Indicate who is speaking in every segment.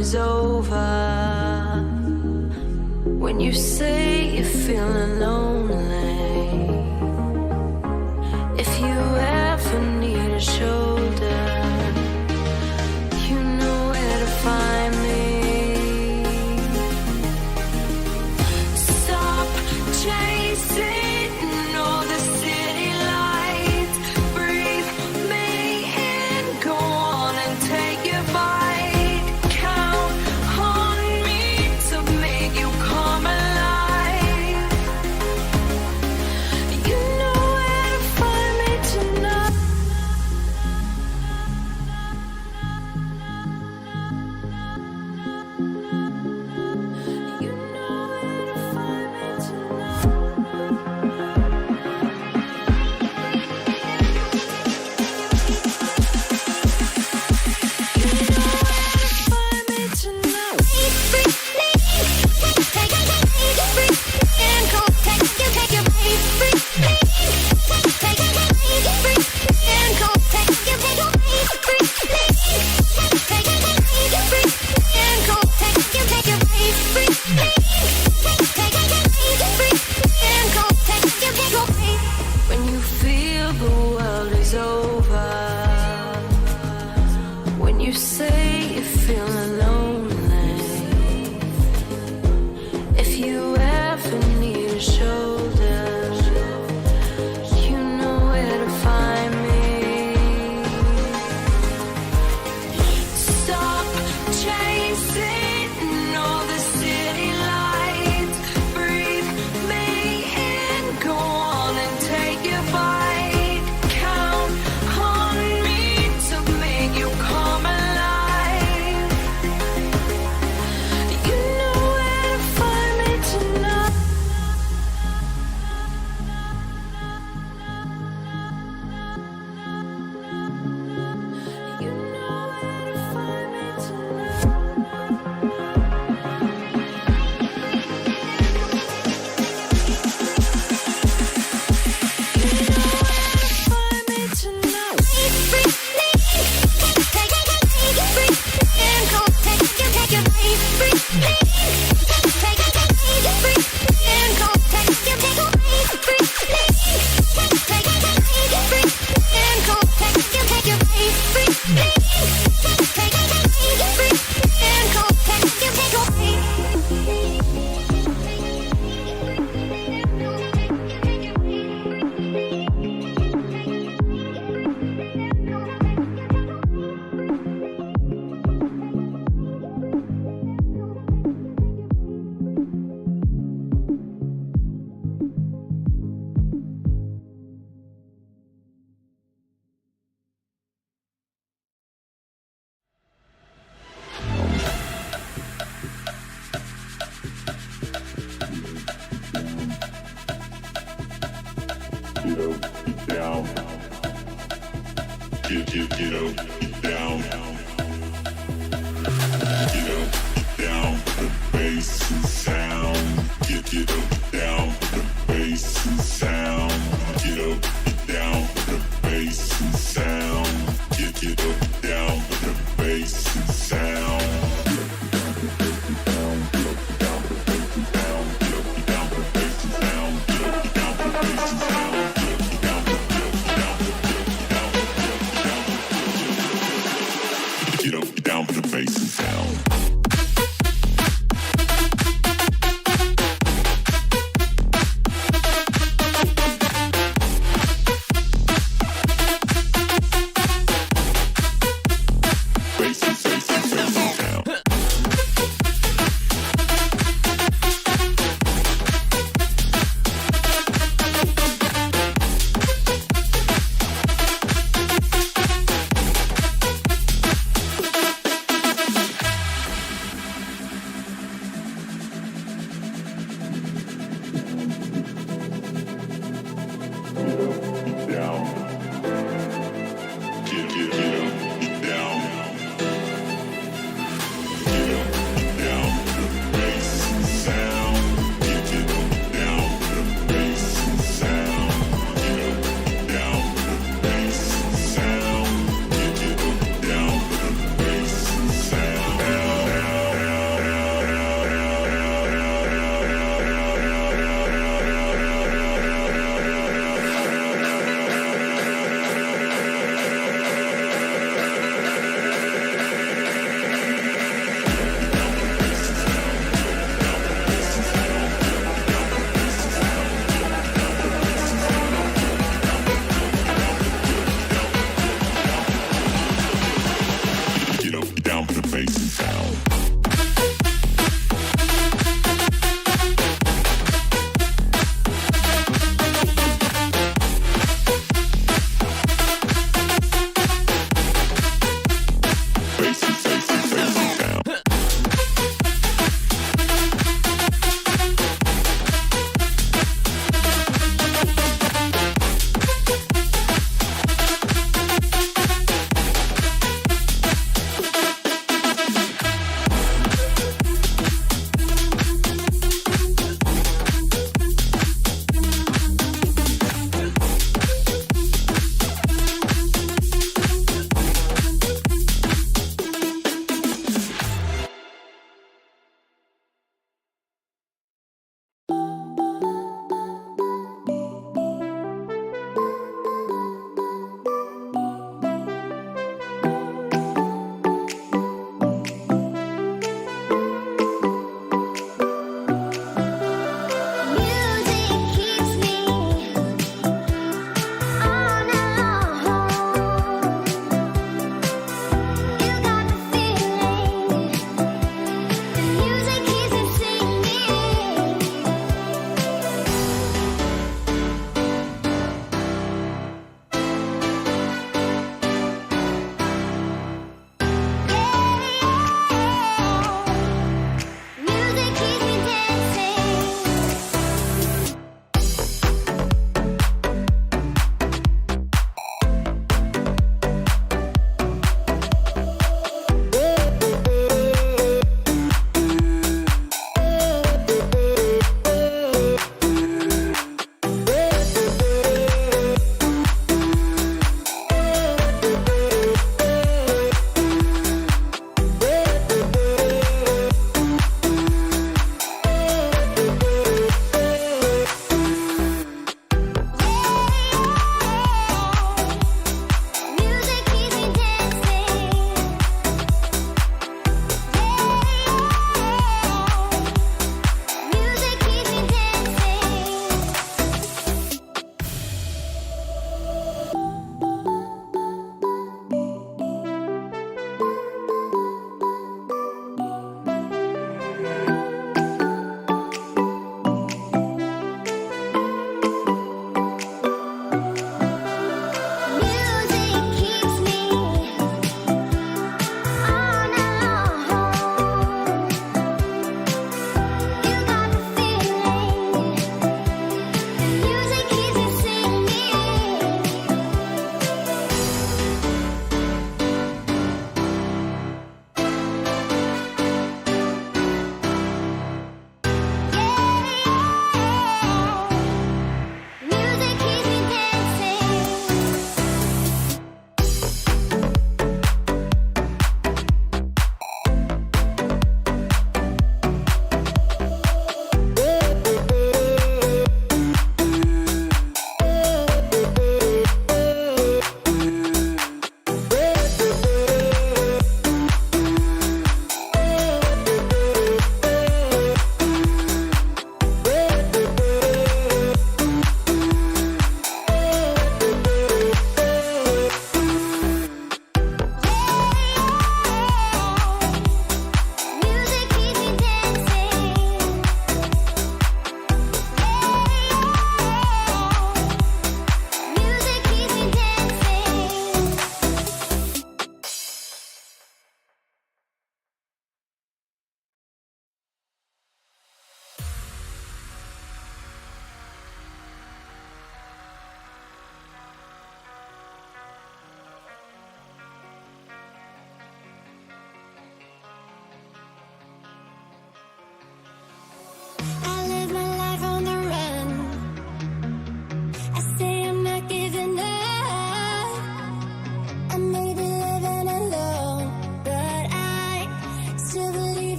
Speaker 1: is over. When you say you're feeling lonely, if you ever need a shoulder, you know where to find me. Stop chasing all the city lights. Breathe me in, go on and take your bite. Count on me to make you come alive. You know where to find me tonight. You know where to find me tonight. Find me tonight. When you feel the world is over, when you say you're feeling lonely, if you ever need a shoulder, you know where to find me. Stop chasing all the city lights. Breathe me in, go on and take your bite. Count on me to make you come alive. You know where to find me tonight. You know where to find me tonight. Find me tonight.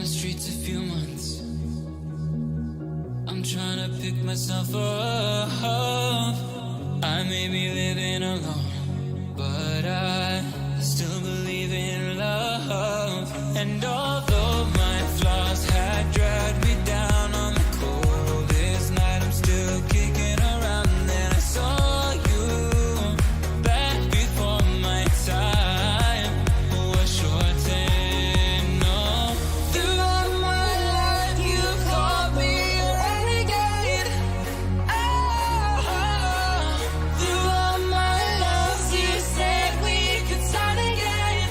Speaker 1: the streets a few months. I'm trying to pick myself up. I may be living alone, but I still believe in love. And although my flaws had dragged me down on the coldest night, I'm still kicking around. Then I saw you back before my time was shortened. No, throughout my life you called me a renegade. Throughout my life you said we could start again.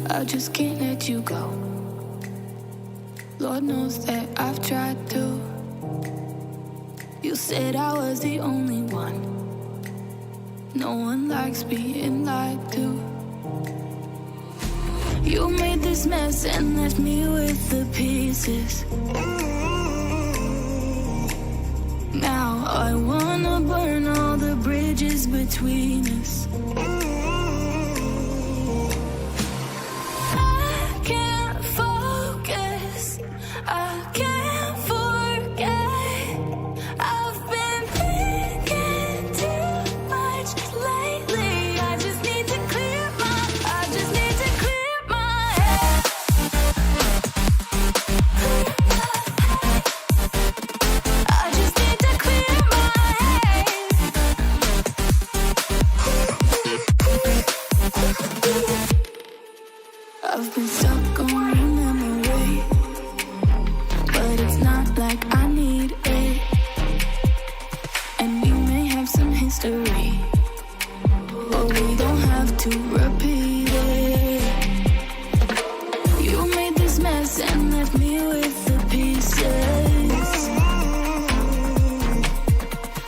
Speaker 1: I just can't let you go. Lord knows that I've tried to. You said I was the only one. No one likes being lied to. You made this mess and left me with the pieces. Now I wanna burn all the bridges between us. I can't focus, I can't forget. I've been thinking too much lately. I just need to clear my head. I just need to clear my head. I've been stuck on your memory, but it's not like I need it. And we may have some history, but we don't have to repeat it. You made this mess and left me with the pieces.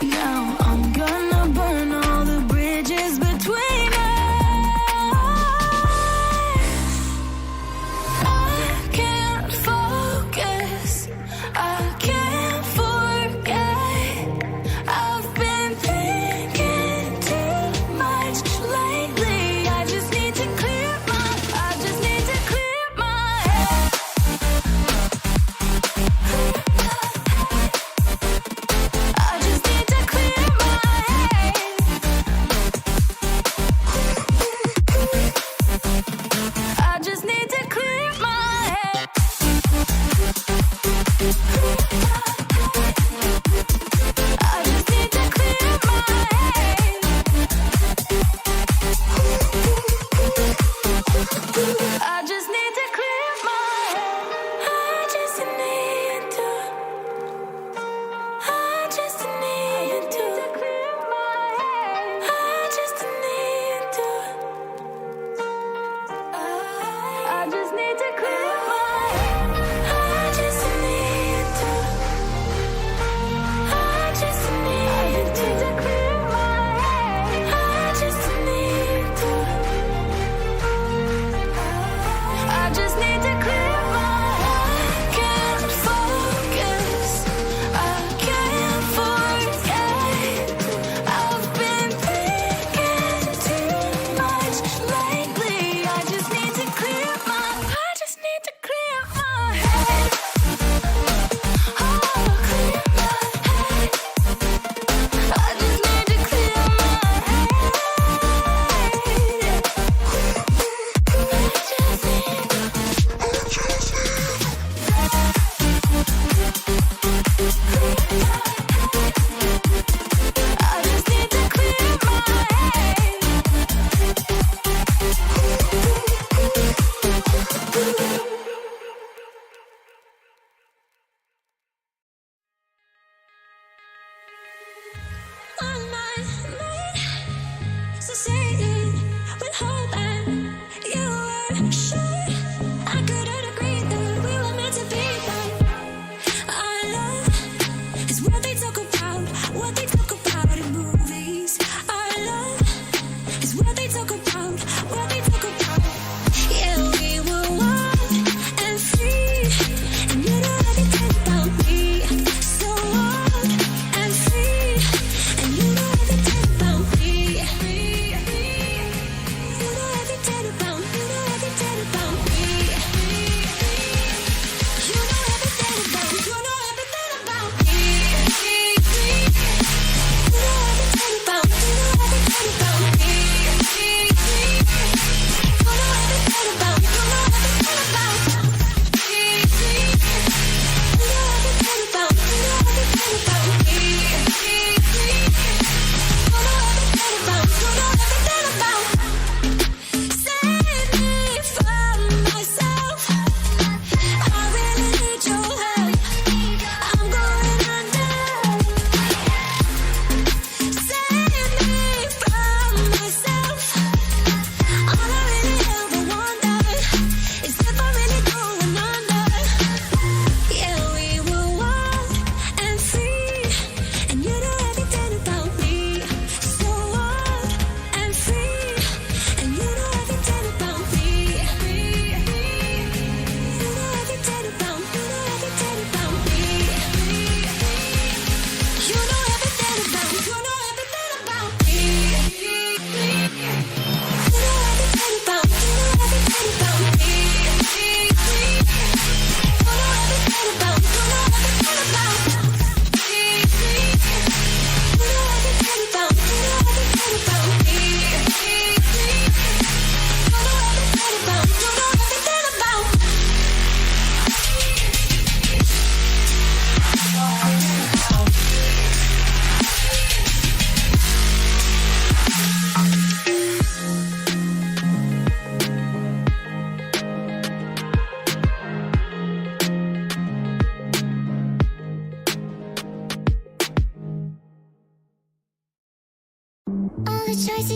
Speaker 1: Now I'm gonna burn all the bridges between us.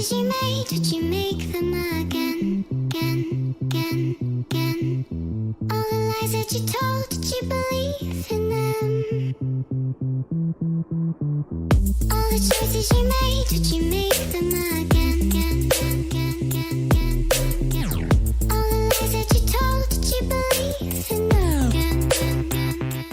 Speaker 1: choices you made, did you make them again, again, again, again? All the lies that you told, did you believe in them? All the choices you made, did you make them again, again, again, again, again, again? All the lies that you told, did you believe in them? Again, again, again, again.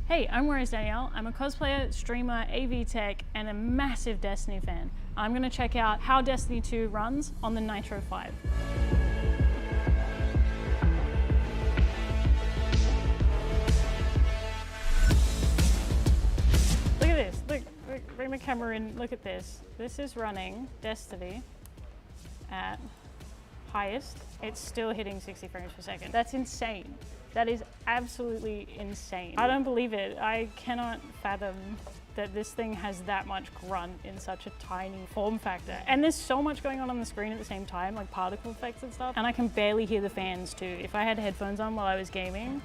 Speaker 2: Hey, I'm Danielle. I'm a cosplayer, streamer, AV tech, and a massive Destiny fan. I'm going to check out how Destiny 2 runs on the Nitro 5. Look at this. Look, bring the camera in. Look at this. This is running Destiny at highest. It's still hitting 60 frames per second. That's insane. That is absolutely insane. I don't believe it. I cannot fathom that this thing has that much grunt in such a tiny form factor. And there's so much going on the screen at the same time, like particle effects and stuff. And I can barely hear the fans too. If I had headphones on while I was gaming,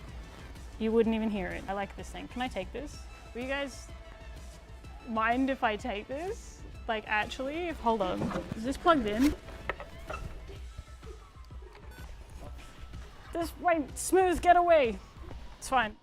Speaker 2: you wouldn't even hear it. I like this thing. Can I take this? Will you guys mind if I take this? Like actually, hold on. Is this plugged in? This way, smooth, get away. It's fine.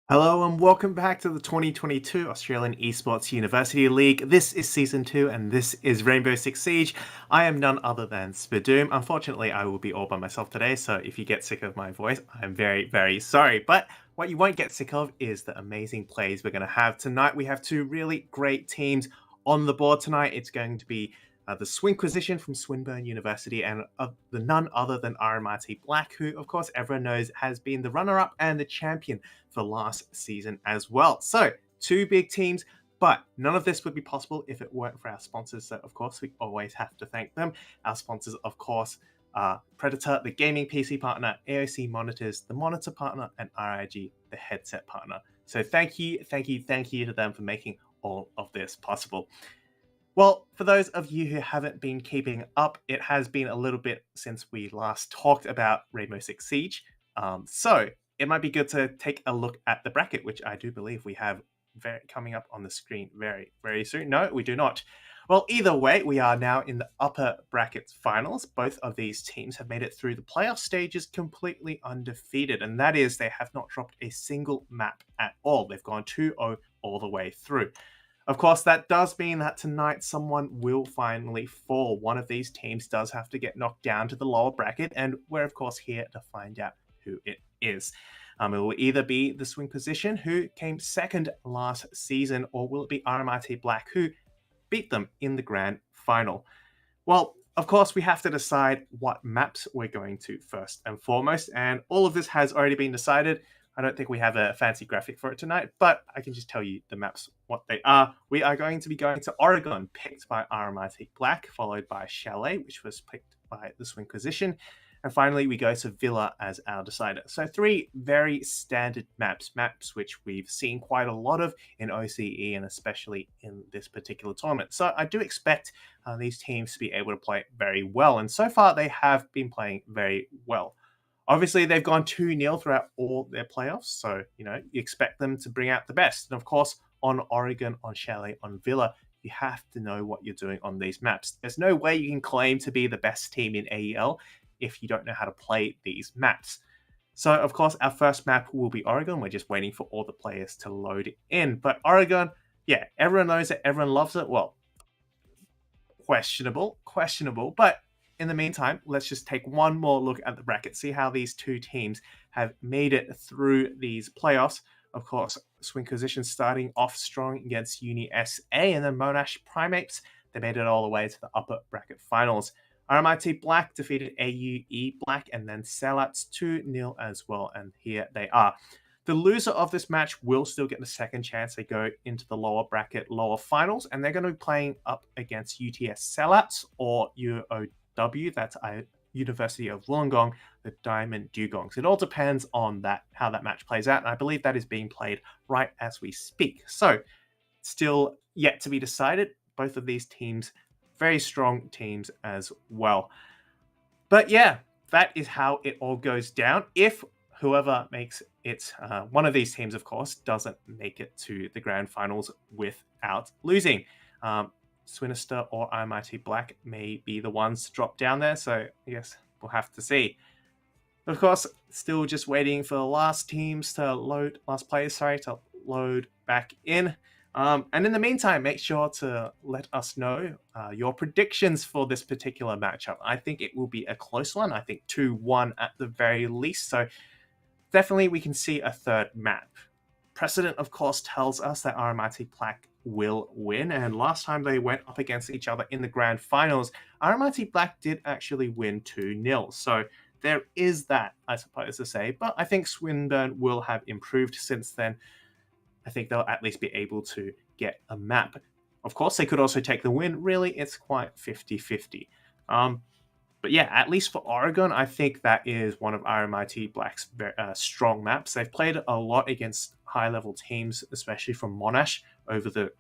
Speaker 3: Hello and welcome back to the 2022 Australian Esports University League. This is Season 2 and this is Rainbow Six Siege. I am none other than spudoom. Unfortunately, I will be all by myself today, so if you get sick of my voice, I'm very, very sorry. But what you won't get sick of is the amazing plays we're going to have tonight. We have two really great teams on the board tonight. It's going to be the Swinquisition from Swinburne University and the none other than RMIT Black, who of course everyone knows has been the runner-up and the champion for last season as well. So two big teams, but none of this would be possible if it weren't for our sponsors. So of course we always have to thank them. Our sponsors, of course, are Predator, the gaming PC partner, AOC Monitors, the monitor partner, and RIG, the headset partner. So thank you to them for making all of this possible. Well, for those of you who haven't been keeping up, it has been a little bit since we last talked about Rainbow Six Siege. So it might be good to take a look at the bracket, which I do believe we have coming up on the screen very, very soon. No, we do not. Well, either way, we are now in the upper brackets finals. Both of these teams have made it through the playoff stages completely undefeated, and that is they have not dropped a single map at all. They've gone 2-0 all the way through. Of course, that does mean that tonight someone will finally fall. One of these teams does have to get knocked down to the lower bracket, and we're, of course, here to find out who it is. It will either be the Swinquisition, who came second last season, or will it be RMIT Black, who beat them in the grand final? Well, of course, we have to decide what maps we're going to first and foremost, and all of this has already been decided. I don't think we have a fancy graphic for it tonight, but I can just tell you the maps, what they are. We are going to be going to Oregon, picked by RMIT Black, followed by Chalet, which was picked by the Swinquisition. And finally, we go to Villa as our decider. So three very standard maps which we've seen quite a lot of in OCE and especially in this particular tournament. So I do expect these teams to be able to play very well. And so far, they have been playing very well. Obviously, they've gone 2-0 throughout all their playoffs, so, you expect them to bring out the best. And of course, on Oregon, on Chalet, on Villa, you have to know what you're doing on these maps. There's no way you can claim to be the best team in AEL if you don't know how to play these maps. So, of course, our first map will be Oregon. We're just waiting for all the players to load in. But Oregon, yeah, everyone knows it. Everyone loves it. Well, questionable. But in the meantime, let's just take one more look at the bracket, see how these two teams have made it through these playoffs. Of course, Swinquisition starting off strong against Uni SA, and then Monash Primates, they made it all the way to the upper bracket finals. RMIT Black defeated AUE Black, and then Sellouts 2-0 as well, and here they are. The loser of this match will still get the second chance. They go into the lower bracket, lower finals, and they're going to be playing up against UTS Sellouts or UOW, that's University of Wollongong, the Diamond Dugongs. It all depends on how that match plays out, and I believe that is being played right as we speak. So, still yet to be decided. Both of these teams, very strong teams as well. But yeah, that is how it all goes down. If whoever makes it, one of these teams, of course, doesn't make it to the grand finals without losing. Swinister or RMIT Black may be the ones to drop down there, so I guess we'll have to see. Of course, still just waiting for the last players to load back in. And in the meantime, make sure to let us know your predictions for this particular matchup. I think it will be a close one. I think 2-1 at the very least. So definitely we can see a third map. Precedent, of course, tells us that RMIT Black will win. And last time they went up against each other in the grand finals, RMIT Black did actually win 2-0. So there is that, I suppose to say. But I think Swinburne will have improved since then. I think they'll at least be able to get a map. Of course, they could also take the win. Really, it's quite 50-50. But yeah, at least for Oregon, I think that is one of RMIT Black's strong maps. They've played a lot against high-level teams, especially from Monash, over the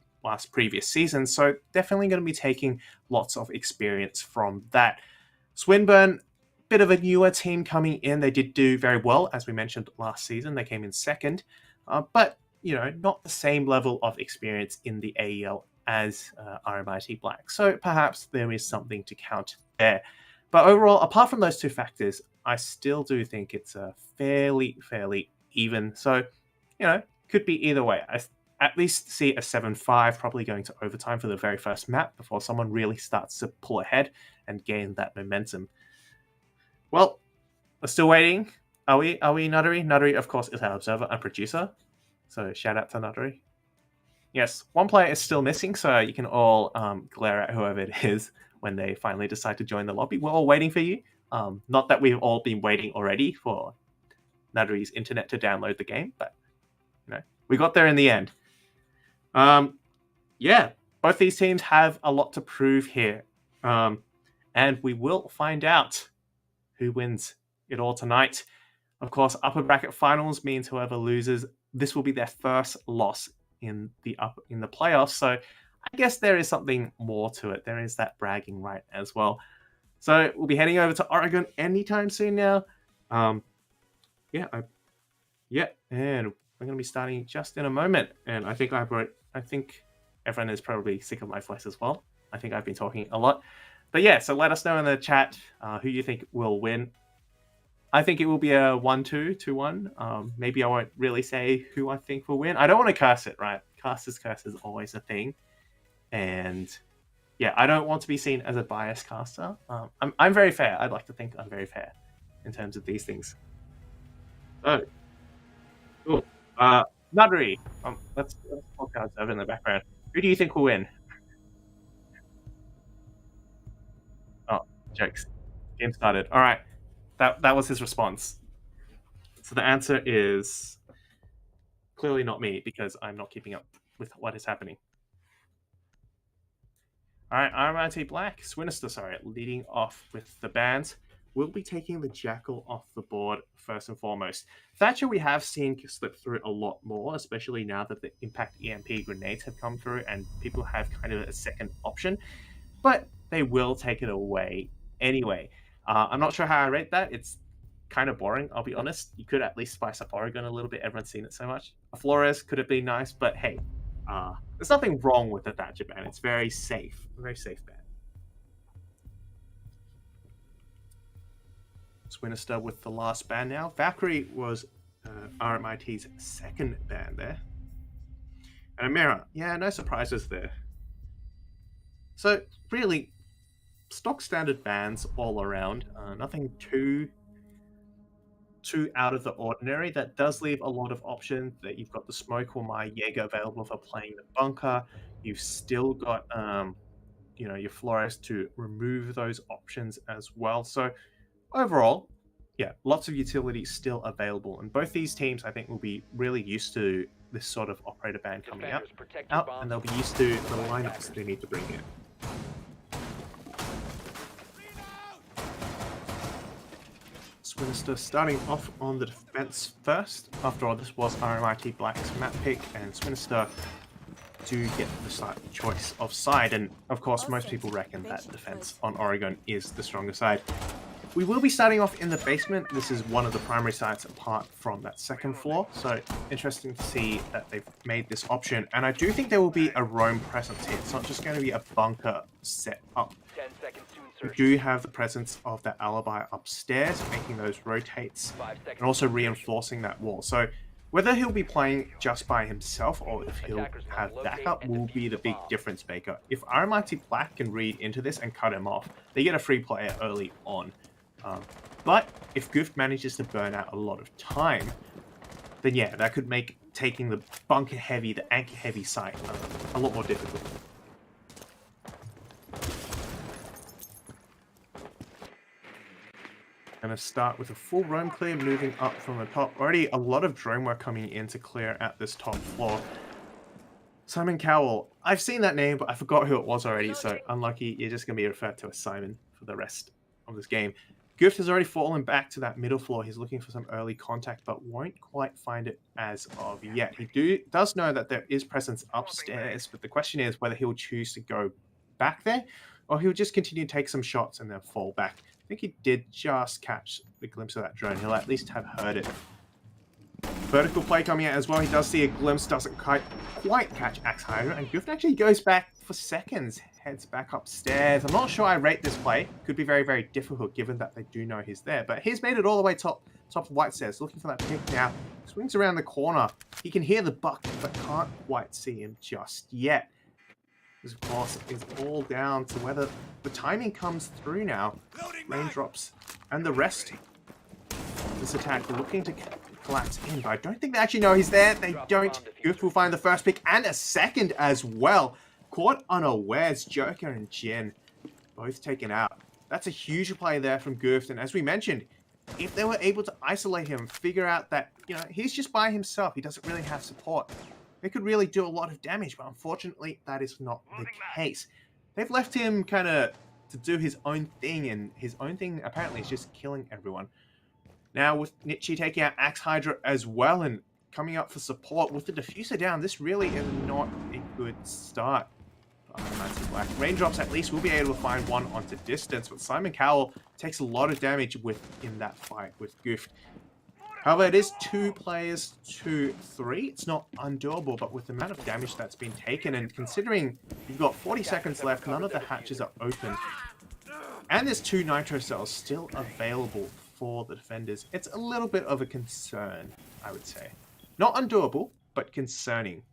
Speaker 3: previous season. So definitely going to be taking lots of experience from that. Swinburne, bit of a newer team coming in. They did do very well, as we mentioned last season. They came in second. But not the same level of experience in the AEL as RMIT Black. So perhaps there is something to count there. But overall, apart from those two factors, I still do think it's a fairly even. So, could be either way. I at least see a 7-5 probably going to overtime for the very first map before someone really starts to pull ahead and gain that momentum. Well, we're still waiting. Are we, Nuttery? Nuttery, of course, is our observer and producer. So shout out to Nuttery. Yes, one player is still missing, so you can all glare at whoever it is when they finally decide to join the lobby. We're all waiting for you. Not that we've all been waiting already for Nuttery's internet to download the game, but we got there in the end. Yeah, both these teams have a lot to prove here. And we will find out who wins it all tonight. Of course, upper bracket finals means whoever loses, this will be their first loss in the playoffs. So I guess there is something more to it. There is that bragging right as well. So we'll be heading over to Oregon anytime soon now. And we're going to be starting just in a moment. And I think everyone is probably sick of my voice as well. I think I've been talking a lot. But yeah, so let us know in the chat who you think will win. I think it will be a 1-2, 2-1. Maybe I won't really say who I think will win. I don't want to curse it, right? Caster's curse is always a thing. And yeah, I don't want to be seen as a biased caster. I'm very fair. I'd like to think I'm very fair in terms of these things. Oh. Cool. Nuttery. Let's podcast over in the background. Who do you think will win? Oh, jokes. Game started. All right. That was his response. So the answer is clearly not me because I'm not keeping up with what is happening. All right, RMIT Black, Swinister, leading off with the bans. We'll be taking the Jackal off the board first and foremost. Thatcher we have seen slip through a lot more, especially now that the Impact EMP grenades have come through and people have kind of a second option. But they will take it away anyway. I'm not sure how I rate that. It's kind of boring, I'll be honest. You could at least spice up Oregon a little bit. Everyone's seen it so much. A Flores could have been nice, but hey, there's nothing wrong with the Thatcher ban. It's very safe. A very safe ban. Swinister with the last ban now. Valkyrie was RMIT's second ban there. And Amira, yeah, no surprises there. So really, stock standard bans all around. Nothing too out of the ordinary. That does leave a lot of options. That you've got the Smoke or my Jaeger available for playing the bunker. You've still got your Flores to remove those options as well. So overall, yeah, lots of utility still available, and both these teams I think will be really used to this sort of operator ban coming out, and they'll be used to the lineups they need to bring in. Swinister starting off on the defense first. After all, this was RMIT Black's map pick, and Swinister do get the slight choice of side, and of course most people reckon that defense on Oregon is the stronger side. We will be starting off in the basement. This is one of the primary sites apart from that second floor, so interesting to see that they've made this option. And I do think there will be a roam presence here. It's not just going to be a bunker set up.
Speaker 4: 10 seconds to
Speaker 3: We
Speaker 4: insertion.
Speaker 3: do have the presence of that alibi upstairs, making those rotates,
Speaker 4: 5 seconds
Speaker 3: and also
Speaker 4: to insertion.
Speaker 3: reinforcing that wall. So whether he'll be playing just by himself or if he'll have backup will be the big difference maker. If RMIT Black can read into this and cut him off, they get a free player early on. But if Goof manages to burn out a lot of time, then yeah, that could make taking the bunker heavy, the anchor heavy site a lot more difficult. Going to start with a full roam clear, moving up from the top. Already a lot of drone work coming in to clear at this top floor. Simon Cowell. I've seen that name, but I forgot who it was already, so unlucky. You're just going to be referred to as Simon for the rest of this game. Goof has already fallen back to that middle floor. He's looking for some early contact, but won't quite find it as of yet. He does know that there is presence upstairs, but the question is whether he'll choose to go back there, or he'll just continue to take some shots and then fall back. I think he did just catch the glimpse of that drone. He'll at least have heard it. Vertical play coming out as well. He does see a glimpse, doesn't quite catch Axe Hydra, and Goof actually goes back for seconds, heads back upstairs. I'm not sure I rate this play. Could be very, very difficult given that they do know he's there, but he's made it all the way top of White stairs, looking for that pick now. Swings around the corner. He can hear the buck, but can't quite see him just yet. This, of course, is all down to whether the timing comes through now. Raindrops and the rest. This attack looking to collapse in, but I don't think they actually know he's there. They don't. Goof will find the first pick and a second as well. Caught unawares, Joker and Jin both taken out. That's a huge play there from Goof, and as we mentioned, if they were able to isolate him, figure out that, he's just by himself, he doesn't really have support, they could really do a lot of damage, but unfortunately, that is not the case. They've left him kind of to do his own thing, and his own thing apparently is just killing everyone. Now with Nietzsche taking out Axe Hydra as well and coming up for support with the diffuser down, this really is not a good start. Black. Raindrops at least will be able to find one onto distance, but Simon Cowell takes a lot of damage in that fight with Goof. However, it is 2 players to 3. It's not undoable, but with the amount of damage that's been taken, and considering you've got 40 seconds left, none of the hatches are open, and there's 2 nitro cells still available for the defenders, it's a little bit of a concern, I would say. Not undoable, but concerning.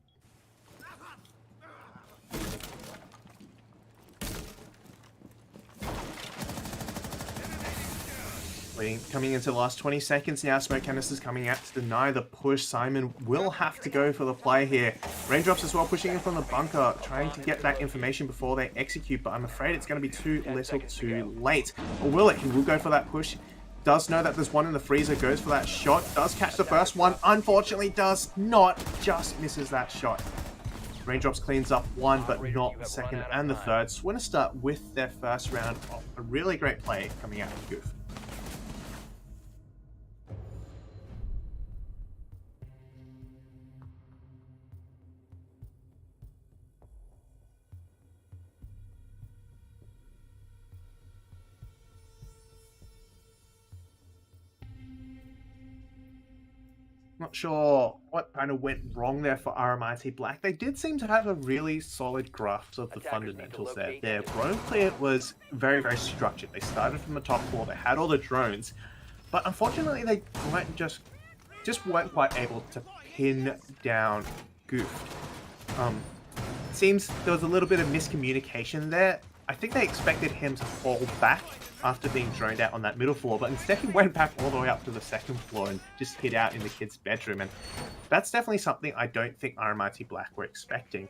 Speaker 3: Coming into the last 20 seconds now, smoke canisters coming out to deny the push. Simon will have to go for the play here. Raindrops as well pushing in from the bunker, trying to get that information before they execute, but I'm afraid it's going to be too little too late. Or will it? He will go for that push. Does know that there's one in the freezer, goes for that shot, does catch the first one, unfortunately does not, just misses that shot. Raindrops cleans up one, but not the second and the third. Swinister with their first round of a really great play coming out of Goof. Not sure what kind of went wrong there for RMIT Black. They did seem to have a really solid grasp of the fundamentals there. Their drone clear was very, very structured. They started from the top floor. They had all the drones. but unfortunately they weren't just weren't quite able to pin down Goof. Seems there was a little bit of miscommunication there. I think they expected him to fall back after being droned out on that middle floor, but instead he went back all the way up to the second floor and just hid out in the kid's bedroom, and that's definitely something I don't think RMIT Black were expecting.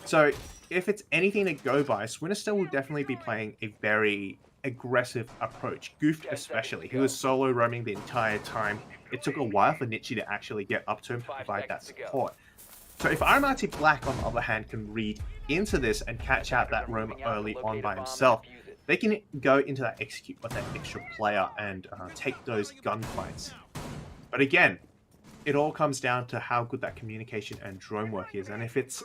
Speaker 3: So if it's anything to go by, Swinister will definitely be playing a very aggressive approach, Goof especially. He was solo roaming the entire time. It took a while for Nietzsche to actually get up to him to provide that support. So if RMIT Black, on the other hand, can read into this and catch out that roam early on by himself, they can go into that execute with that extra player and take those gunfights. But again, it all comes down to how good that communication and drone work is, and if it's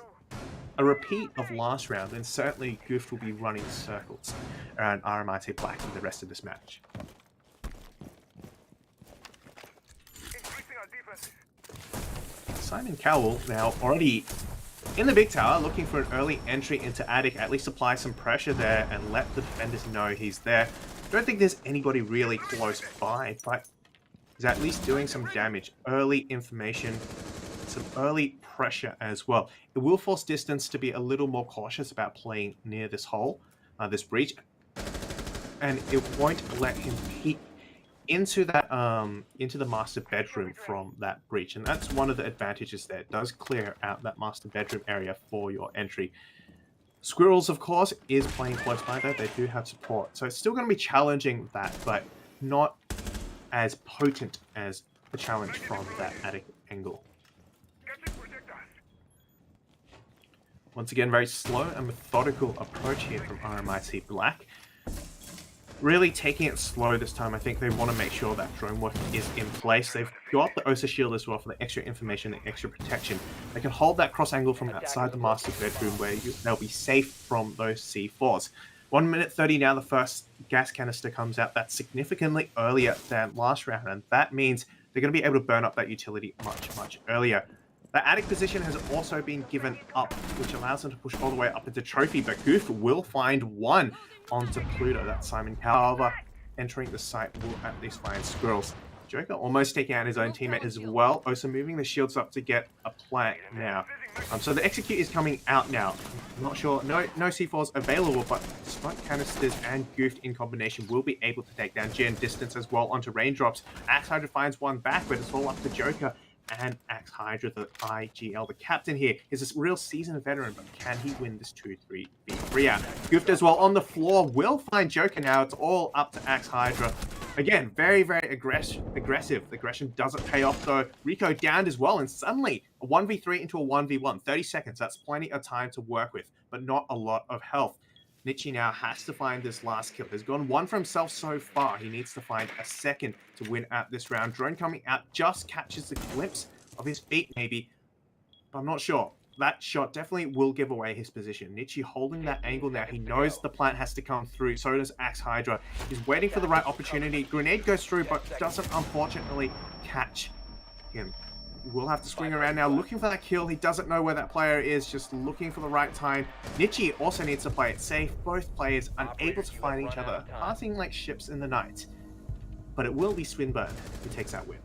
Speaker 3: a repeat of last round, then certainly Goof will be running circles around RMIT Black for the rest of this match. Simon Cowell now already in the big tower, looking for an early entry into Attic, at least apply some pressure there and let the defenders know he's there. Don't think there's anybody really close by, but he's at least doing some damage. Early information, some early pressure as well. It will force Distance to be a little more cautious about playing near this hole, this breach, and it won't let him peek into that into the master bedroom from that breach, and that's one of the advantages there. It does clear out that master bedroom area for your entry. Squirrels, of course, is playing close by though. They do have support, so it's still going to be challenging that, but not as potent as the challenge from that Attic angle. Once again, very slow and methodical approach here from RMIT Black. Really taking it slow this time. I think they want to make sure that drone work is in place. They've got the OSA shield as well for the extra information, the extra protection. They can hold that cross angle from outside the master bedroom where they'll be safe from those C4s. 1 minute 30 now, the first gas canister comes out. That's significantly earlier than last round, and that means they're going to be able to burn up that utility much earlier. The Attic position has also been given up, which allows them to push all the way up into Trophy, but Goof will find one onto Pluto. That's Simon Cowell. Entering the site will at least find Squirrels. Joker almost taking out his own teammate as well. Also moving the shields up to get a plank now. So the execute is coming out now. I'm not sure, no C4s available, but smoke canisters and Goof in combination will be able to take down Gen Distance as well onto raindrops. Axe Hydra finds one back, but it's all up to Joker and Axe Hydra, the IGL. The captain here is a real seasoned veteran, but can he win this 2-3-3 out? Goof as well on the floor will find Joker now. It's all up to Axe Hydra. Again, very aggressive. The aggression doesn't pay off though. Rico downed as well, and suddenly a 1v3 into a 1v1. 30 seconds, that's plenty of time to work with, but not a lot of health. Nietzsche now has to find this last kill. He's gone one for himself so far. He needs to find a second to win out this round. Drone coming out just catches a glimpse of his feet maybe, but I'm not sure. That shot definitely will give away his position. Nietzsche holding that angle now. He knows the plant has to come through. So does Axe Hydra. He's waiting for the right opportunity. Grenade goes through, but doesn't unfortunately catch him. We'll have to swing around now, looking for that kill. He doesn't know where that player is, just looking for the right time. Nietzsche also needs to play it safe. Both players unable to find each other, passing like ships in the night. But it will be Swinburne who takes that win.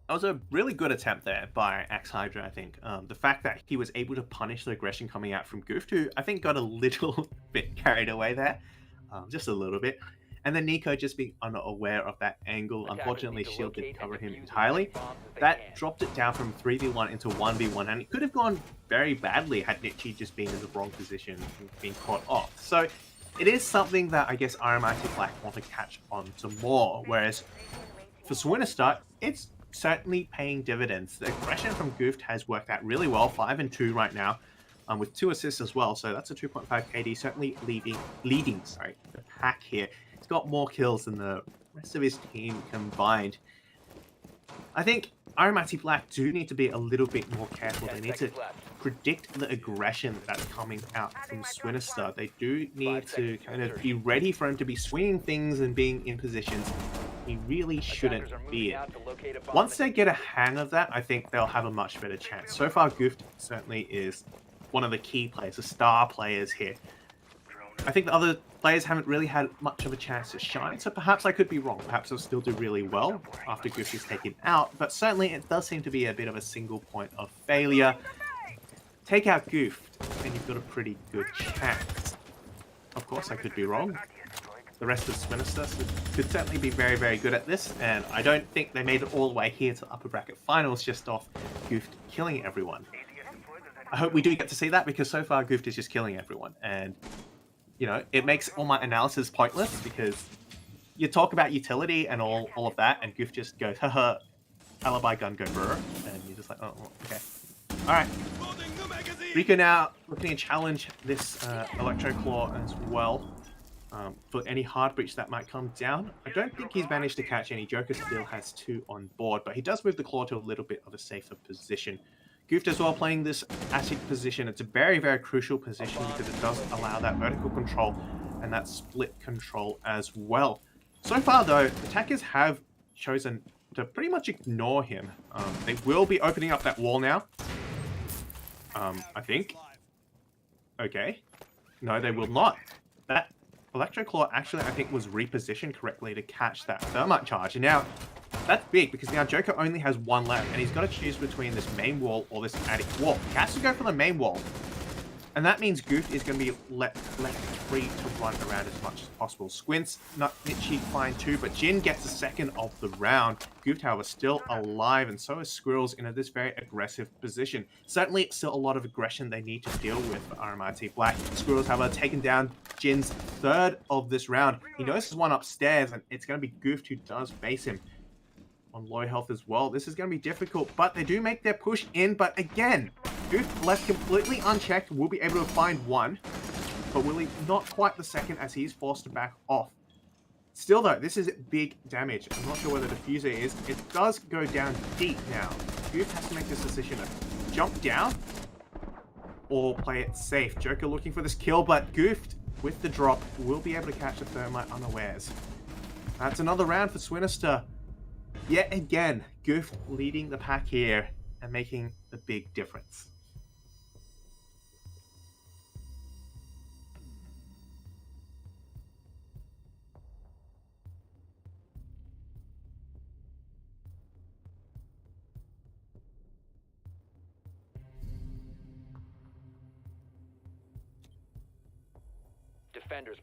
Speaker 3: That was a really good attempt there by Axe Hydra, I think. The fact that he was able to punish the aggression coming out from Goof, who I think got a little bit carried away there. Just a little bit. And then Nico just being unaware of that angle. Unfortunately, shield didn't cover him entirely. That dropped it down from 3v1 into 1v1, and it could have gone very badly had Nietzsche just been in the wrong position and been caught off. So it is something that I guess RMIT Black want to catch on to more, whereas for Swinister, it's certainly paying dividends. The aggression from Goof has worked out really well, 5 and 2 right now, with 2 assists as well. So that's a 2.5 KD, certainly leading the pack here. He's got more kills than the rest of his team combined. I think RMIT Black do need to be a little bit more careful. They need to predict the aggression that's coming out from Swinister. They do need to kind of be ready for him to be swinging things and being in positions. he really shouldn't be in. Once they get a hang of that, I think they'll have a much better chance. So far, Gooft certainly is one of the key players, the star players here. I think the other players haven't really had much of a chance to shine, so perhaps I could be wrong. Perhaps they'll still do really well after Gooft is taken out, but certainly it does seem to be a bit of a single point of failure. Take out Gooft, and you've got a pretty good chance. Of course, I could be wrong. The rest of Swinister could certainly be very, very good at this, and I don't think they made it all the way here to upper bracket finals just off Gooft killing everyone. I hope we do get to see that, because so far Gooft is just killing everyone, and you know, it makes all my analysis pointless, because you talk about utility and all of that, and Goof just goes, haha, alibi gun go brr, and you're just like, oh, okay. Alright. Rico now looking to challenge this Electro Claw as well, for any hard breach that might come down. I don't think he's managed to catch any. Joker still has 2 on board, but he does move the Claw to a little bit of a safer position. Gooft as well playing this attic position. It's a very, very crucial position because it does allow that vertical control and that split control as well. So far though, attackers have chosen to pretty much ignore him. They will be opening up that wall now. I think. Okay. No, they will not. That Electro Claw actually, I think, was repositioned correctly to catch that thermite charge. And now, that's big, because now Joker only has 1 left, and he's got to choose between this main wall or this attic wall. He has to go for the main wall. And that means Goof is going to be left free to run around as much as possible. Squints, Nitchy fine too, but Jin gets the second of the round. Goof, however, still alive, and so is Squirrels in this very aggressive position. Certainly, still a lot of aggression they need to deal with for RMIT Black. Squirrels, however, taken down Jin's 3rd of this round. He knows there's one upstairs, and it's going to be Goof who does face him on low health as well. This is going to be difficult, but they do make their push in. But again, Goof left completely unchecked, will be able to find 1, but will he not quite the second as he is forced to back off. Still though, this is big damage. I'm not sure where the diffuser is. It does go down deep now. Goof has to make this decision of jump down or play it safe. Joker looking for this kill, but Goof with the drop will be able to catch the thermite unawares. That's another round for Swinister. Yet again, Goof leading the pack here and making the big difference.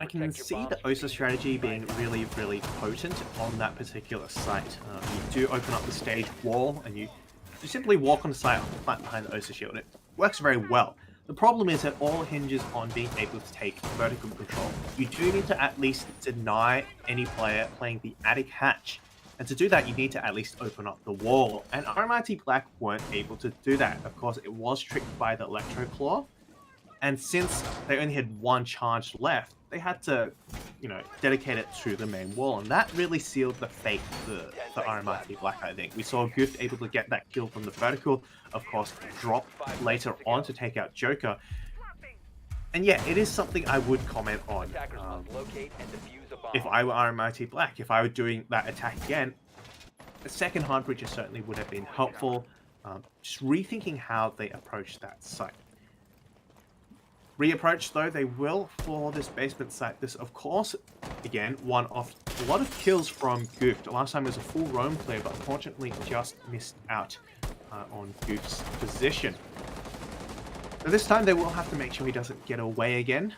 Speaker 3: I can see the OSA strategy being really, really potent on that particular site. You do open up the stage wall and you simply walk on the site flat behind the OSA shield. It works very well. The problem is that all hinges on being able to take vertical control. You do need to at least deny any player playing the attic hatch. And to do that, you need to at least open up the wall. And RMIT Black weren't able to do that. Of course, it was tricked by the Electro Claw. And since they only had 1 charge left, they had to, you know, dedicate it to the main wall. And that really sealed the fate for RMIT Black, I think. We saw Goof able to get that kill from the vertical. Of course, drop later on to take out Joker. And yeah, it is something I would comment on. If I were RMIT Black, if I were doing that attack again, a second hard breacher certainly would have been helpful. Just rethinking how they approach that site. Reapproach though they will for this basement site. This, of course, again, one of a lot of kills from Goof. The last time it was a full roam clear, but unfortunately just missed out on Goof's position. So this time they will have to make sure he doesn't get away again.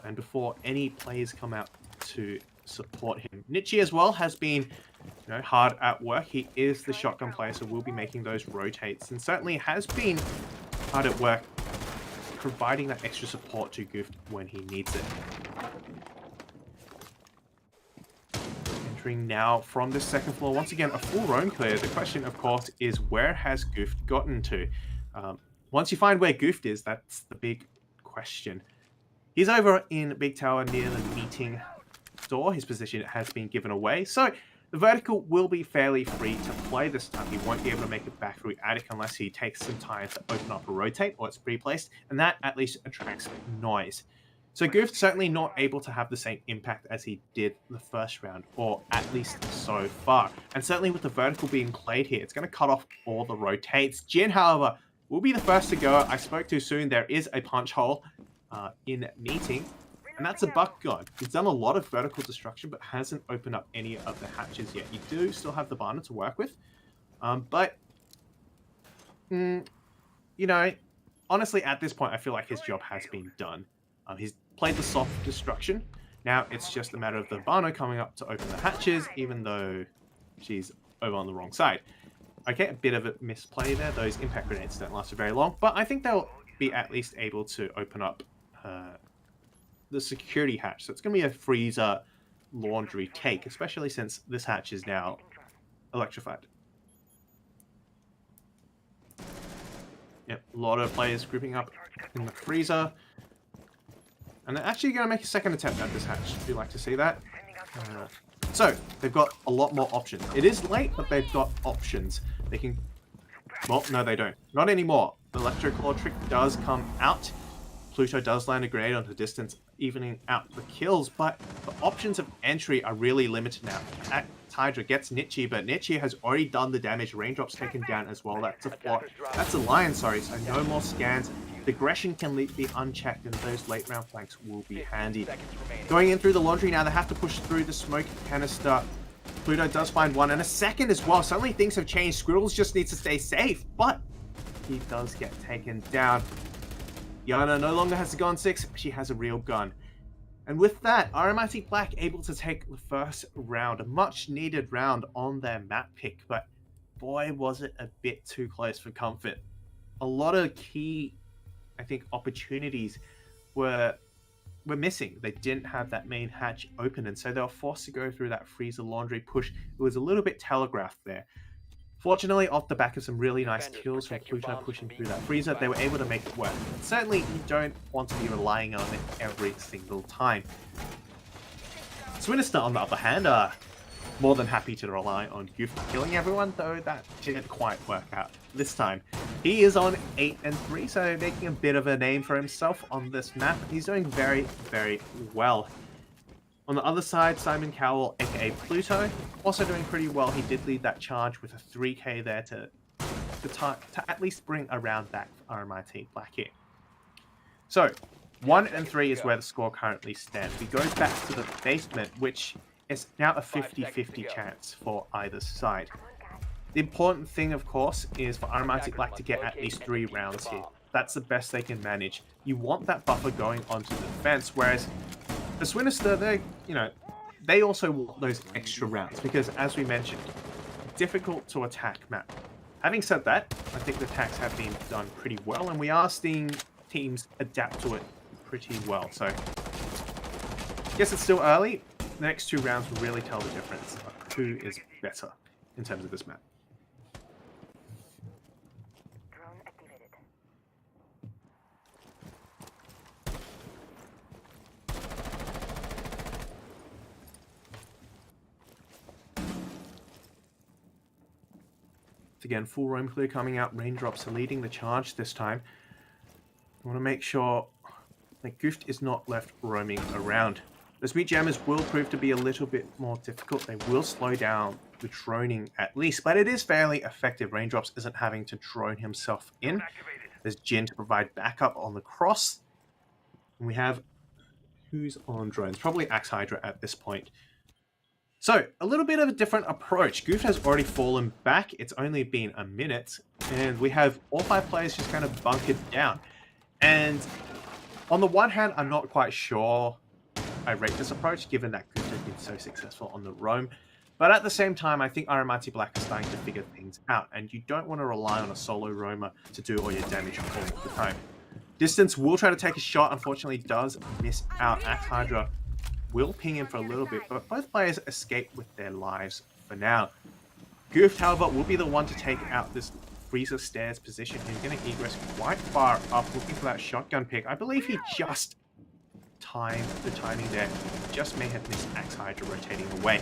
Speaker 3: And before any players come out to support him. Nitchy as well has been, you know, hard at work. He is the shotgun player, so we'll be making those rotates. And certainly has been hard at work providing that extra support to Goof when he needs it. Entering now from the 2nd floor. Once again, a full roam clear. The question, of course, is where has Goof gotten to? Once you find where Goof is, that's the big question. He's over in Big Tower near the meeting door. His position has been given away. So the vertical will be fairly free to play this time. He won't be able to make it back through attic unless he takes some time to open up a rotate or it's pre-placed, and that at least attracts noise. So Goof certainly not able to have the same impact as he did the first round, or at least so far. And certainly with the vertical being played here, it's going to cut off all the rotates. Jin, however, will be the first to go. I spoke too soon. There is a punch hole in meeting, and that's a buck god. He's done a lot of vertical destruction, but hasn't opened up any of the hatches yet. You do still have the Barner to work with, but you know, honestly, at this point, I feel like his job has been done. He's played the soft destruction. Now it's just a matter of the Barno coming up to open the hatches, even though she's over on the wrong side. Okay, a bit of a misplay there. Those impact grenades don't last for very long, but I think they'll be at least able to open up the security hatch. So it's going to be a freezer laundry take, especially since this hatch is now electrified. Yep, a lot of players grouping up in the freezer. And they're actually going to make a second attempt at this hatch, if you'd like to see that. So, they've got a lot more options. It is late, but they've got options. They can... Well, no, they don't. Not anymore. The Electroclaw trick does come out. Pluto does land a grenade onto distance, evening out the kills, but the options of entry are really limited now. Hydra gets Nietzsche, but Nietzsche has already done the damage. Raindrops taken down as well. That's a flot. That's a lion, sorry, so no more scans. The aggression can be unchecked, and those late round flanks will be handy. Going in through the laundry now, they have to push through the smoke canister. Pluto does find one, and a second as well. Suddenly things have changed. Squirrels just needs to stay safe, but he does get taken down. Yana no longer has a gun 6, she has a real gun. And with that, RMIT Black able to take the first round, a much needed round on their map pick, but boy was it a bit too close for comfort. A lot of key, I think, opportunities were missing. They didn't have that main hatch open, and so they were forced to go through that freezer laundry push. It was a little bit telegraphed there. Fortunately, off the back of some really nice kills from Pluto pushing through that freezer, they were able to make it work. But certainly, you don't want to be relying on it every single time. Swinister, on the other hand, are more than happy to rely on Goof killing everyone, though that didn't quite work out this time. He is on 8 and 3, so making a bit of a name for himself on this map. He's doing very, very well. On the other side, Simon Cowell, aka Pluto, also doing pretty well. He did lead that charge with a 3k there to at least bring around that RMIT Black here. So, 1 and 3 is where the score currently stands. We go back to the basement, which is now a 50-50 chance for either side. The important thing, of course, is for RMIT Black to get at least 3 rounds here. That's the best they can manage. You want that buffer going onto the defense, whereas the Swinister, they also want those extra rounds because, as we mentioned, difficult to attack map. Having said that, I think the attacks have been done pretty well, and we are seeing teams adapt to it pretty well. So, I guess it's still early. The next 2 rounds will really tell the difference of who is better in terms of this map. Again, full roam clear coming out. Raindrops are leading the charge this time. I want to make sure that Goof is not left roaming around. Those meat jammers will prove to be a little bit more difficult. They will slow down the droning at least, but it is fairly effective. Raindrops isn't having to drone himself in. There's Jin to provide backup on the cross. And we have who's on drones? Probably Axe Hydra at this point. So, a little bit of a different approach. Goof has already fallen back. It's only been a minute, and we have all 5 players just kind of bunkered down. And on the one hand, I'm not quite sure I rate this approach, given that Goof has been so successful on the roam. But at the same time, I think RMIT Black is starting to figure things out, and you don't want to rely on a solo roamer to do all your damage all the time. Distance will try to take a shot, unfortunately does miss out. Axe Hydra will ping him for a little bit, but both players escape with their lives for now. Goof, however, will be the one to take out this freezer stairs position. He's going to egress quite far up, looking for that shotgun pick. I believe he just timed the timing there. Just may have missed Axe Hydra rotating away.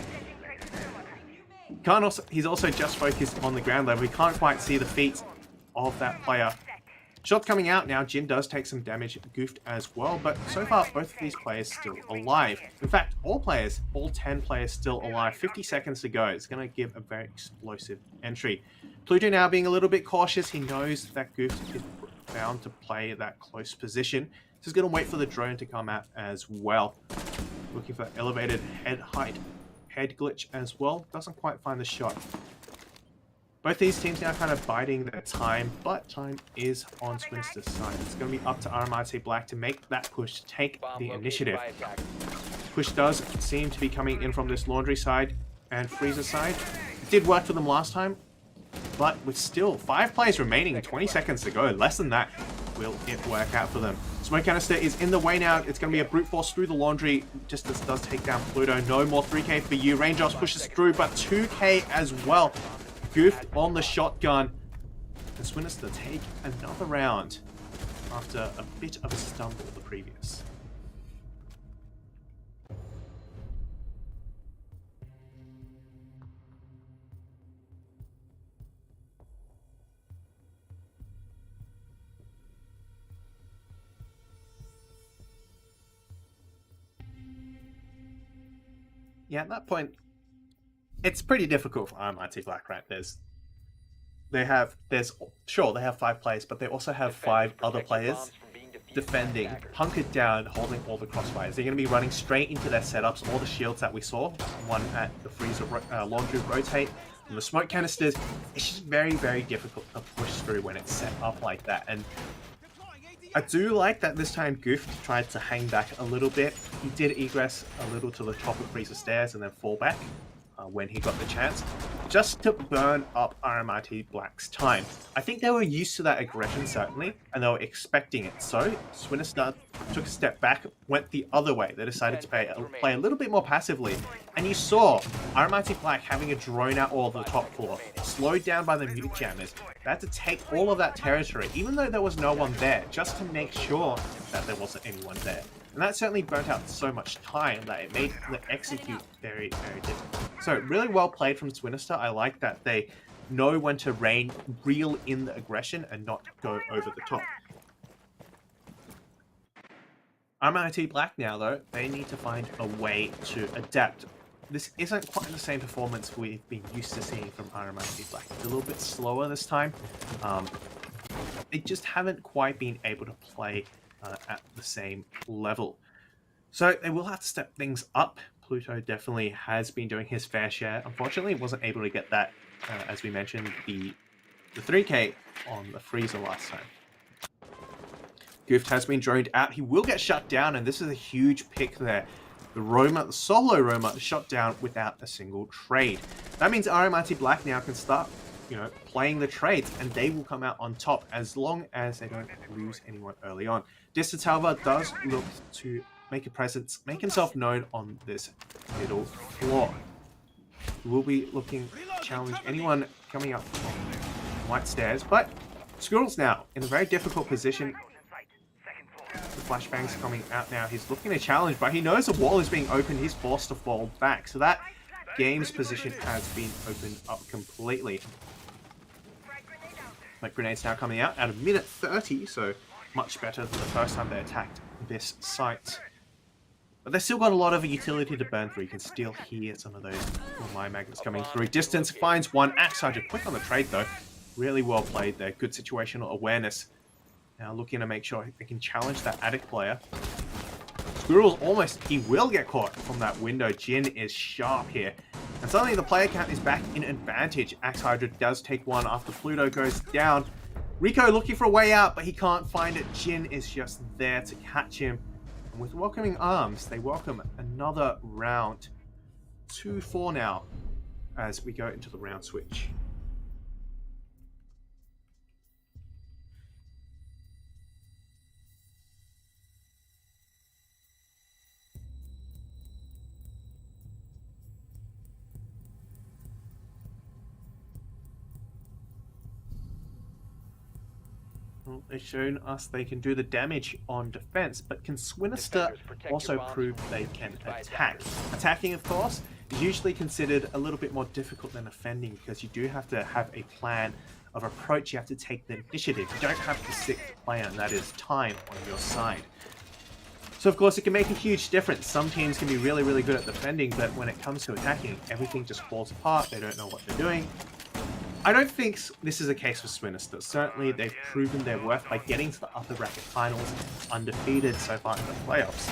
Speaker 3: He's also just focused on the ground level. We can't quite see the feet of that player Shot coming out now. Jin does take some damage, Goofed as well, but so far both of these players still alive. In fact, all 10 players still alive. 50 seconds to go. It's going to give a very explosive entry. Pluto now being a little bit cautious. He knows that Goofed is bound to play that close position. So he's going to wait for the drone to come out as well. Looking for elevated head height. Head glitch as well. Doesn't quite find the shot. Both these teams now kind of biding their time, but time is on Swinister's side. It's going to be up to RMIT Black to make that push, to take the initiative. Push does seem to be coming in from this Laundry side and Freezer side. It did work for them last time, but with still 5 players remaining, 20 seconds to go, less than that, will it work out for them? Smoke Canister is in the way now. It's going to be a brute force through the Laundry. Distance does take down Pluto. No more 3k for you. Raindrops pushes through, but 2k as well. Goofed on the shotgun. And Swinister take another round after a bit of a stumble the previous. Yeah, at that point, it's pretty difficult for RMIT Black, right? They have 5 players, but they also have 5 other players defending, hunkered down, holding all the crossfires. They're going to be running straight into their setups, all the shields that we saw. One at the Freezer Laundry rotate, and the Smoke Canisters. It's just very, very difficult to push through when it's set up like that. And I do like that this time Goof tried to hang back a little bit. He did egress a little to the top of Freezer stairs and then fall back when he got the chance, just to burn up RMIT Black's time. I think they were used to that aggression, certainly, and they were expecting it. So Swinister took a step back, went the other way. They decided to play a little bit more passively, and you saw RMIT Black having a drone out all of the top floor, slowed down by the mute jammers. They had to take all of that territory, even though there was no one there, just to make sure that there wasn't anyone there. And that certainly burnt out so much time that it made the execute very, very difficult. So really well played from Swinister. I like that they know when to reel in the aggression and not go over the top. RMIT Black now, though, they need to find a way to adapt. This isn't quite the same performance we've been used to seeing from RMIT Black. It's a little bit slower this time. They just haven't quite been able to play at the same level. So they will have to step things up. Pluto definitely has been doing his fair share. Unfortunately, wasn't able to get that, as we mentioned, the 3k on the Freezer last time. Goof has been droned out. He will get shut down, and this is a huge pick there. The solo Roma shot down without a single trade. That means RMIT Black now can start, playing the trades, and they will come out on top as long as they don't lose anyone early on. Distatalva does look to make a presence, make himself known on this middle floor. He will be looking to challenge anyone coming up from White Stairs, but Squirrel's now in a very difficult position. The flashbangs coming out now. He's looking to challenge, but he knows the wall is being opened. He's forced to fall back, so that game's position has been opened up completely. Like grenades now coming out at a minute 30, so much better than the first time they attacked this site. But they've still got a lot of utility to burn through. You can still hear some of those mine magnets coming through. Distance finds one. Axe Hunter quick on the trade though. Really well played there. Good situational awareness. Now looking to make sure they can challenge that Attic player. Squirrel's he will get caught from that window. Jin is sharp here. And suddenly the player count is back in advantage. Axe Hydra does take one after Pluto goes down. Rico looking for a way out, but he can't find it. Jin is just there to catch him. And with welcoming arms, they welcome another round. 2-4 now as we go into the round switch. Well, they've shown us they can do the damage on defense, but can Swinister also prove they can attack? Attacking, of course, is usually considered a little bit more difficult than defending because you do have to have a plan of approach, you have to take the initiative. You don't have the sixth player, and that is time on your side. So of course it can make a huge difference. Some teams can be really, really good at defending, but when it comes to attacking, everything just falls apart. They don't know what they're doing. I don't think this is a case for Swinister. Certainly they've proven their worth by getting to the upper bracket finals undefeated so far in the playoffs.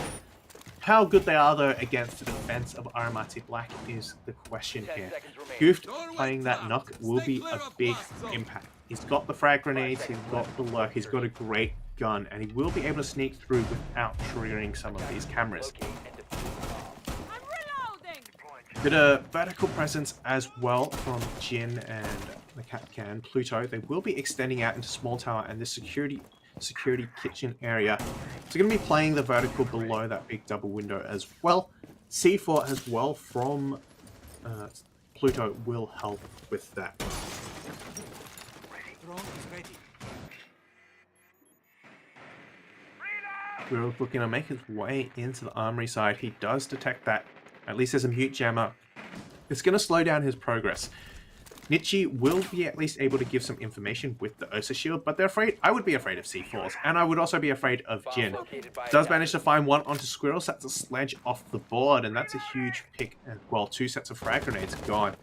Speaker 3: How good they are, though, against the defense of RMIT Black is the question here. Goofed playing that knock will be a big impact. He's got the frag grenades, he's got the lurk, he's got a great gun, and he will be able to sneak through without triggering some of these cameras. Bit of vertical presence as well from Jin and the Capcan Pluto. They will be extending out into small tower and the security kitchen area. So going to be playing the vertical below that big double window as well. C4 as well from Pluto will help with that. We're looking to make his way into the armory side. He does detect that. At least there's a mute jammer. It's going to slow down his progress. Nietzsche will be at least able to give some information with the Ursa shield, but they're afraid. I would be afraid of C4s, and I would also be afraid of Jin. Does manage to find one onto Squirrels. That's a sledge off the board, and that's a huge pick. Well, 2 sets of frag grenades gone.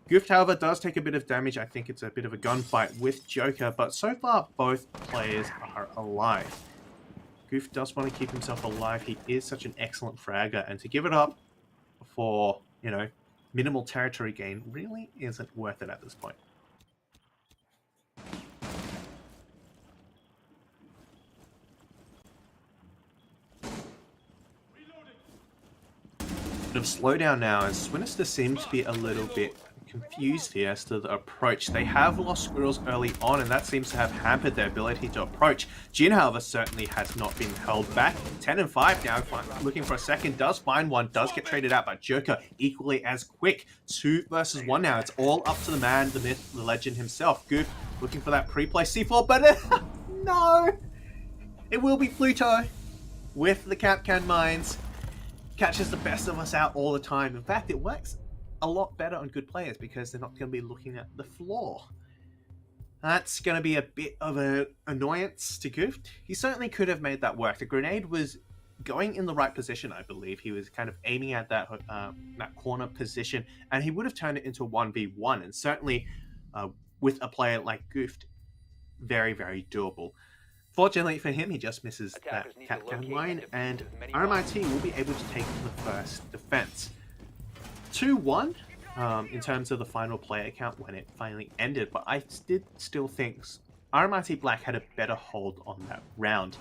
Speaker 3: Goofed, however, does take a bit of damage. I think it's a bit of a gunfight with Joker, but so far both players are alive. Goof does want to keep himself alive. He is such an excellent fragger, and to give it up for, you know, minimal territory gain really isn't worth it at this point. Bit of slowdown now, and Swinister seems to be a little bit confused here as to the approach. They have lost Squirrels early on, and that seems to have hampered their ability to approach. Jin, however, certainly has not been held back. 10 and 5 now, looking for a second, does find one, does get traded out by Joker equally as quick. 2 versus 1 now. It's all up to the man, the myth, the legend himself. Goof looking for that pre-play C4, but no! It will be Pluto with the Capcan mines. Catches the best of us out all the time. In fact, it works a lot better on good players because they're not going to be looking at the floor. That's going to be a bit of an annoyance to Goof. He certainly could have made that work. The grenade was going in the right position, I believe. He was kind of aiming at that that corner position, and he would have turned it into a 1v1, and certainly with a player like Goof, very, very doable. Fortunately for him, he just misses that Capcan line, and RMIT will be able to take the first defense. 2-1 in terms of the final player count when it finally ended, but I did still think RMIT Black had a better hold on that round.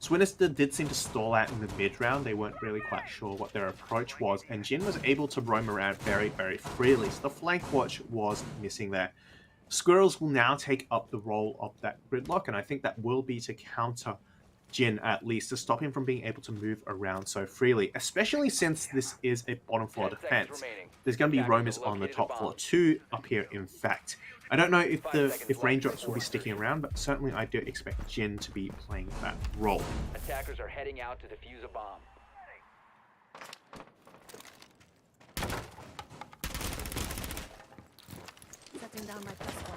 Speaker 3: Swinister did seem to stall out in the mid-round. They weren't really quite sure what their approach was, and Jin was able to roam around very, very freely, so the flank watch was missing there. Squirrels will now take up the role of that gridlock, and I think that will be to counter Jin at least, to stop him from being able to move around so freely, especially since this is a bottom floor defense. There's going to be roamers on the top floor too, up here in fact. I don't know if raindrops will be sticking around, but certainly I do expect Jin to be playing that role.
Speaker 4: Attackers are heading out to defuse a bomb.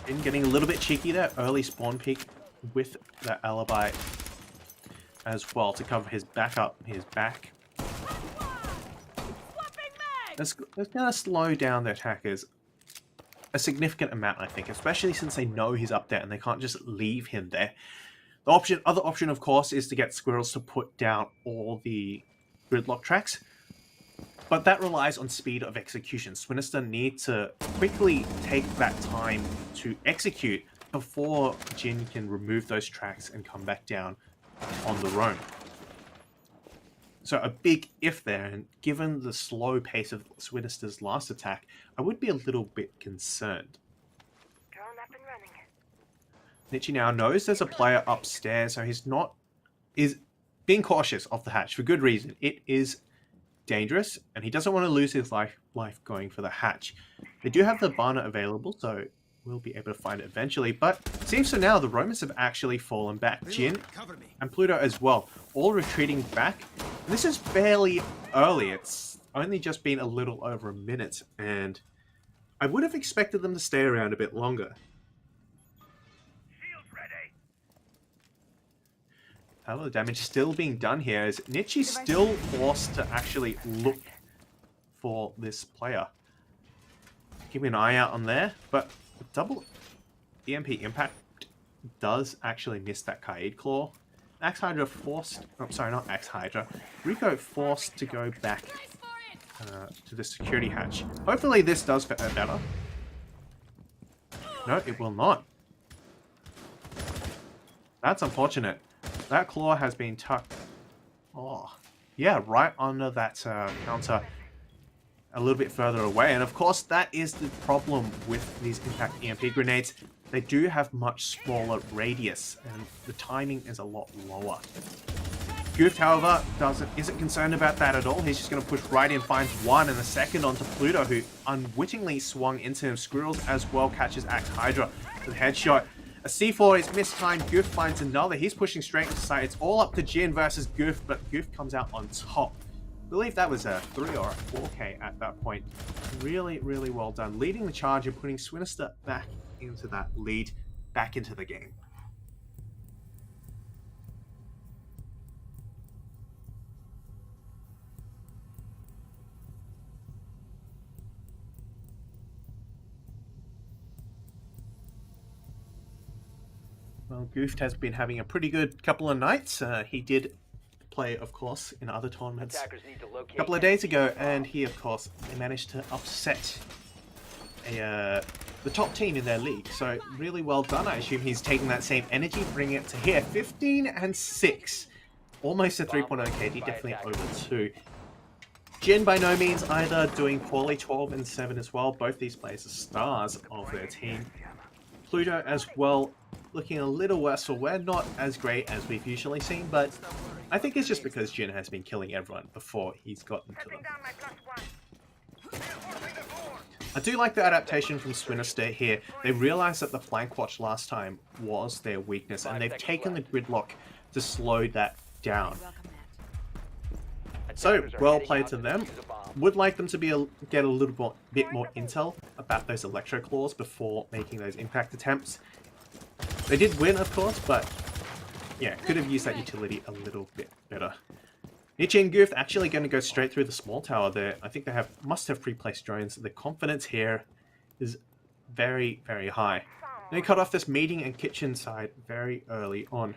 Speaker 3: Jin getting a little bit cheeky there, early spawn peek with that alibi as well to cover his back. That's going to slow down the attackers a significant amount, I think, especially since they know he's up there and they can't just leave him there. The other option, of course, is to get Squirrels to put down all the gridlock tracks, but that relies on speed of execution. Swinister need to quickly take that time to execute before Jin can remove those tracks and come back down on the roam. So a big if there, and given the slow pace of Swinister's last attack, I would be a little bit concerned. Nietzsche now knows there's a player upstairs, so is being cautious of the hatch for good reason. It is dangerous, and he doesn't want to lose his life going for the hatch. They do have the Barna available, so we'll be able to find it eventually, but it seems so now the Romans have actually fallen back. Jin and Pluto as well, all retreating back. And this is fairly early. It's only just been a little over a minute, and I would have expected them to stay around a bit longer. However, the damage still being done here as Nietzsche's still forced to actually look for this player. Keep an eye out on there, but double EMP impact does actually miss that Kaid Claw. Axe Hydra forced, oh sorry, not Axe Hydra, Rico forced to go back to the security hatch. Hopefully this does better. No, it will not. That's unfortunate. That claw has been tucked. Oh, yeah, right under that counter, a little bit further away. And of course, that is the problem with these impact EMP grenades. They do have much smaller radius, and the timing is a lot lower. Goof, however, isn't concerned about that at all. He's just going to push right in, finds one, and the second onto Pluto, who unwittingly swung into him. Squirrels as well catches Axe Hydra with a headshot. A C4 is mistimed. Goof finds another. He's pushing straight into sight. It's all up to Jin versus Goof, but Goof comes out on top. I believe that was a 3 or a 4K at that point. Really, really well done. Leading the charge and putting Swinister back into that lead, back into the game. Well, Goof has been having a pretty good couple of nights. He did play, of course, in other tournaments a couple of days ago, and he, of course, managed to upset the top team in their league. So really well done. I assume he's taking that same energy, bringing it to here. 15 and 6. Almost a 3.0 KD, definitely over 2. Jin by no means either doing poorly, 12 and 7 as well. Both these players are stars of their team. Pluto as well, looking a little worse for wear, not as great as we've usually seen, but I think it's just because Jin has been killing everyone before he's gotten to them. I do like the adaptation from Swinister here. They realized that the flank watch last time was their weakness, and they've taken the gridlock to slow that down. So, well played to them. Would like them to get a little bit more intel about those electro claws before making those impact attempts. They did win, of course, but yeah, could have used that utility a little bit better. Nietzsche and Goof actually going to go straight through the small tower there. I think they must have pre-placed drones. The confidence here is very, very high. They cut off this meeting and kitchen side very early on.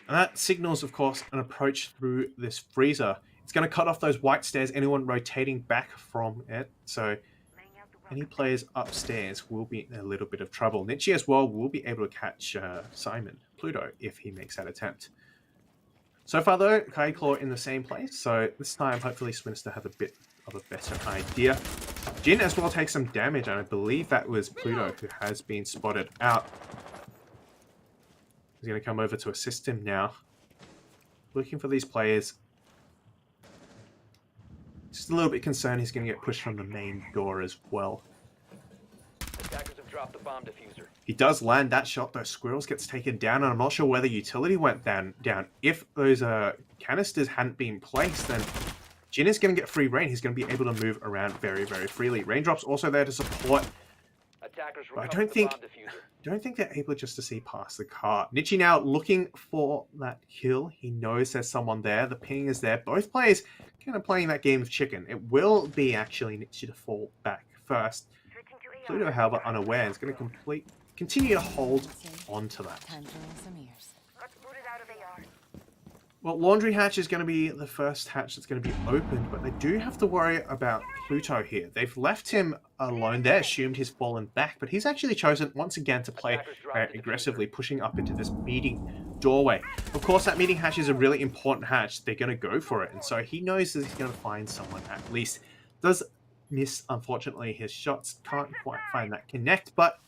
Speaker 3: And that signals, of course, an approach through this freezer. It's going to cut off those white stairs, anyone rotating back from it. So any players upstairs will be in a little bit of trouble. Nietzsche as well will be able to catch Simon, Pluto, if he makes that attempt. So far though, Kaid Claw in the same place. So this time, hopefully Swinister have a bit of a better idea. Jin as well takes some damage, and I believe that was Pluto who has been spotted out. He's going to come over to assist him now. Looking for these players. Just a little bit concerned he's going to get pushed from the main door as well.
Speaker 4: Attackers have dropped the bomb diffuser.
Speaker 3: He does land that shot, though. Squirrels gets taken down, and I'm not sure whether utility went down. If those canisters hadn't been placed, then Jin is going to get free reign. He's going to be able to move around very, very freely. Raindrop's also there to support.
Speaker 4: Attackers
Speaker 3: But I
Speaker 4: recovered
Speaker 3: don't think they're able just to see past the car. Nietzsche now looking for that kill. He knows there's someone there. The ping is there. Both players kind of playing that game of chicken. It will be actually Nietzsche to fall back first. Pluto, however, unaware, is going to continue to hold on to that. Well, Laundry Hatch is going to be the first hatch that's going to be opened, but they do have to worry about Pluto here. They've left him alone there, assumed he's fallen back, but he's actually chosen once again to play very aggressively, pushing up into this meeting doorway. Of course, that meeting hatch is a really important hatch. They're going to go for it, and so he knows that he's going to find someone at least. Does miss, unfortunately, his shots. Can't quite find that connect, but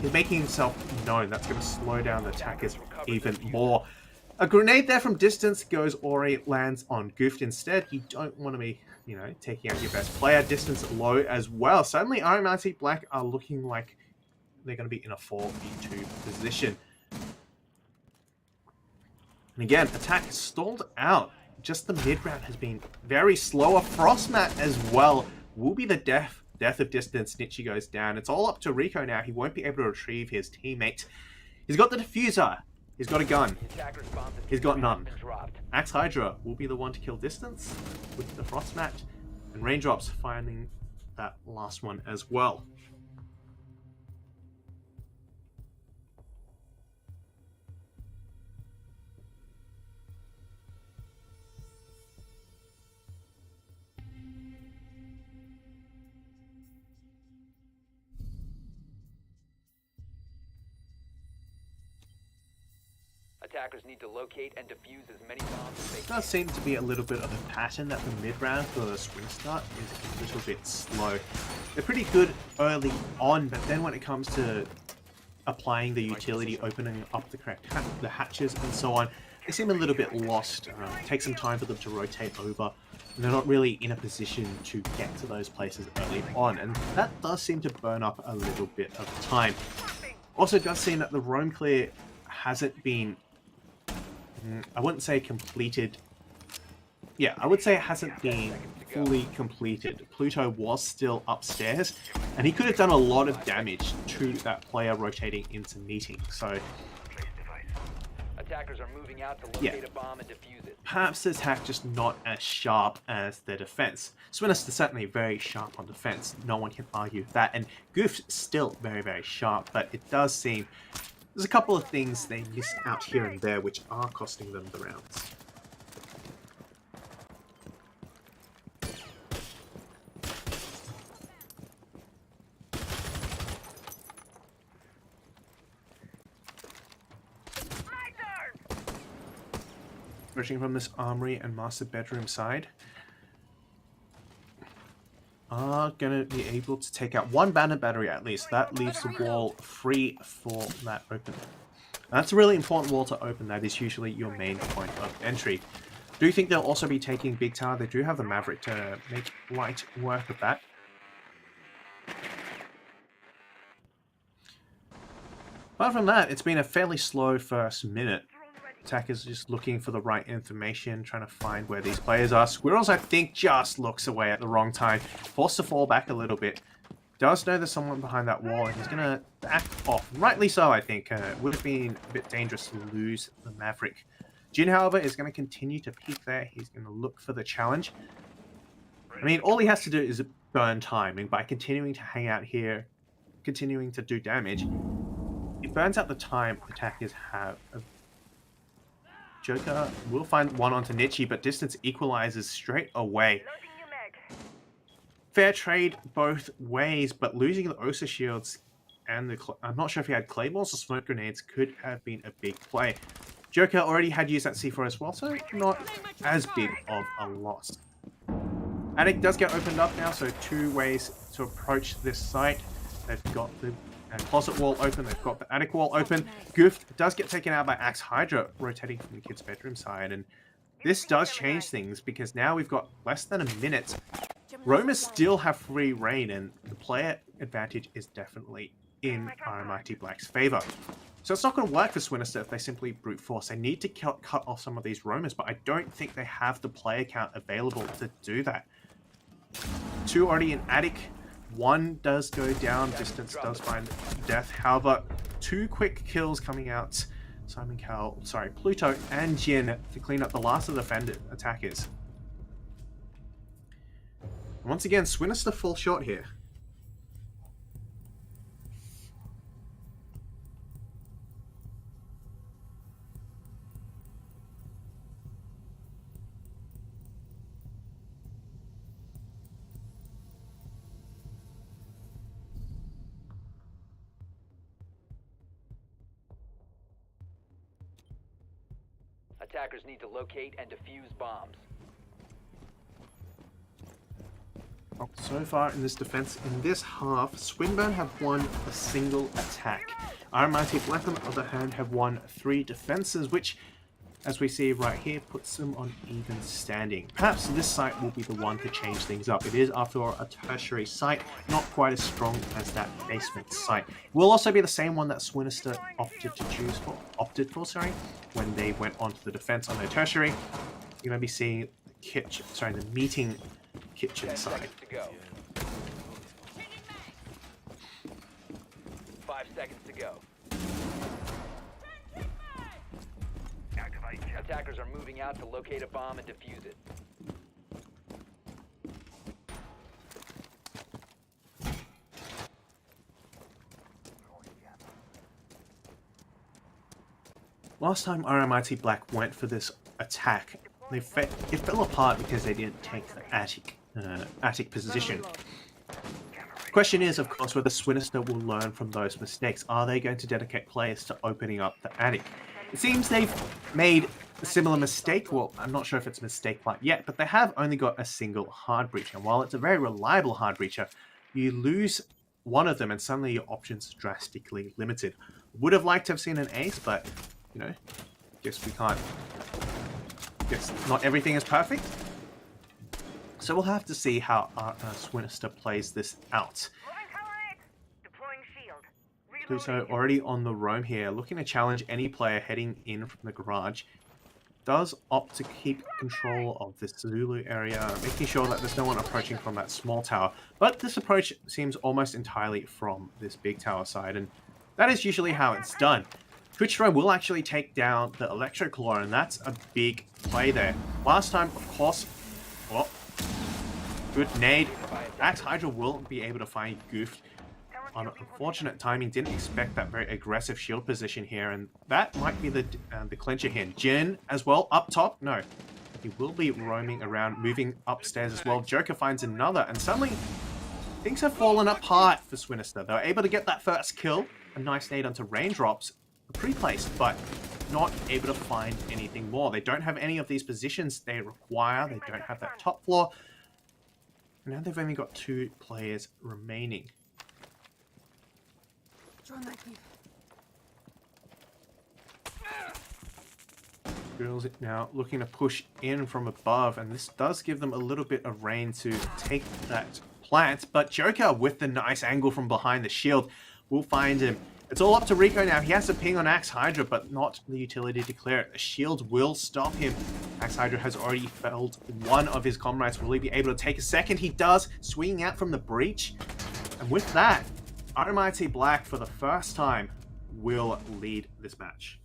Speaker 3: he's making himself known. That's going to slow down the attackers even more. A grenade there from distance goes Ori, lands on Goofed instead. You don't want to be, taking out your best player. Distance low as well. Suddenly, RMIT Black are looking like they're going to be in a 4v2 position. And again, attack stalled out. Just the mid-round has been very slow. A Frostmat as well will be the death of distance. Nietzsche goes down. It's all up to Rico now. He won't be able to retrieve his teammate. He's got the diffuser. He's got a gun.
Speaker 4: The attacker's bomb diffuser
Speaker 3: He's got
Speaker 4: has
Speaker 3: none.
Speaker 4: been dropped.
Speaker 3: Axe Hydra will be the one to kill distance with the Frost Match, and Raindrops finding that last one as well.
Speaker 4: Attackers need to locate and defuse as many bombs as they
Speaker 3: It
Speaker 4: can.
Speaker 3: does seem to be a little bit of a pattern that the mid-round for the Swing Start is a little bit slow. They're pretty good early on, but then when it comes to applying the utility, opening up the correct the hatches and so on, they seem a little bit lost. It takes some time for them to rotate over, and they're not really in a position to get to those places early on, and that does seem to burn up a little bit of time. Also, it does seem that the roam clear hasn't been, I wouldn't say completed. Yeah, I would say it hasn't been fully completed. Pluto was still upstairs, and he could have done a lot of damage to that player rotating into meeting. So
Speaker 4: Attackers are moving out to locate a bomb and defuse it.
Speaker 3: perhaps the attack just not as sharp as their defense. Swinister certainly very sharp on defense. No one can argue with that. And Goof's still very, very sharp, but it does seem there's a couple of things they missed out here and there which are costing them the rounds. Rushing from this armory and master bedroom side are going to be able to take out one banner battery at least. That leaves the wall free for that opening. That's a really important wall to open. That is usually your main point of entry. Do you think they'll also be taking Big Tower? They do have the Maverick to make light work of that. Apart from that, it's been a fairly slow first minute. Attackers just looking for the right information, trying to find where these players are. Squirrels, I think, just looks away at the wrong time. Forced to fall back a little bit. Does know there's someone behind that wall, and he's going to back off. Rightly so, I think. Would have been a bit dangerous to lose the Maverick. Jin, however, is going to continue to peek there. He's going to look for the challenge. I mean, all he has to do is burn time, and by continuing to hang out here, continuing to do damage, it burns out the time attackers have. Joker will find one onto Nietzsche, but distance equalizes straight away. Fair trade both ways, but losing the Osa shields and the... I'm not sure if he had claymores or smoke grenades could have been a big play. Joker already had used that C4 as well, so not as big of a loss. Attic does get opened up now, so two ways to approach this site. They've got the closet wall open, they've got the attic wall open. Goof does get taken out by Axe Hydra, rotating from the kid's bedroom side, and this does change things because now we've got less than a minute. Roamers still have free reign, and the player advantage is definitely in RMIT Black's favor. So it's not going to work for Swinister if they simply brute force. They need to cut off some of these roamers, but I don't think they have the player count available to do that. Two already in attic. One does go down, distance does find death. However, two quick kills coming out. Pluto and Jin to clean up the last of the defended attackers. And once again, Swinister full shot here.
Speaker 4: Attackers need to locate and defuse bombs.
Speaker 3: So far in this defense, in this half, Swinburne have won a single attack. RMIT Black, on the other hand, have won 3 defenses, which, as we see right here, puts them on even standing. Perhaps this site will be the one to change things up. It is, after all, a tertiary site, not quite as strong as that basement site. It will also be the same one that Swinister opted for, when they went onto the defense on their tertiary. You're going to be seeing the meeting kitchen
Speaker 4: 10
Speaker 3: side.
Speaker 4: seconds to go. 5 seconds to go. Attackers are moving out to locate a bomb and defuse it.
Speaker 3: Last time RMIT Black went for this attack, it fell apart because they didn't take the attic position. The question is, of course, whether Swinister will learn from those mistakes. Are they going to dedicate players to opening up the attic? It seems they've made a similar mistake. Well, I'm not sure if it's a mistake quite yet, but they have only got a single hard breacher. And while it's a very reliable hard breacher, you lose one of them and suddenly your options are drastically limited. Would have liked to have seen an ace, but, you know, guess we can't. Guess not everything is perfect. So we'll have to see how Swinister plays this out. Pluto already on the roam here, looking to challenge any player heading in from the garage. Does opt to keep control of this Zulu area, making sure that there's no one approaching from that small tower. But this approach seems almost entirely from this big tower side, and that is usually how it's done. Twitch Drone will actually take down the Electro Claw, and that's a big play there. Last time, of course, well, good nade. Axe Hydra will be able to find Goofed. On unfortunate timing, didn't expect that very aggressive shield position here, and that might be the clincher here. Jin as well, up top. No, he will be roaming around, moving upstairs as well. Joker finds another, and suddenly things have fallen apart for Swinister. They were able to get that first kill, a nice nade onto raindrops, pre-placed, but not able to find anything more. They don't have any of these positions they require. They don't have that top floor. Now they've only got 2 players remaining. Girls now looking to push in from above, and this does give them a little bit of rain to take that plant, but Joker with the nice angle from behind the shield will find him. It's all up to Rico now. He has to ping on Axe Hydra, but not the utility to clear it. The shield will stop him. Axe Hydra has already felled one of his comrades. Will he be able to take a second? He does, swinging out from the breach. And with that, RMIT Black, for the first time, will lead this match.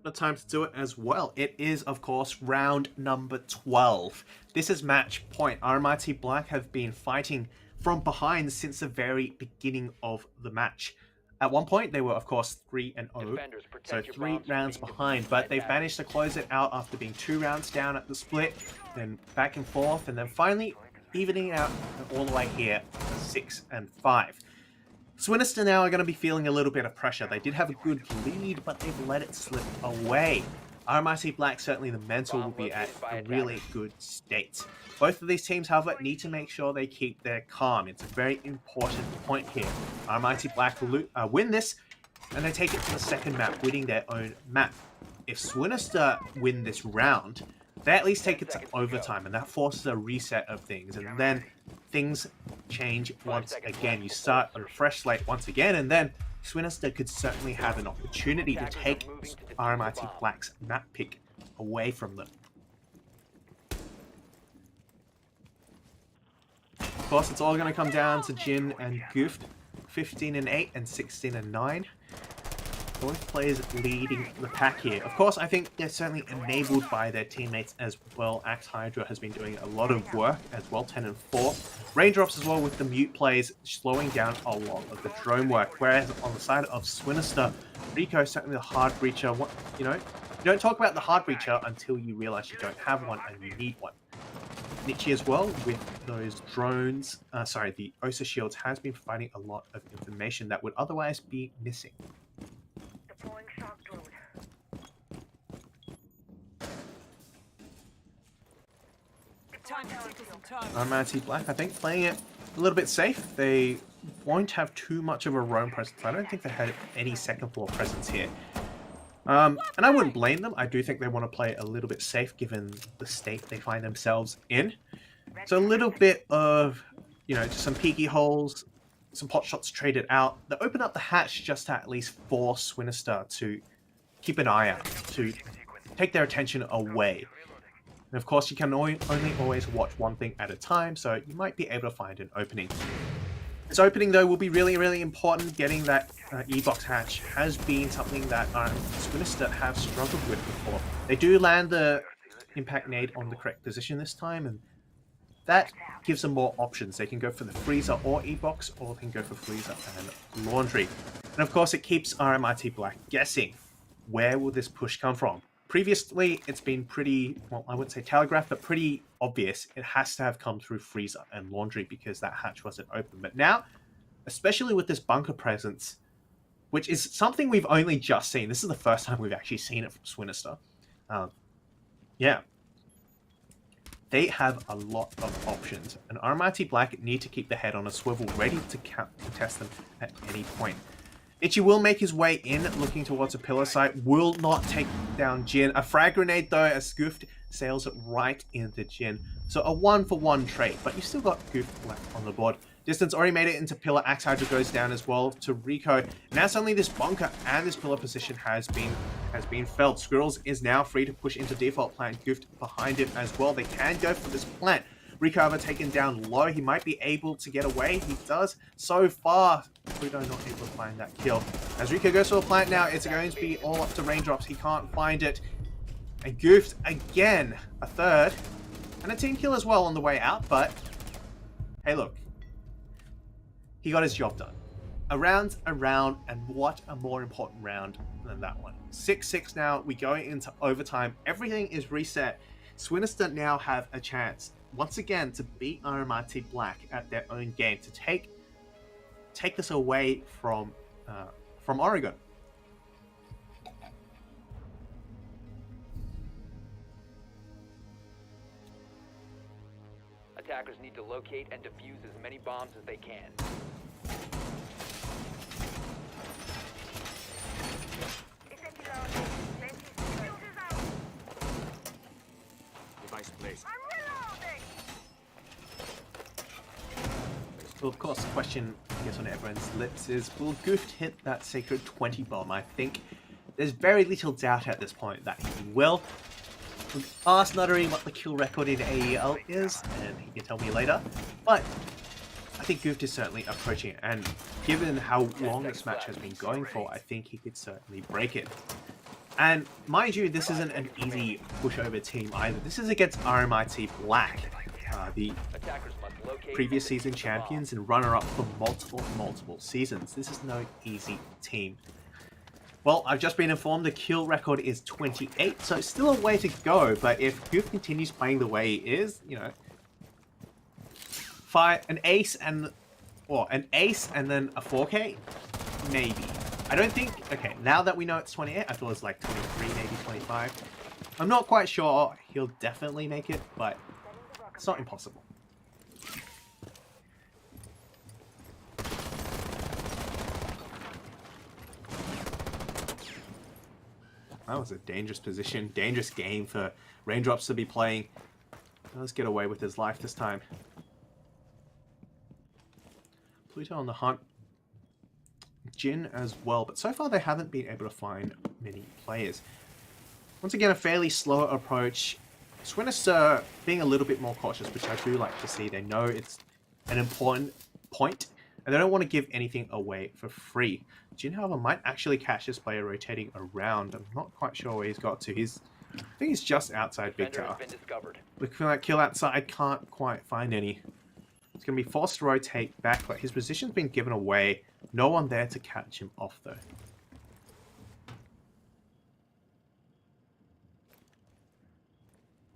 Speaker 3: The time to do it as well. It is, of course, round number 12. This is match point. RMIT Black have been fighting from behind since the very beginning of the match. At one point, they were, of course, 3-0, so 3 rounds behind, but they've managed to close it out after being 2 rounds down at the split, then back and forth, and then finally evening out all the way here, 6-5. Swinister now are going to be feeling a little bit of pressure. They did have a good lead, but they've let it slip away. RMIT Black, certainly the mental will be at a really good state. Both of these teams, however, need to make sure they keep their calm. It's a very important point here. RMIT Black will win this, and they take it to the second map, winning their own map. If Swinister win this round, they at least take it to overtime, and that forces a reset of things, and then things change once again. You start on a fresh slate once again, and then Swinister could certainly have an opportunity to take RMIT Black's map pick away from them. Of course, it's all going to come down to Jin and Goofed, 15-8 and 16-9. Both players leading the pack here. Of course, I think they're certainly enabled by their teammates as well. Axe Hydra has been doing a lot of work as well, 10-4. Raindrops as well with the mute plays, slowing down a lot of the drone work. Whereas on the side of Swinister, Rico is certainly the hard breacher. You know, you don't talk about the hard breacher until you realize you don't have one and you need one. Nietzsche as well with those drones, the OSA shields has been providing a lot of information that would otherwise be missing. RMIT Black, I think, playing it a little bit safe. They won't have too much of a roam presence. I don't think they had any second floor presence here. And I wouldn't blame them. I do think they want to play a little bit safe given the state they find themselves in. So a little bit of, you know, just some peeky holes, some pot shots traded out. They open up the hatch just to at least force Swinister to keep an eye out, to take their attention away. And of course, you can only always watch one thing at a time, so you might be able to find an opening. This opening, though, will be really, really important. Getting that E-box hatch has been something that Swinister have struggled with before. They do land the impact nade on the correct position this time, and that gives them more options. They can go for the freezer or E-box, or they can go for freezer and laundry. And of course, it keeps RMIT Black guessing. Where will this push come from? Previously, it's been pretty, well, I wouldn't say telegraphed, but pretty obvious. It has to have come through freezer and laundry because that hatch wasn't open. But now, especially with this bunker presence, which is something we've only just seen. This is the first time we've actually seen it from Swinister. Yeah. They have a lot of options. And RMIT Black need to keep their head on a swivel, ready to contest them at any point. Itchy will make his way in, looking towards a pillar site, will not take down Jin. A frag grenade, though, as Goof sails right into Jin. So a 1-for-1 trade, but you still got Goof left on the board. Distance already made it into pillar. Axe Hydra goes down as well to Rico. Now suddenly this bunker and this pillar position has been felled. Squirrels is now free to push into default plant. Goof behind him as well. They can go for this plant. Rico ever taken down low. He might be able to get away. He does so far. Pluto not able to find that kill. As Rico goes to a plant now, it's going to be all up to raindrops. He can't find it. And Goofed again, a third. And a team kill as well on the way out, but hey, look. He got his job done. A round's a round, and what a more important round than that one. 6-6 now. We go into overtime. Everything is reset. Swinister now have a chance once again to beat RMIT Black at their own game, to take this away from Oregon.
Speaker 4: Attackers need to locate and defuse as many bombs as they can.
Speaker 5: Device placed.
Speaker 3: Well, of course, the question I guess on everyone's lips is, will Goof hit that sacred 20 bomb? I think there's very little doubt at this point that he will. We'll ask Nuttery what the kill record in AEL is, and he can tell me later. But I think Goof is certainly approaching it, and given how long this match has been going for, I think he could certainly break it. And mind you, this isn't an easy pushover team either. This is against RMIT Black, the previous season champions and runner-up for multiple seasons. This is no easy team. Well, I've just been informed the kill record is 28, so still a way to go. But if Goof continues playing the way he is, you know, an ace and then a 4K, maybe. I don't think. Okay, now that we know it's 28, I thought it was like 23, maybe 25. I'm not quite sure. He'll definitely make it, but it's not impossible. That was a dangerous position, dangerous game for Raindrops to be playing. Let's get away with his life this time. Pluto on the hunt. Jin as well, but so far they haven't been able to find many players. Once again, a fairly slow approach. Swinister being a little bit more cautious, which I do like to see. They know it's an important point, and they don't want to give anything away for free. Jin, however, might actually catch this player rotating around. I'm not quite sure where he's got to. I think he's just outside Big Tower. Looking for that kill outside, can't quite find any. It's going to be forced to rotate back, but his position's been given away. No one there to catch him off, though.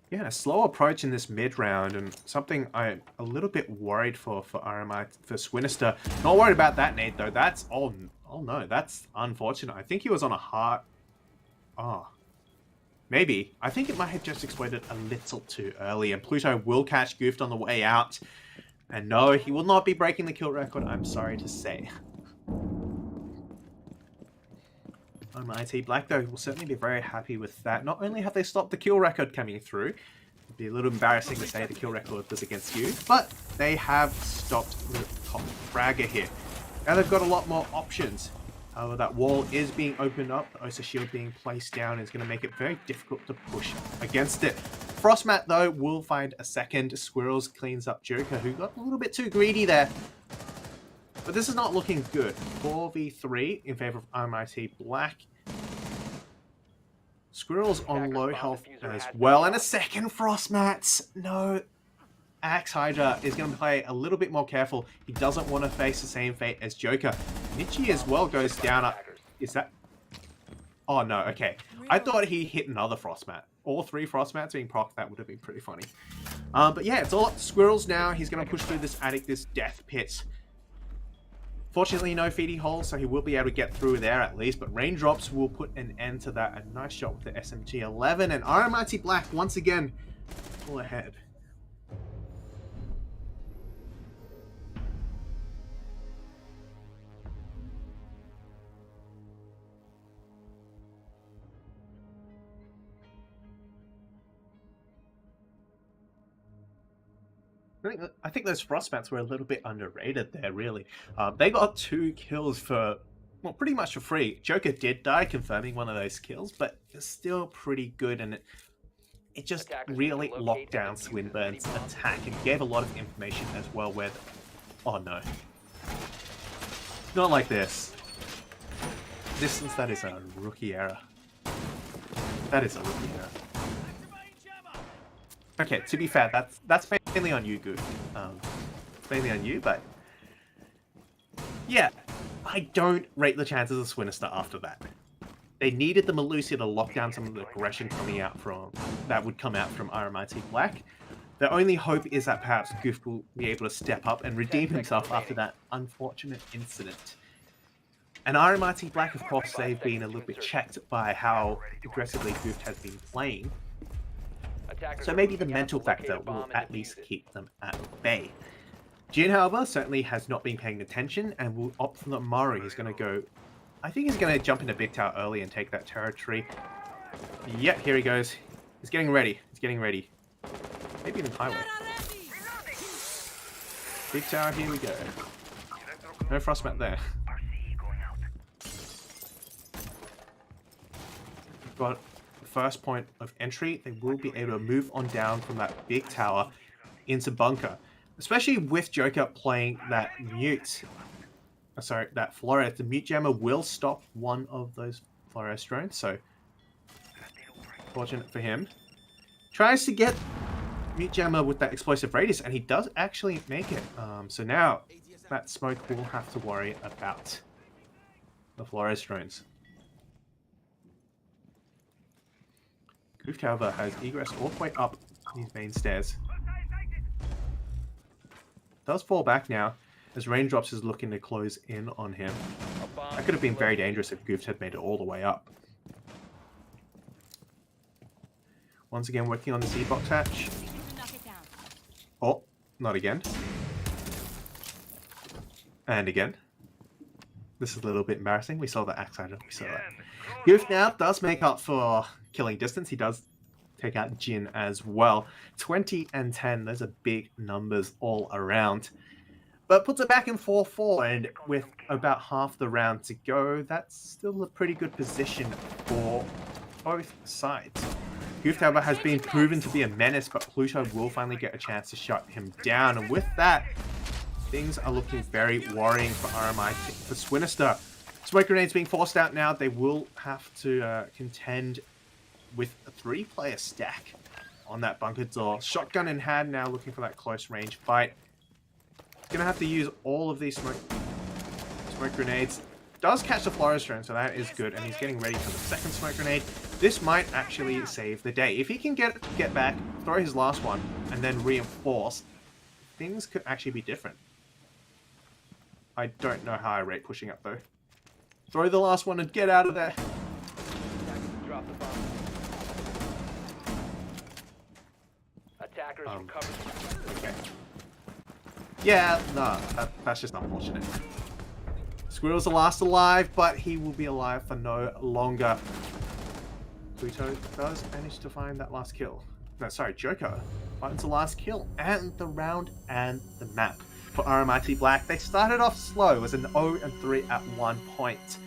Speaker 3: Yeah, a slow approach in this mid-round, and something I'm a little bit worried for RMI, for Swinister. Not worried about that nade, though. That's... Oh no, that's unfortunate. I think he was on a hard... Oh. Maybe. I think it might have just exploded a little too early, and Pluto will catch Goofed on the way out. And no, he will not be breaking the kill record, I'm sorry to say. RMIT Black, though, will certainly be very happy with that. Not only have they stopped the kill record coming through, it'd be a little embarrassing to say the kill record was against you, but they have stopped the top fragger here. Now they've got a lot more options. However, that wall is being opened up. The Osa shield being placed down is going to make it very difficult to push against it. Frostmat, though, will find a second. Squirrels cleans up Joker, who got a little bit too greedy there. But this is not looking good. 4v3 in favor of RMIT Black. Squirrels on low health as well. And a second Frostmat. No. Axe Hydra is going to play a little bit more careful. He doesn't want to face the same fate as Joker. Michi as well goes down. Is that... Oh, no. Okay. I thought he hit another Frostmat. All 3 Frostmats being proc, that would have been pretty funny. But yeah, it's all up to Squirrels now. He's going to push through this attic, this death pit. Fortunately, no feedy hole, so he will be able to get through there at least. But raindrops will put an end to that. A nice shot with the SMG-11. And RMIT Black, once again, pull ahead. I think those Frostmats were a little bit underrated there, really. They got 2 kills for, well, pretty much for free. Joker did die, confirming one of those kills, but it's still pretty good, and it just really locked down Swinburne's attack and gave a lot of information as well where... Oh, no. Not like this. That is a rookie error. That is a rookie error. Okay, to be fair, that's mainly on you, Goof. It's mainly on you, but... Yeah, I don't rate the chances of Swinister after that. They needed the Melusia to lock down some of the aggression coming out from... that would come out from RMIT Black. The only hope is that perhaps Goof will be able to step up and redeem himself after that unfortunate incident. And RMIT Black, of course, they've been a little bit checked by how aggressively Goof has been playing. So maybe the mental factor will at least keep them at bay. Jin, however, certainly has not been paying attention and will opt for the Maru. He's going to go... I think he's going to jump into Big Tower early and take that territory. Yep, here he goes. He's getting ready. He's getting ready. Maybe even Highway. Big Tower, here we go. No Frostmat there. Got... first point of entry, they will be able to move on down from that big tower into bunker. Especially with Joker playing that mute. Sorry, that Flores. The mute jammer will stop one of those Flores drones, so fortunate for him. Tries to get mute jammer with that explosive radius, and he does actually make it. So now that smoke will have to worry about the Flores drones. Goof, however, has egress all the way up these main stairs. Does fall back now, as Raindrops is looking to close in on him. That could have been very dangerous if Goof had made it all the way up. Once again, working on the Z-box hatch. Oh, not again. And again. This is a little bit embarrassing. We saw the axe hider. We saw that. Goof now does make up for killing distance. He does take out Jin as well. 20 and 10. Those are big numbers all around. But puts it back in 4-4. And with about half the round to go, that's still a pretty good position for both sides. Goof, however, has been proven to be a menace, but Pluto will finally get a chance to shut him down. And with that, things are looking very worrying for RMIT, for Swinister. Smoke grenades being forced out now. They will have to contend with a 3-player stack on that bunker door. Shotgun in hand now, looking for that close range fight. Gonna have to use all of these smoke grenades. Does catch the Flores drone, so that is good. And he's getting ready for the second smoke grenade. This might actually save the day. If he can get back, throw his last one, and then reinforce, things could actually be different. I don't know how I rate pushing up, though. Throw the last one and get out of there.
Speaker 4: Drop the bomb. Attackers recovered.
Speaker 3: Okay. Yeah, no, that's just unfortunate. Squirrel's the last alive, but he will be alive for no longer. Pluto does manage to find that last kill. No, sorry, Joker finds the last kill and the round and the map. For RMIT Black, they started off slow. It was an 0-3 at one point.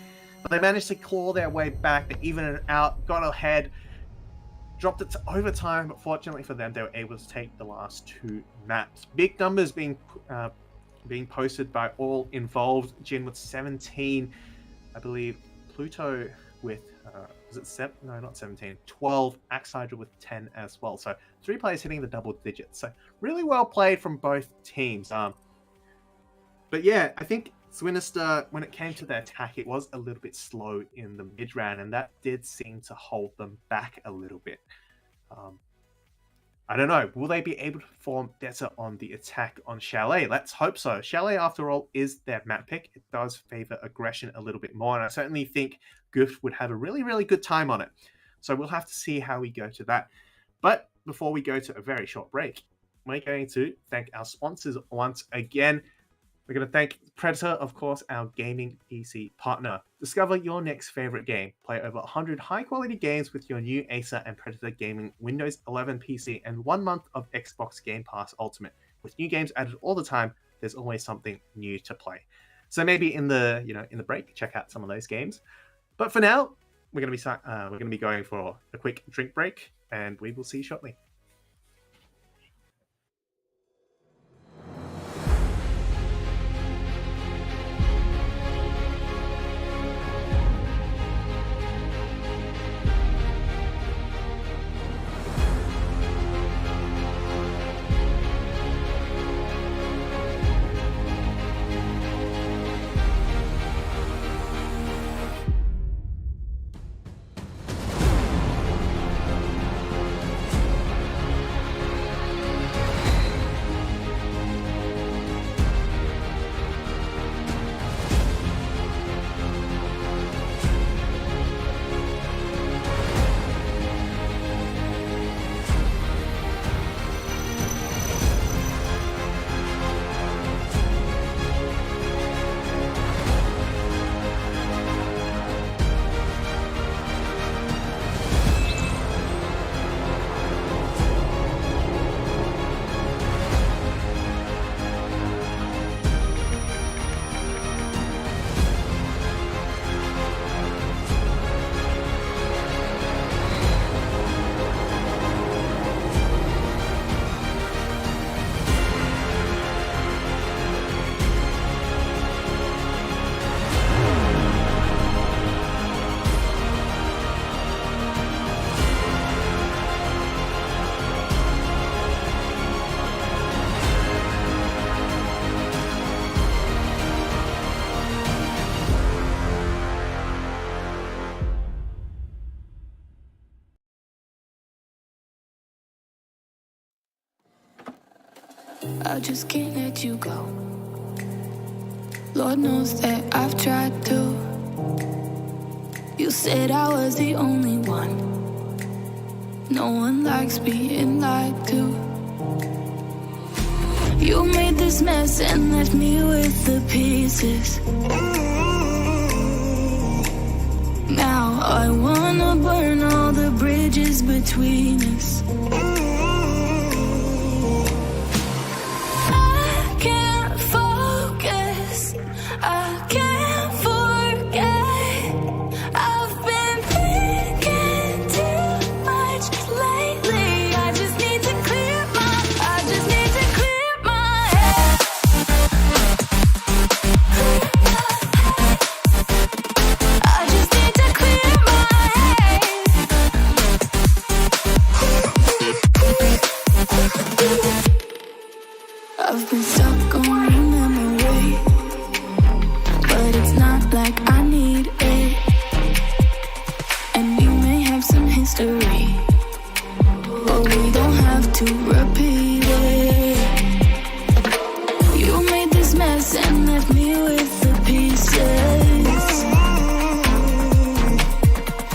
Speaker 3: But they managed to claw their way back. They evened it out, got ahead. dropped it to overtime, but fortunately for them, they were able to take the last 2 maps. Big numbers being posted by all involved. Jin with 17, I believe. Pluto with was it 7? No, not 17. 12. Axe Hydra with 10 as well. So 3 players hitting the double digits. So really well played from both teams. But yeah, I think Swinister, when it came to their attack, it was a little bit slow in the mid round, and that did seem to hold them back a little bit. I don't know. Will they be able to perform better on the attack on Chalet? Let's hope so. Chalet, after all, is their map pick. It does favor aggression a little bit more, and I certainly think Goof would have a really, really good time on it. So we'll have to see how we go to that. But before we go to a very short break, we're going to thank our sponsors once again. We're going to thank Predator, of course, our gaming PC partner. Discover your next favorite game. Play over 100 high-quality games with your new Acer and Predator Gaming Windows 11 PC and 1 month of Xbox Game Pass Ultimate. With new games added all the time, there's always something new to play. So maybe in the break, check out some of those games. But for now, we're going to be going for a quick drink break, and we will see you shortly.
Speaker 1: I just can't let you go. Lord knows that I've tried to. You said I was the only one. No one likes being lied to. You made this mess and left me with the pieces. Now I wanna burn all the bridges between us. I can't forget. I've been thinking too much lately. I just need to clear my head. I just need to clear my head. I've been stuck on a memory, but it's not like I need it. And we may have some history, but we don't have to repeat it. You made this mess and left me with the pieces.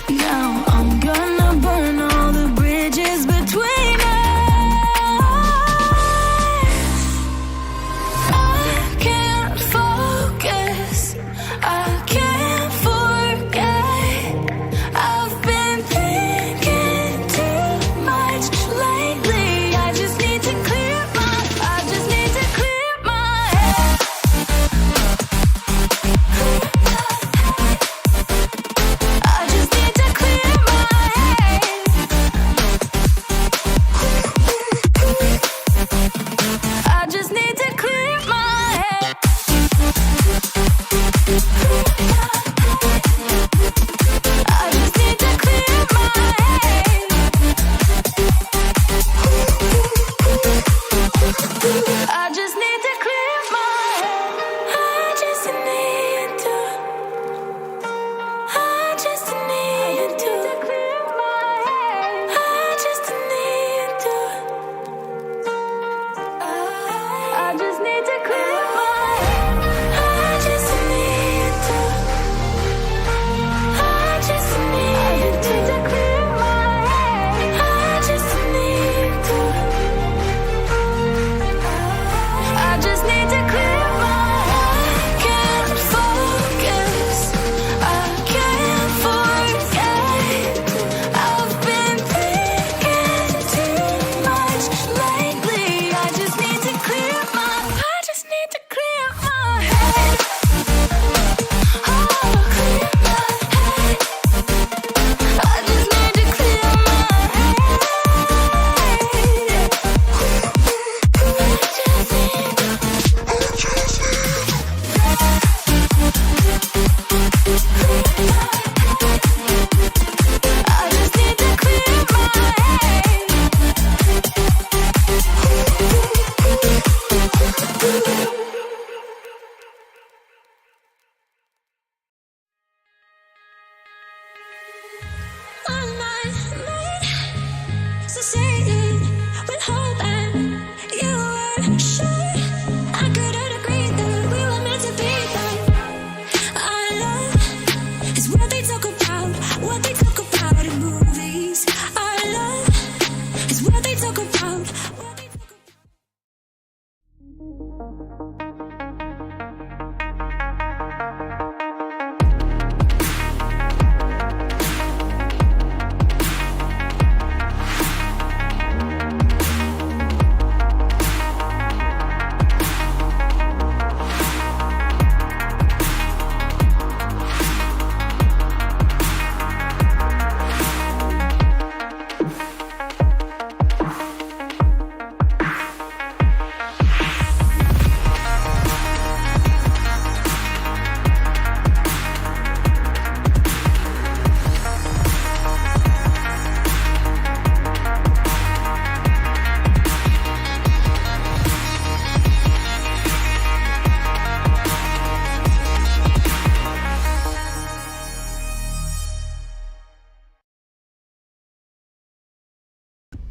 Speaker 1: Now I'm gonna burn all the bridges between us. On my mind, sustained with hope, and you were sure I couldn't agree that we were meant to be. That our love is what they talk about in movies. Our love is what they talk about. What they talk about.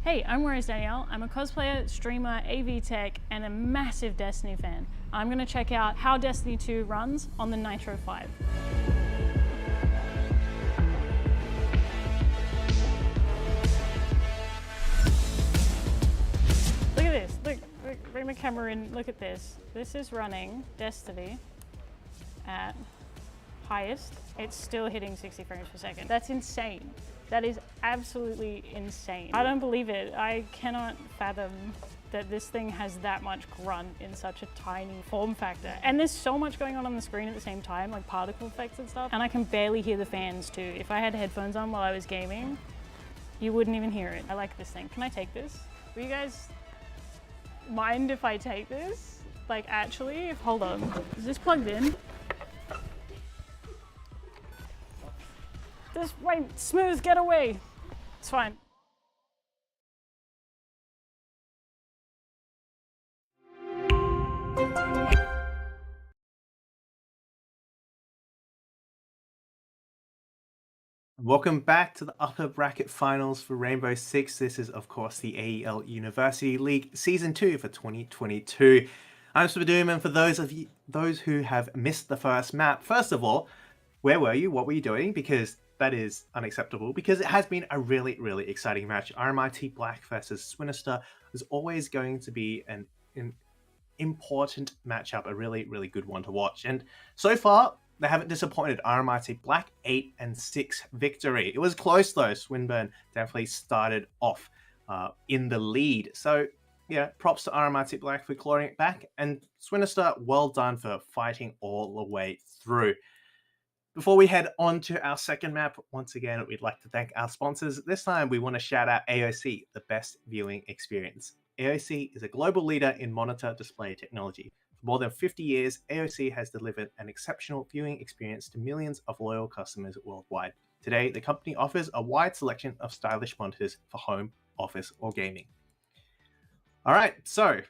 Speaker 2: Hey, I'm Danielle. I'm a cosplayer, streamer, AV tech, and a massive Destiny fan. I'm going to check out how Destiny 2 runs on the Nitro 5. Look at this. Look, bring the camera in. Look at this. This is running Destiny at highest. It's still hitting 60 frames per second. That's insane. That is absolutely insane. I don't believe it. I cannot fathom that this thing has that much grunt in such a tiny form factor. And there's so much going on the screen at the same time, like particle effects and stuff, and I can barely hear the fans too. If I had headphones on while I was gaming, you wouldn't even hear it. I like this thing. Can I take this? Will you guys mind if I take this? Like actually, hold on. Is this plugged in? This way, smooth, get away. It's fine.
Speaker 3: Welcome back to the upper bracket finals for Rainbow Six. This is, of course, the AEL University League Season 2 for 2022. I'm spudoom, and for those who have missed the first map, first of all, where were you? What were you doing? Because that is unacceptable, because it has been a really, really exciting match. RMIT Black versus Swinister is always going to be an important matchup, a really, really good one to watch. And so far, they haven't disappointed. RMIT Black 8-6 victory. It was close though. Swinburne definitely started off in the lead. So yeah, props to RMIT Black for clawing it back, and Swinister, well done for fighting all the way through. Before we head on to our second map, once again, we'd like to thank our sponsors. This time, we want to shout out AOC, the best viewing experience. AOC is a global leader in monitor display technology. For more than 50 years, AOC has delivered an exceptional viewing experience to millions of loyal customers worldwide. Today, the company offers a wide selection of stylish monitors for home, office, or gaming. All right, so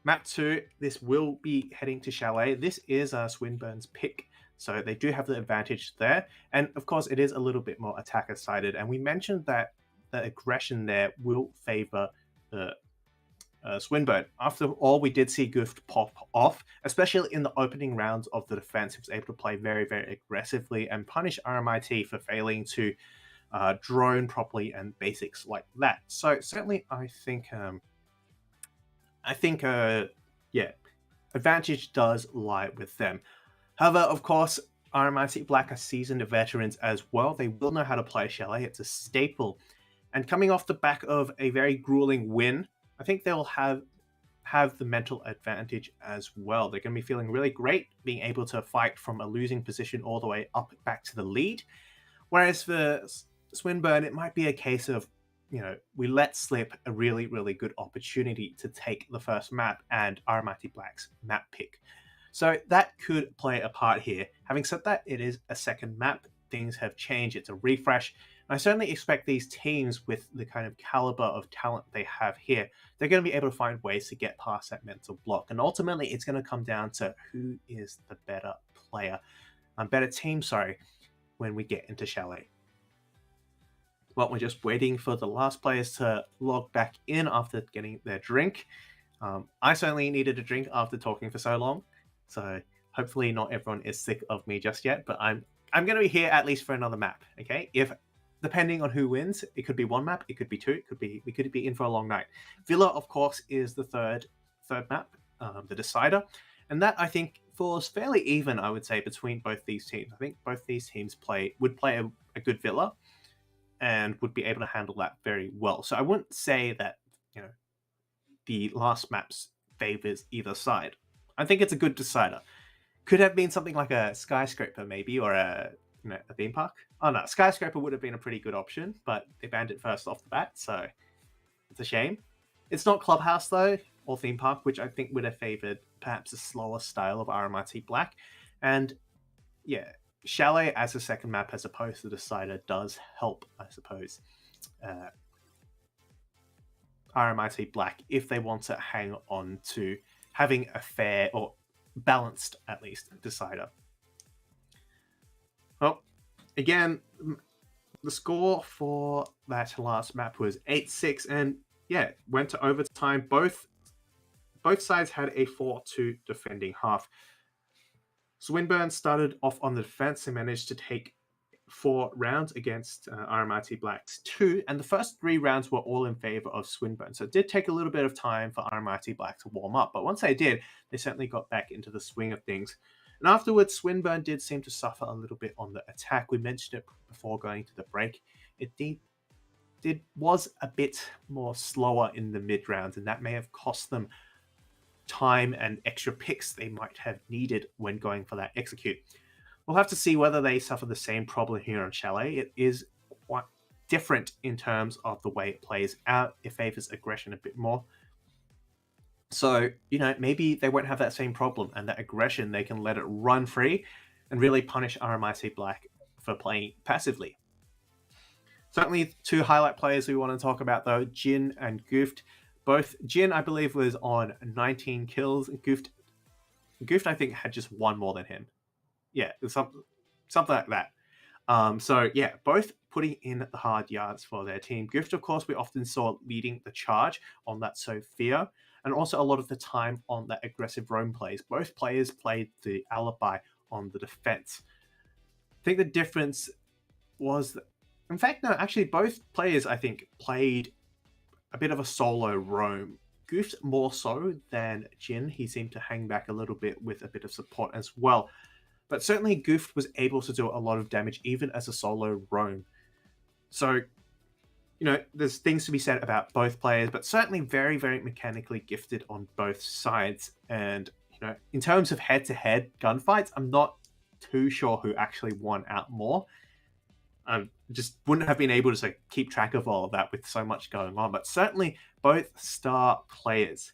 Speaker 3: map 2, this will be heading to Chalet. This is Swinburne's pick. So they do have the advantage there. And of course, it is a little bit more attacker-sided. And we mentioned that the aggression there will favor the Swinburne. After all, we did see Gift pop off, especially in the opening rounds of the defense. He was able to play very, very aggressively and punish RMIT for failing to drone properly and basics like that. So certainly, I think, yeah, advantage does lie with them. However, of course, RMIT Black are seasoned veterans as well. They will know how to play Chalet. It's a staple. And coming off the back of a very grueling win, I think they'll have the mental advantage as well. They're going to be feeling really great, being able to fight from a losing position all the way up back to the lead. Whereas for Swinburne, it might be a case of, you know, we let slip a really, really good opportunity to take the first map and RMIT Black's map pick. So that could play a part here. Having said that, it is a second map. Things have changed. It's a refresh. I certainly expect these teams with the kind of caliber of talent they have here, they're going to be able to find ways to get past that mental block. And ultimately, it's going to come down to who is the better player, better team, sorry, when we get into Chalet. Well, we're just waiting for the last players to log back in after getting their drink. I certainly needed a drink after talking for so long, so hopefully not everyone is sick of me just yet, but I'm going to be here at least for another map, okay? If depending on who wins, it could be one map, it could be two, we could be in for a long night. Villa, of course, is the third map, the decider, and that I think falls fairly even, I would say, between both these teams. I think both these teams would play a good Villa and would be able to handle that very well. So I wouldn't say that, you know, the last maps favors either side. I think it's a good decider. Could have been something like a skyscraper maybe, or a theme park. Oh no, skyscraper would have been a pretty good option, but they banned it first off the bat, so it's a shame. It's not Clubhouse though, or theme park, which I think would have favored perhaps a slower style of RMIT Black. And yeah, Chalet as a second map as opposed to Decider does help, I suppose, RMIT Black if they want to hang on to having a fair or balanced, at least, Decider. Well, again, the score for that last map was 8-6, and yeah, went to overtime. Both sides had a 4-2 defending half. Swinburne started off on the defense and managed to take 4 rounds against RMIT Black's 2, and the first 3 rounds were all in favor of Swinburne. So it did take a little bit of time for RMIT Black to warm up, but once they did, they certainly got back into the swing of things. And afterwards, Swinburne did seem to suffer a little bit on the attack. We mentioned it before going to the break. It was a bit more slower in the mid rounds, and that may have cost them time and extra picks they might have needed when going for that execute. We'll have to see whether they suffer the same problem here on Chalet. It is quite different in terms of the way it plays out. It favors aggression a bit more. So, maybe they won't have that same problem, and that aggression, they can let it run free and really punish RMIT Black for playing passively. Certainly 2 highlight players we want to talk about though, Jin and Gooft. Both Jin, I believe, was on 19 kills. Gooft, I think, had just 1 more than him. Yeah, something like that. So yeah, both putting in the hard yards for their team. Gooft, of course, we often saw leading the charge on that Sophia, and also a lot of the time on that aggressive roam plays. Both players played the alibi on the defense. I think the difference was that, in fact, no, actually both players, I think, played a bit of a solo roam. Gooft more so than Jin. He seemed to hang back a little bit with a bit of support as well. But certainly Gooft was able to do a lot of damage even as a solo roam. So, there's things to be said about both players, but certainly very, very mechanically gifted on both sides. And, in terms of head-to-head gunfights, I'm not too sure who actually won out more. I just wouldn't have been able to keep track of all of that with so much going on, but certainly both star players.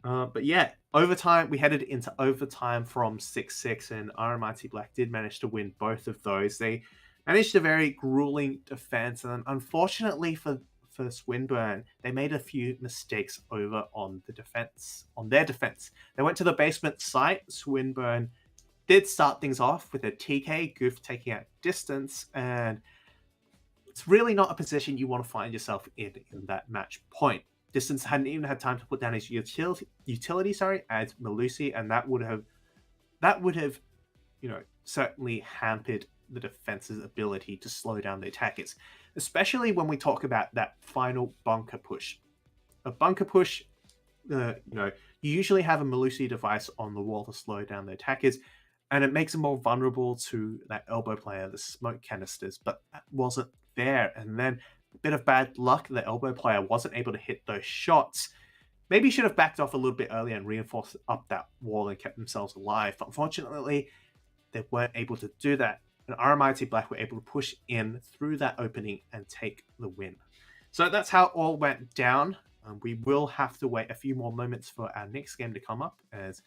Speaker 3: But yeah, overtime, we headed into overtime from 6-6, and RMIT Black did manage to win both of those. They managed a very grueling defense, and unfortunately for Swinburne, they made a few mistakes over on their defense. They went to the basement site. Swinburne did start things off with a TK, Goof taking out distance, and it's really not a position you want to find yourself in that match point. Distance hadn't even had time to put down his utility, as Malusi, and that would have, certainly hampered the defense's ability to slow down the attackers, especially when we talk about that final bunker push. A bunker push, you usually have a Malusi device on the wall to slow down the attackers, and it makes them more vulnerable to that elbow player, the smoke canisters, but that wasn't there. And then a bit of bad luck, the elbow player wasn't able to hit those shots. Maybe should have backed off a little bit earlier and reinforced up that wall and kept themselves alive. But unfortunately, they weren't able to do that. And RMIT Black were able to push in through that opening and take the win. So that's how it all went down. We will have to wait a few more moments for our next game to come up, as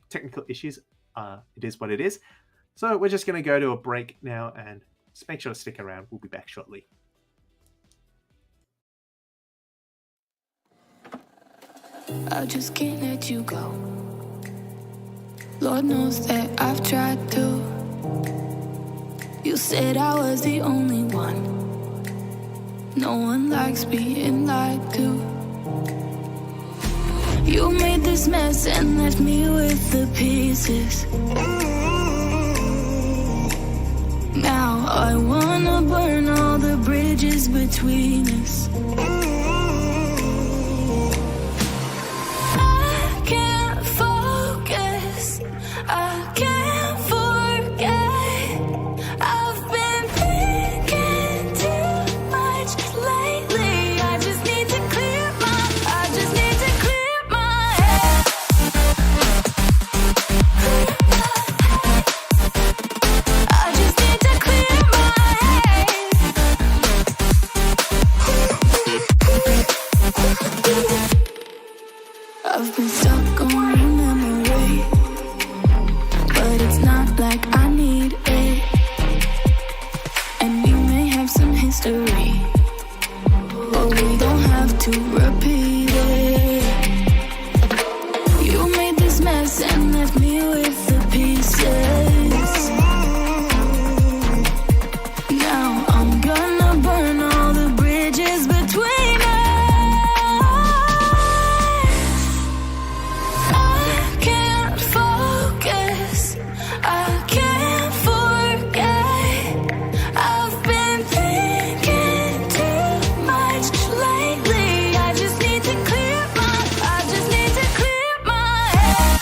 Speaker 3: technical issues. It is what it is. So we're just going to go to a break now and So make sure to stick around. We'll be back shortly.
Speaker 1: I just can't let you go. Lord knows that I've tried to. You said I was the only one. No one likes being lied to. You made this mess and left me with the pieces. Now I wanna burn all the bridges between us. I can't focus, I can't forget. I've been thinking too much lately. I just need to clear my head. I just need to clear my head. I've been stuck on your memory, but it's not like I need it. And we may have some history, but we don't have to repeat it. You made this mess and left me with the pieces. Now I'm gonna burn all the bridges between us. I can't focus, I can't forget. I've been thinking too much lately. I just need to clear my head.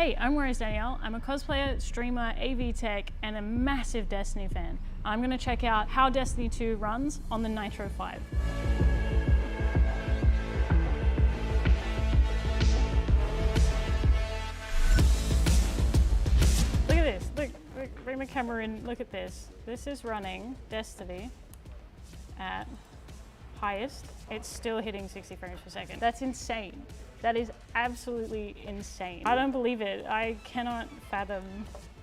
Speaker 2: Hey, I'm Danielle. I'm a cosplayer, streamer, AV tech, and a massive Destiny fan. I'm gonna check out how Destiny 2 runs on the Nitro 5. Look at this, look, bring the camera in, look at this. This is running Destiny at highest. It's still hitting 60 frames per second. That's insane. That is absolutely insane. I don't believe it. I cannot fathom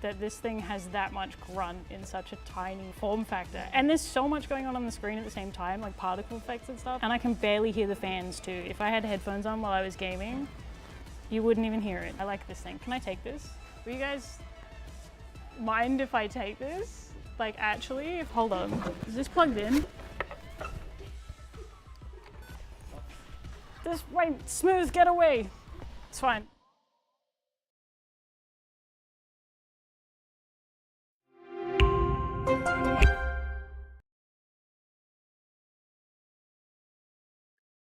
Speaker 2: that this thing has that much grunt in such a tiny form factor. And there's so much going on the screen at the same time, like particle effects and stuff. And I can barely hear the fans too. If I had headphones on while I was gaming, you wouldn't even hear it. I like this thing. Can I take this? Will you guys mind if I take this? Like actually, hold on. Is this plugged in? This wait, smooth, get away. It's fine.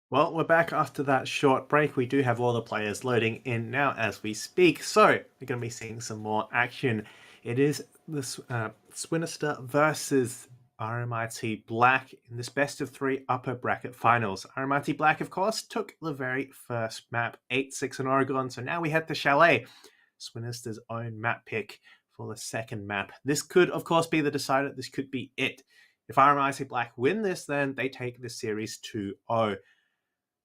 Speaker 3: Well, we're back after that short break. We do have all the players loading in now as we speak. So we're going to be seeing some more action. It is the Swinister versus RMIT Black in this best of 3 upper bracket finals. RMIT Black, of course, took the very first map, 8-6 in Oregon. So now we head to Chalet, Swinister's own map pick for the second map. This could, of course, be the decider. This could be it. If RMIT Black win this, then they take the series 2-0.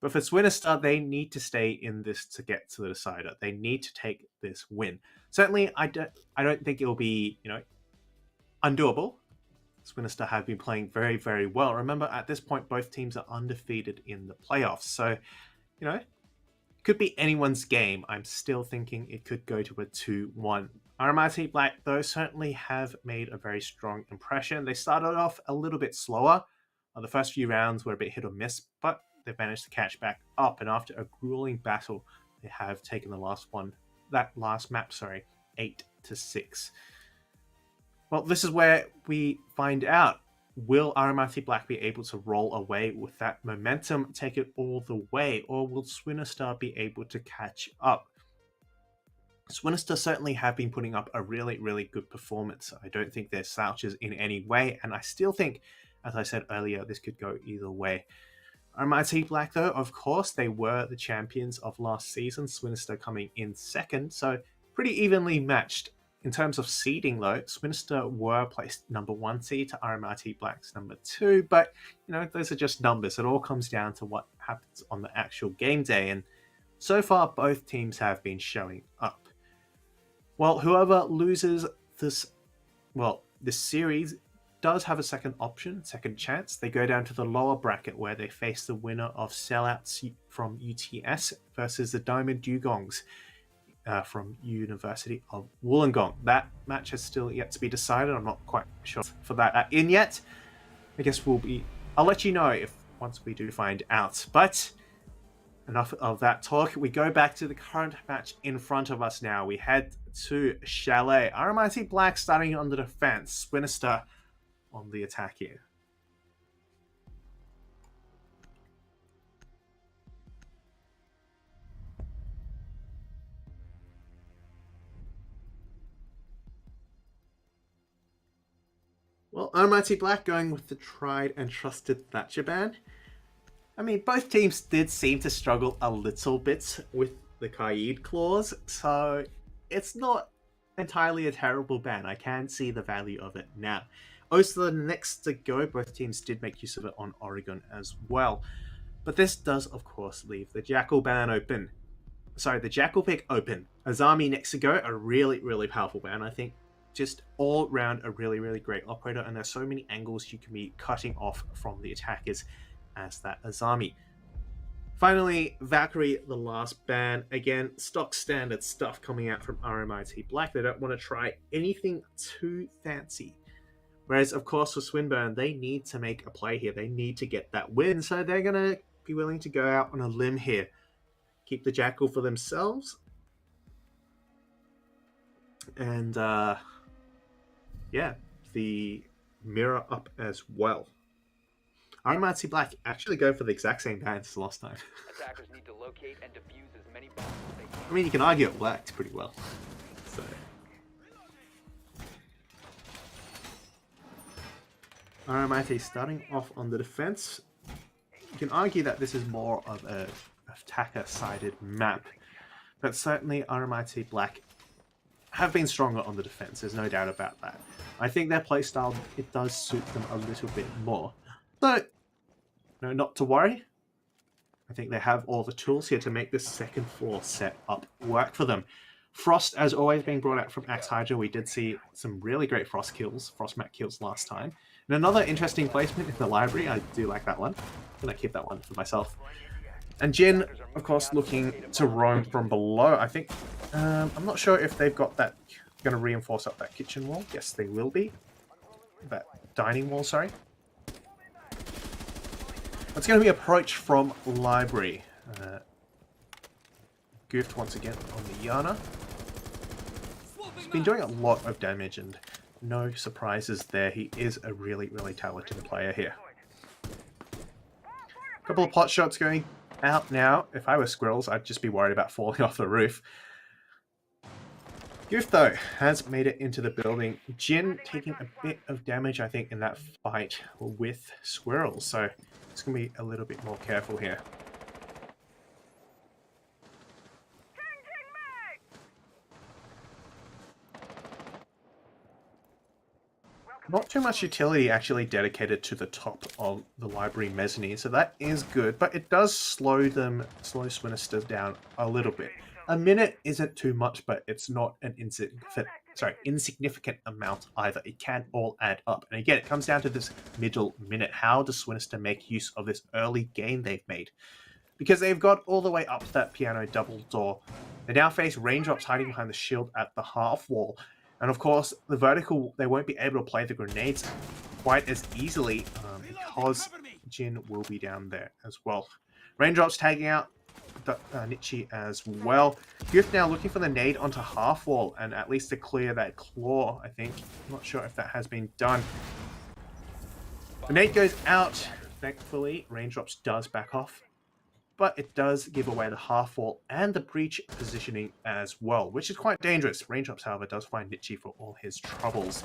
Speaker 3: But for Swinister, they need to stay in this to get to the decider. They need to take this win. Certainly, I don't think it will be, undoable. Swinister have been playing very, very well. Remember, at this point, both teams are undefeated in the playoffs. So, it could be anyone's game. I'm still thinking it could go to a 2-1. RMIT Black, though, certainly have made a very strong impression. They started off a little bit slower. The first few rounds were a bit hit or miss, but they've managed to catch back up. And after a grueling battle, they have taken the last map, 8-6. Well, this is where we find out, will RMIT Black be able to roll away with that momentum, take it all the way, or will Swinister be able to catch up? Swinister certainly have been putting up a really, really good performance. I don't think they're slouches in any way, and I still think, as I said earlier, this could go either way. RMIT Black, though, of course, they were the champions of last season, Swinister coming in second, so pretty evenly matched. In terms of seeding, though, Swinister were placed number 1 seed to RMIT Black's number 2, but, those are just numbers. It all comes down to what happens on the actual game day, and so far, both teams have been showing up. Well, whoever loses this series does have a second chance. They go down to the lower bracket where they face the winner of Sellouts from UTS versus the Diamond Dugongs from University of Wollongong. That match has still yet to be decided. I'm not quite sure for that in yet. I guess I'll let you know once we do find out. But enough of that talk. We go back to the current match in front of us now. We head to Chalet. RMIT Black starting on the defense. Swinister on the attack here. Well, RMIT Black going with the tried and trusted Thatcher ban. I mean, both teams did seem to struggle a little bit with the Qaid clause, so it's not entirely a terrible ban. I can see the value of it now. Also, the next to go, both teams did make use of it on Oregon as well. But this does, of course, leave the Jackal ban open. Sorry, the Jackal pick open. Azami next to go, a really, really powerful ban. I think just all round a really, really great operator, and there's so many angles you can be cutting off from the attackers as that Azami. Finally, Valkyrie, the last ban. Again, stock standard stuff coming out from RMIT Black. They don't want to try anything too fancy. Whereas, of course, for Swinburne, they need to make a play here. They need to get that win, so they're going to be willing to go out on a limb here. Keep the Jackal for themselves. And, the mirror up as well. RMIT Black actually go for the exact same bans as last time.
Speaker 4: Attackers need to locate and defuse as many bombs as they can.
Speaker 3: I mean, you can argue it worked pretty well. So. RMIT starting off on the defense. You can argue that this is more of a attacker-sided map, but certainly RMIT Black have been stronger on the defense. There's no doubt about that. I think their playstyle, it does suit them a little bit more. So, no, not to worry. I think they have all the tools here to make this second floor set up work for them. Frost, as always, being brought out from Axe Hydra. We did see some really great Frost mat kills last time. And another interesting placement in the library. I do like that one. I'm going to keep that one for myself. And Jin, of course, looking to roam from below. I think, I'm not sure if they've got that, going to reinforce up that kitchen wall. Yes, they will be. That dining wall, sorry. It's going to be approach from library. Goofed once again on the Yana. He's been doing a lot of damage and no surprises there. He is a really, really talented player here. A couple of pot shots going out now. If I were Squirrels, I'd just be worried about falling off the roof. Goof, though, has made it into the building. Jin taking a bit of damage, I think, in that fight with Squirrels. So it's going to be a little bit more careful here. Not too much utility actually dedicated to the top of the library mezzanine, so that is good, but it does slow Swinisters down a little bit. A minute isn't too much, but it's not an insignificant amount either. It can all add up. And again, it comes down to this middle minute. How does Swinister make use of this early gain they've made? Because they've got all the way up to that piano double door. They now face raindrops hiding behind the shield at the half wall. And of course, the vertical, they won't be able to play the grenades quite as easily because Jin will be down there as well. Raindrops tagging out Nichi as well. Gift now looking for the nade onto half wall and at least to clear that claw, I think. I'm not sure if that has been done. The nade goes out. Thankfully, Raindrops does back off. But it does give away the half wall and the breach positioning as well, which is quite dangerous. Raindrops, however, does find Nichi for all his troubles.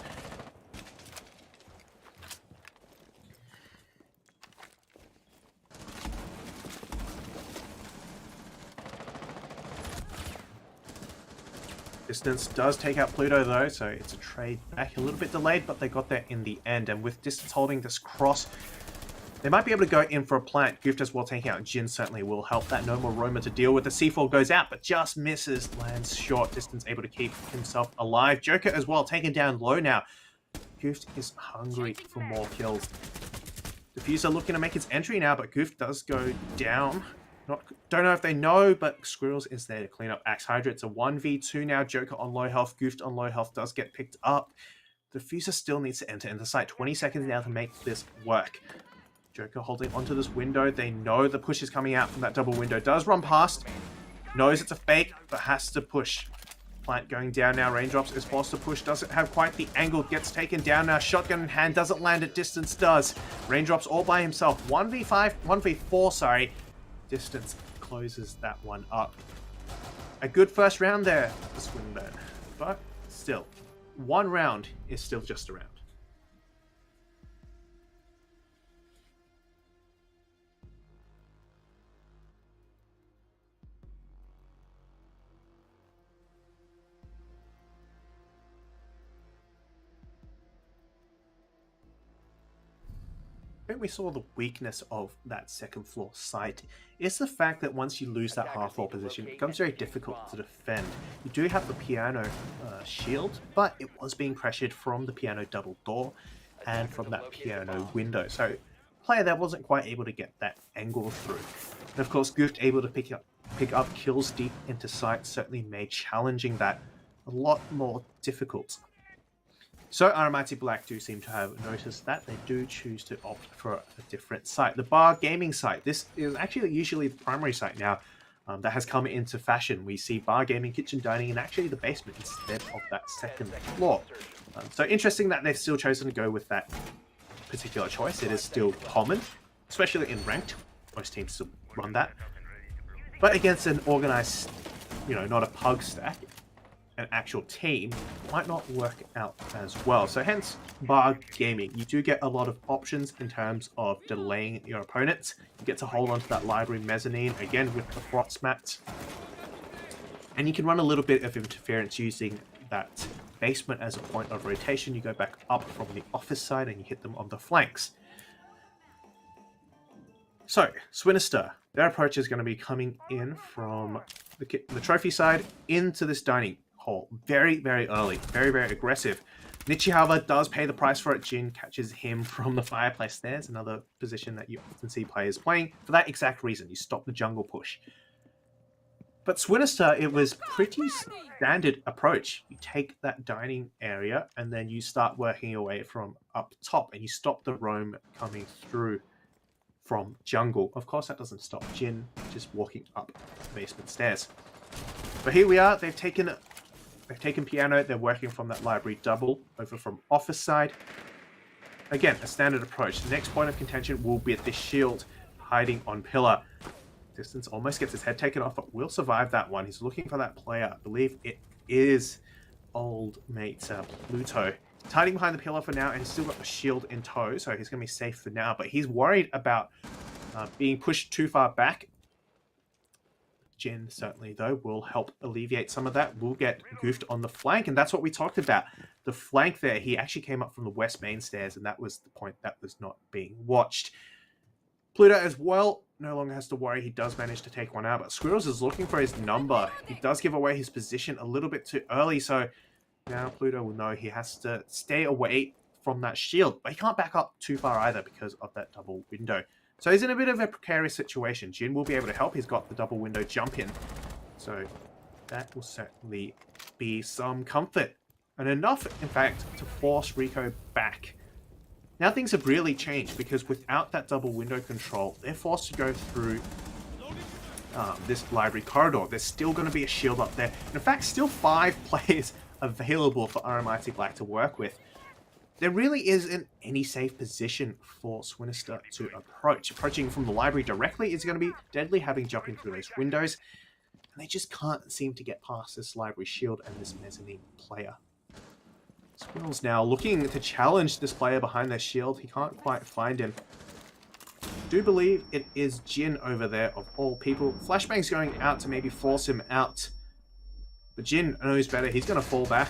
Speaker 3: Distance does take out Pluto though, so it's a trade back. A little bit delayed, but they got there in the end. And with Distance holding this cross, they might be able to go in for a plant. Goof as well taking out Jin certainly will help that. No more Roma to deal with. The C4 goes out, but just misses. Lands short. Distance able to keep himself alive. Joker as well taken down low now. Goof is hungry for more kills. Diffuser looking to make its entry now, but Goof does go down. Don't know if they know, but Squirrels is there to clean up Axe Hydra. It's a 1v2 now. Joker on low health. Goofed on low health does get picked up. Diffuser still needs to enter into site. 20 seconds now to make this work. Joker holding onto this window. They know the push is coming out from that double window. Does run past. Knows it's a fake, but has to push. Plant going down now. Raindrops is forced to push. Doesn't have quite the angle. Gets taken down now. Shotgun in hand. Doesn't land at Distance. Does. Raindrops all by himself. 1v4, sorry. Distance closes that one up. A good first round there for Swinburne. But still, one round is still just a round. I think we saw the weakness of that second floor site is the fact that once you lose that half wall position, it becomes very difficult to defend. You do have the piano shield, but it was being pressured from the piano double door and from that piano window. So player that wasn't quite able to get that angle through. And of course, Goofed able to pick up kills deep into site certainly made challenging that a lot more difficult. So RMIT Black do seem to have noticed that. They do choose to opt for a different site. The bar gaming site. This is actually usually the primary site now that has come into fashion. We see bar gaming, kitchen dining, and actually the basement instead of that second floor. So interesting that they've still chosen to go with that particular choice. It is still common, especially in ranked. Most teams still run that. But against an organized, not a pug stack, an actual team, might not work out as well. So hence, bar gaming, you do get a lot of options in terms of delaying your opponents. You get to hold onto that library mezzanine, again with the frost mats. And you can run a little bit of interference using that basement as a point of rotation. You go back up from the office side and you hit them on the flanks. So, Swinister, their approach is going to be coming in from the trophy side into this dining hall. Very, very early. Very, very aggressive. Nichi, however, does pay the price for it. Jin catches him from the fireplace. There's another position that you often see players playing. For that exact reason, you stop the jungle push. But Swinister, it was pretty standard approach. You take that dining area and then you start working your way from up top and you stop the roam coming through from jungle. Of course, that doesn't stop Jin just walking up the basement stairs. But here we are. They've taken piano. They're working from that library double over from office side. Again, a standard approach. The next point of contention will be at this shield hiding on pillar. Distance almost gets his head taken off, but will survive that one. He's looking for that player. I believe it is old mate Pluto. He's hiding behind the pillar for now, and he's still got the shield in tow, so he's going to be safe for now. But he's worried about being pushed too far back. Jin, certainly, though, will help alleviate some of that. We'll get goofed on the flank, and that's what we talked about. The flank there, he actually came up from the west main stairs, and that was the point that was not being watched. Pluto as well no longer has to worry. He does manage to take one out, but Squirrels is looking for his number. He does give away his position a little bit too early, so now Pluto will know he has to stay away from that shield, but he can't back up too far either because of that double window. So he's in a bit of a precarious situation. Jin will be able to help. He's got the double window jump in, so that will certainly be some comfort. And enough, in fact, to force Rico back. Now things have really changed because without that double window control, they're forced to go through this library corridor. There's still going to be a shield up there. And in fact, still 5 players available for RMIT Black to work with. There really isn't any safe position for Swinister to approach. Approaching from the library directly is going to be deadly, having jumping through those windows. And they just can't seem to get past this library shield and this mezzanine player. Squirrel's now looking to challenge this player behind their shield. He can't quite find him. I do believe it is Jin over there, of all people. Flashbang's going out to maybe force him out. But Jin knows better. He's going to fall back.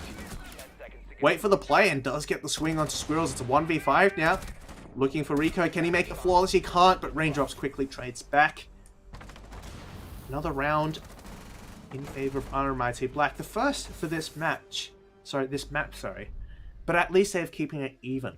Speaker 3: Wait for the play and does get the swing onto Squirrels. It's a 1v5 now. Looking for Rico. Can he make it flawless? He can't, but Raindrops quickly trades back. Another round in favor of RMIT Black. The first for this match. Sorry, this map, sorry. But at least they're keeping it even.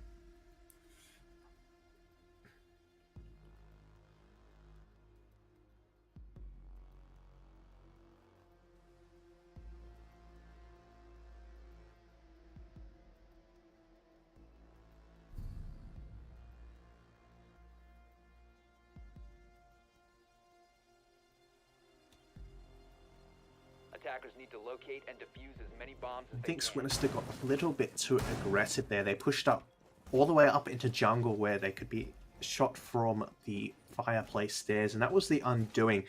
Speaker 4: Attackers need to locate and defuse as many bombs as
Speaker 3: I
Speaker 4: they
Speaker 3: think
Speaker 4: can.
Speaker 3: Swinister got a little bit too aggressive there. They pushed up all the way up into jungle where they could be shot from the fireplace stairs, and that was the undoing.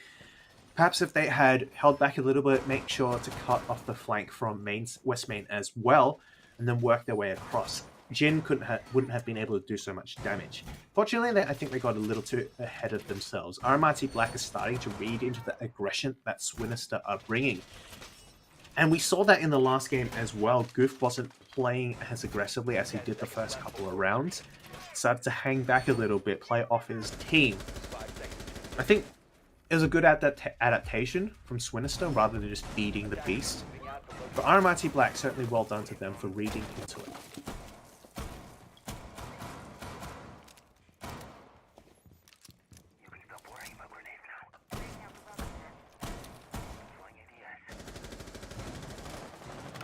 Speaker 3: Perhaps if they had held back a little bit, make sure to cut off the flank from West Main as well, and then work their way across. Jin wouldn't have been able to do so much damage. Fortunately, I think they got a little too ahead of themselves. RMIT Black is starting to read into the aggression that Swinister are bringing. And we saw that in the last game as well. Goof wasn't playing as aggressively as he did the first couple of rounds. Started to hang back a little bit, play off his team. I think it was a good adaptation from Swinister rather than just feeding the beast. But RMIT Black, certainly well done to them for reading into it.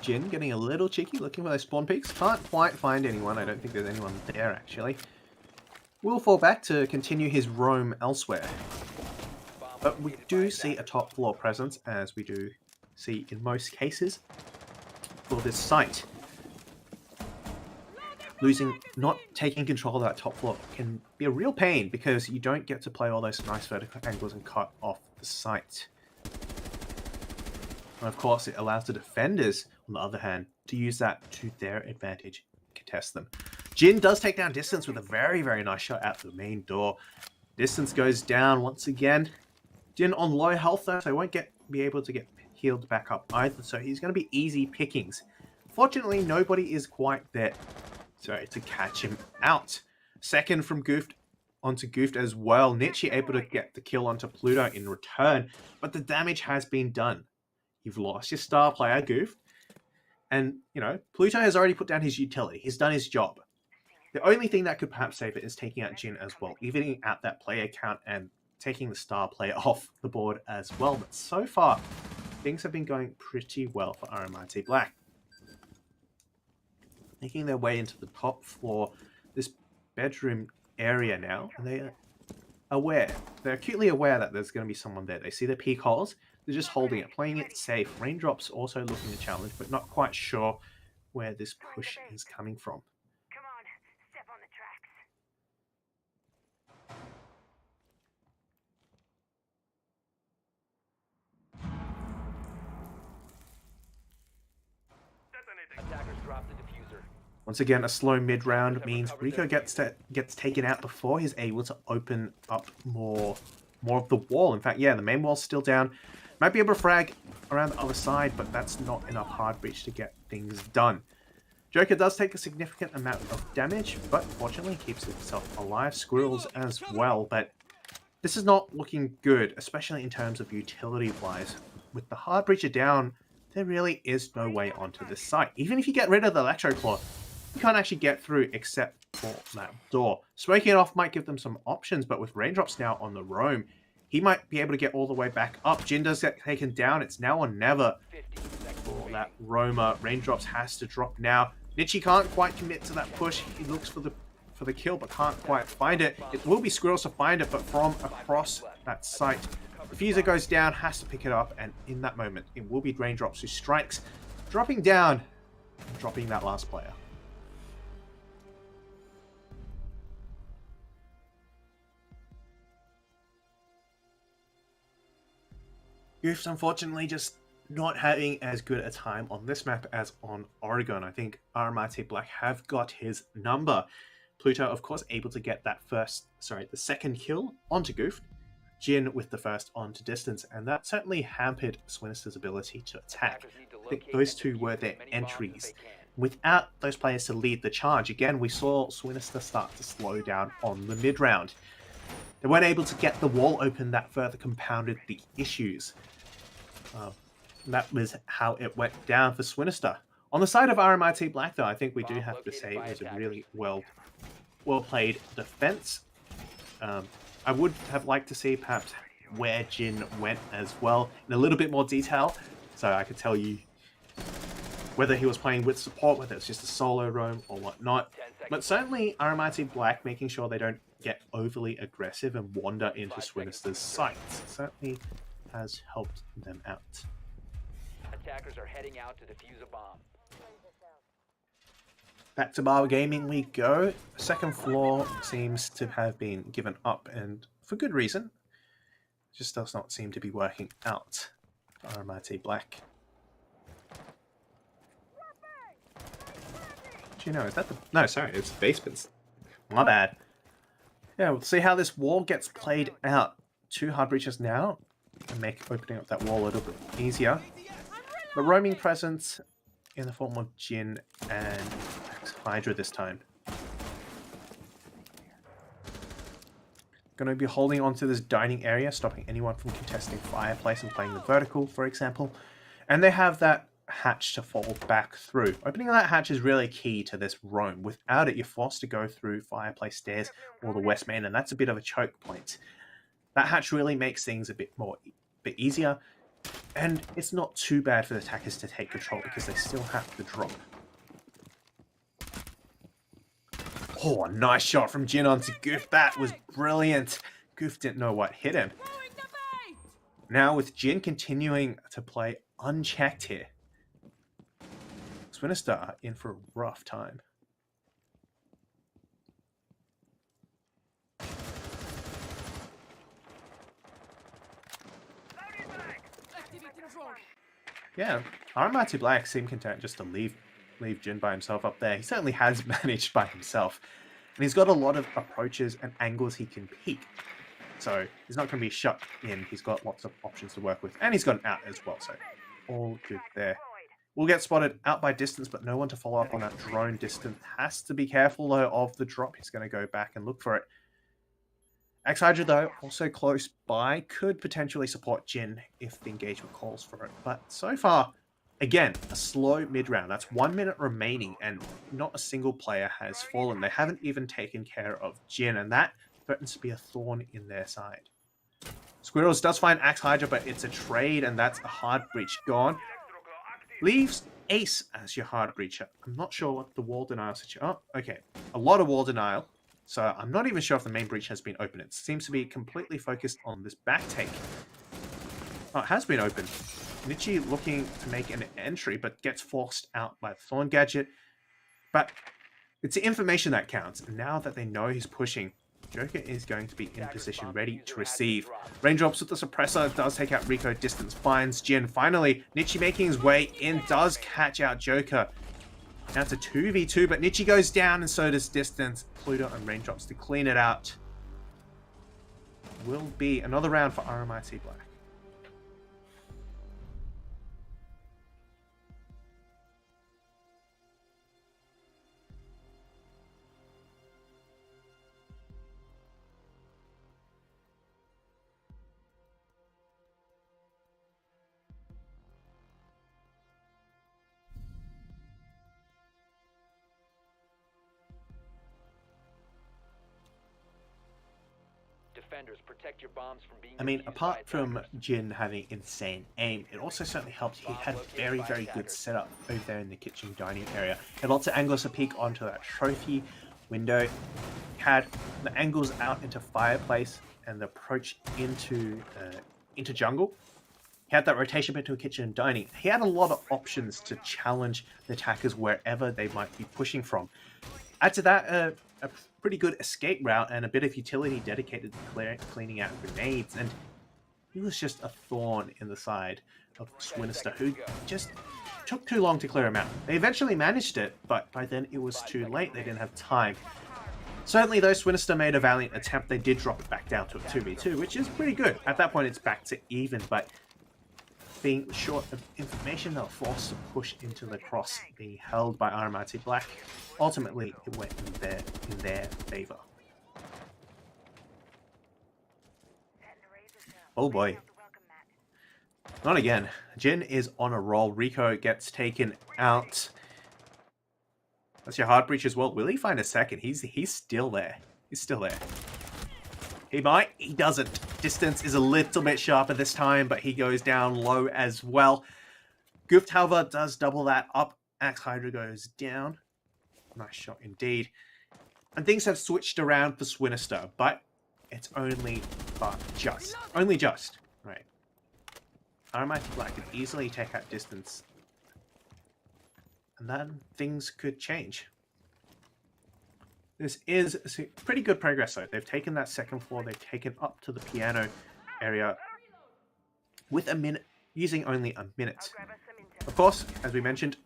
Speaker 3: Jin getting a little cheeky, looking for those spawn peaks. Can't quite find anyone. I don't think there's anyone there, actually. Will fall back to continue his roam elsewhere. But we do see a top floor presence, as we do see in most cases, for this site. Not taking control of that top floor can be a real pain, because you don't get to play all those nice vertical angles and cut off the site. And of course, it allows the defenders, on the other hand, to use that to their advantage, contest them. Jin does take down Distance with a very, very nice shot at the main door. Distance goes down once again. Jin on low health though, so he won't be able to get healed back up either, so he's going to be easy pickings. Fortunately, nobody is quite there to catch him out. Second from Goofed onto Goofed as well. Nietzsche able to get the kill onto Pluto in return, but the damage has been done. You've lost your star player, Goofed, and, you know, Pluto has already put down his utility. He's done his job. The only thing that could perhaps save it is taking out Jin as well, evening out that player count and taking the star player off the board as well. But so far, things have been going pretty well for RMIT Black. Making their way into the top floor, this bedroom area now, and they're acutely aware that there's going to be someone there. They see the peak holes, they're just holding it, playing it safe. Raindrops also looking to challenge, but not quite sure where this push is coming from.
Speaker 6: Come on, step on the tracks.
Speaker 4: Attackers drop the diffuser.
Speaker 3: Once again, a slow mid-round means Rico gets taken out before he's able to open up more of the wall. In fact, yeah, the main wall's still down. Might be able to frag around the other side, but that's not enough hard breach to get things done. Joker does take a significant amount of damage, but fortunately keeps himself alive. Squirrels as well, but this is not looking good, especially in terms of utility-wise. With the hard breacher down, there really is no way onto this site. Even if you get rid of the Electro Claw, you can't actually get through except for that door. Smoking it off might give them some options, but with Raindrops now on the roam, he might be able to get all the way back up. Jin does get taken down. It's now or never for that roamer. Raindrops has to drop now. Nietzsche can't quite commit to that push. He looks for the kill, but can't quite find it. It will be Squirrels to find it, but from across that site. Diffuser goes down, has to pick it up, and in that moment, it will be Raindrops who strikes, dropping down, and dropping that last player. Goof's unfortunately just not having as good a time on this map as on Oregon. I think RMIT Black have got his number. Pluto, of course, able to get that the second kill onto Goof. Jin with the first onto Distance, and that certainly hampered Swinister's ability to attack. I think those two were their entries. Without those players to lead the charge, again, we saw Swinister start to slow down on the mid-round. They weren't able to get the wall open, that further compounded the issues. That was how it went down for Swinister. On the side of RMIT Black, though, I think we do have to say it was a really well-played defense. I would have liked to see perhaps where Jin went as well in a little bit more detail, so I could tell you whether he was playing with support, whether it's just a solo roam or whatnot. But certainly RMIT Black making sure they don't get overly aggressive and wander into Swinister's sights certainly has helped them out.
Speaker 4: Attackers are heading out to defuse a bomb.
Speaker 3: Back to Bar Gaming we go. Second floor seems to have been given up, and for good reason. Just does not seem to be working out for RMIT Black. Do you know, is that the... No, sorry, it's basements. My bad. Yeah, we'll see how this wall gets played out. 2 hard breaches now, and make opening up that wall a little bit easier. The roaming presence in the form of Jin and Hydra this time. Going to be holding on to this dining area, stopping anyone from contesting Fireplace and playing the vertical, for example. And they have that hatch to fall back through. Opening that hatch is really key to this roam. Without it, you're forced to go through Fireplace stairs or the West Main, and that's a bit of a choke point. That hatch really makes things a bit easier, and it's not too bad for the attackers to take control because they still have to drop. Oh, a nice shot from Jin onto Goof. That was brilliant. Goof didn't know what hit him. Now with Jin continuing to play unchecked here, Swinister are in for a rough time. Yeah, RMIT Black seemed content just to leave Jin by himself up there. He certainly has managed by himself. And he's got a lot of approaches and angles he can peek. So he's not going to be shut in. He's got lots of options to work with. And he's got an out as well, so all good there. We'll get spotted out by distance, but no one to follow up on that drone distance. Has to be careful, though, of the drop. He's going to go back and look for it. X Hydra, though, also close by, could potentially support Jin if the engagement calls for it. But so far, again, a slow mid-round. That's 1 minute remaining, and not a single player has fallen. They haven't even taken care of Jin, and that threatens to be a thorn in their side. Squirrels does find Axe Hydra, but it's a trade, and that's a hard breach gone. Leaves Ace as your hard breacher. I'm not sure what the wall denial situation... Oh, okay. A lot of wall denial. So I'm not even sure if the main breach has been open. It seems to be completely focused on this back take. Oh, it has been open. Nietzsche looking to make an entry, but gets forced out by the Thorn Gadget. But it's the information that counts. And now that they know he's pushing, Joker is going to be in position, ready to receive. Raindrops with the suppressor, does take out Rico, distance finds Jin. Finally, Nietzsche making his way in, does catch out Joker. Now it's a 2v2, but Nietzsche goes down, and so does Distance. Pluto and Raindrops to clean it out. Will be another round for RMIT Black.
Speaker 4: Defenders, protect your bombs from being
Speaker 3: I mean,
Speaker 4: defused by
Speaker 3: apart from
Speaker 4: attackers.
Speaker 3: Jin having insane aim, it also certainly helped he had very, very good setup over there in the kitchen dining area. Had lots of angles to peek onto that trophy window. Had the angles out into fireplace and the approach into jungle. He had that rotation between kitchen and dining. He had a lot of options to challenge the attackers wherever they might be pushing from. Add to that, a pretty good escape route and a bit of utility dedicated to cleaning out grenades, and he was just a thorn in the side of Swinister, who just took too long to clear him out. They eventually managed it, but by then it was too late. They didn't have time. Certainly, though, Swinister made a valiant attempt. They did drop it back down to a 2v2, which is pretty good. At that point, it's back to even, but being short of information, they were forced to push into the cross, being held by RMIT Black. Ultimately, it went in their favor. Oh boy. Not again. Jin is on a roll. Rico gets taken out. That's your hard breach as well. Will he find a second? He's still there. He's still there. He might. He doesn't. Distance is a little bit sharper this time, but he goes down low as well. Gooft, however, does double that up. Axe Hydra goes down. Nice shot indeed. And things have switched around for Swinister, but it's only just. Only just. Right. RMIT Black could easily take out Distance. And then things could change. This is pretty good progress, though. They've taken that second floor. They've taken up to the piano area with a minute, using only a minute. Of course, as we mentioned,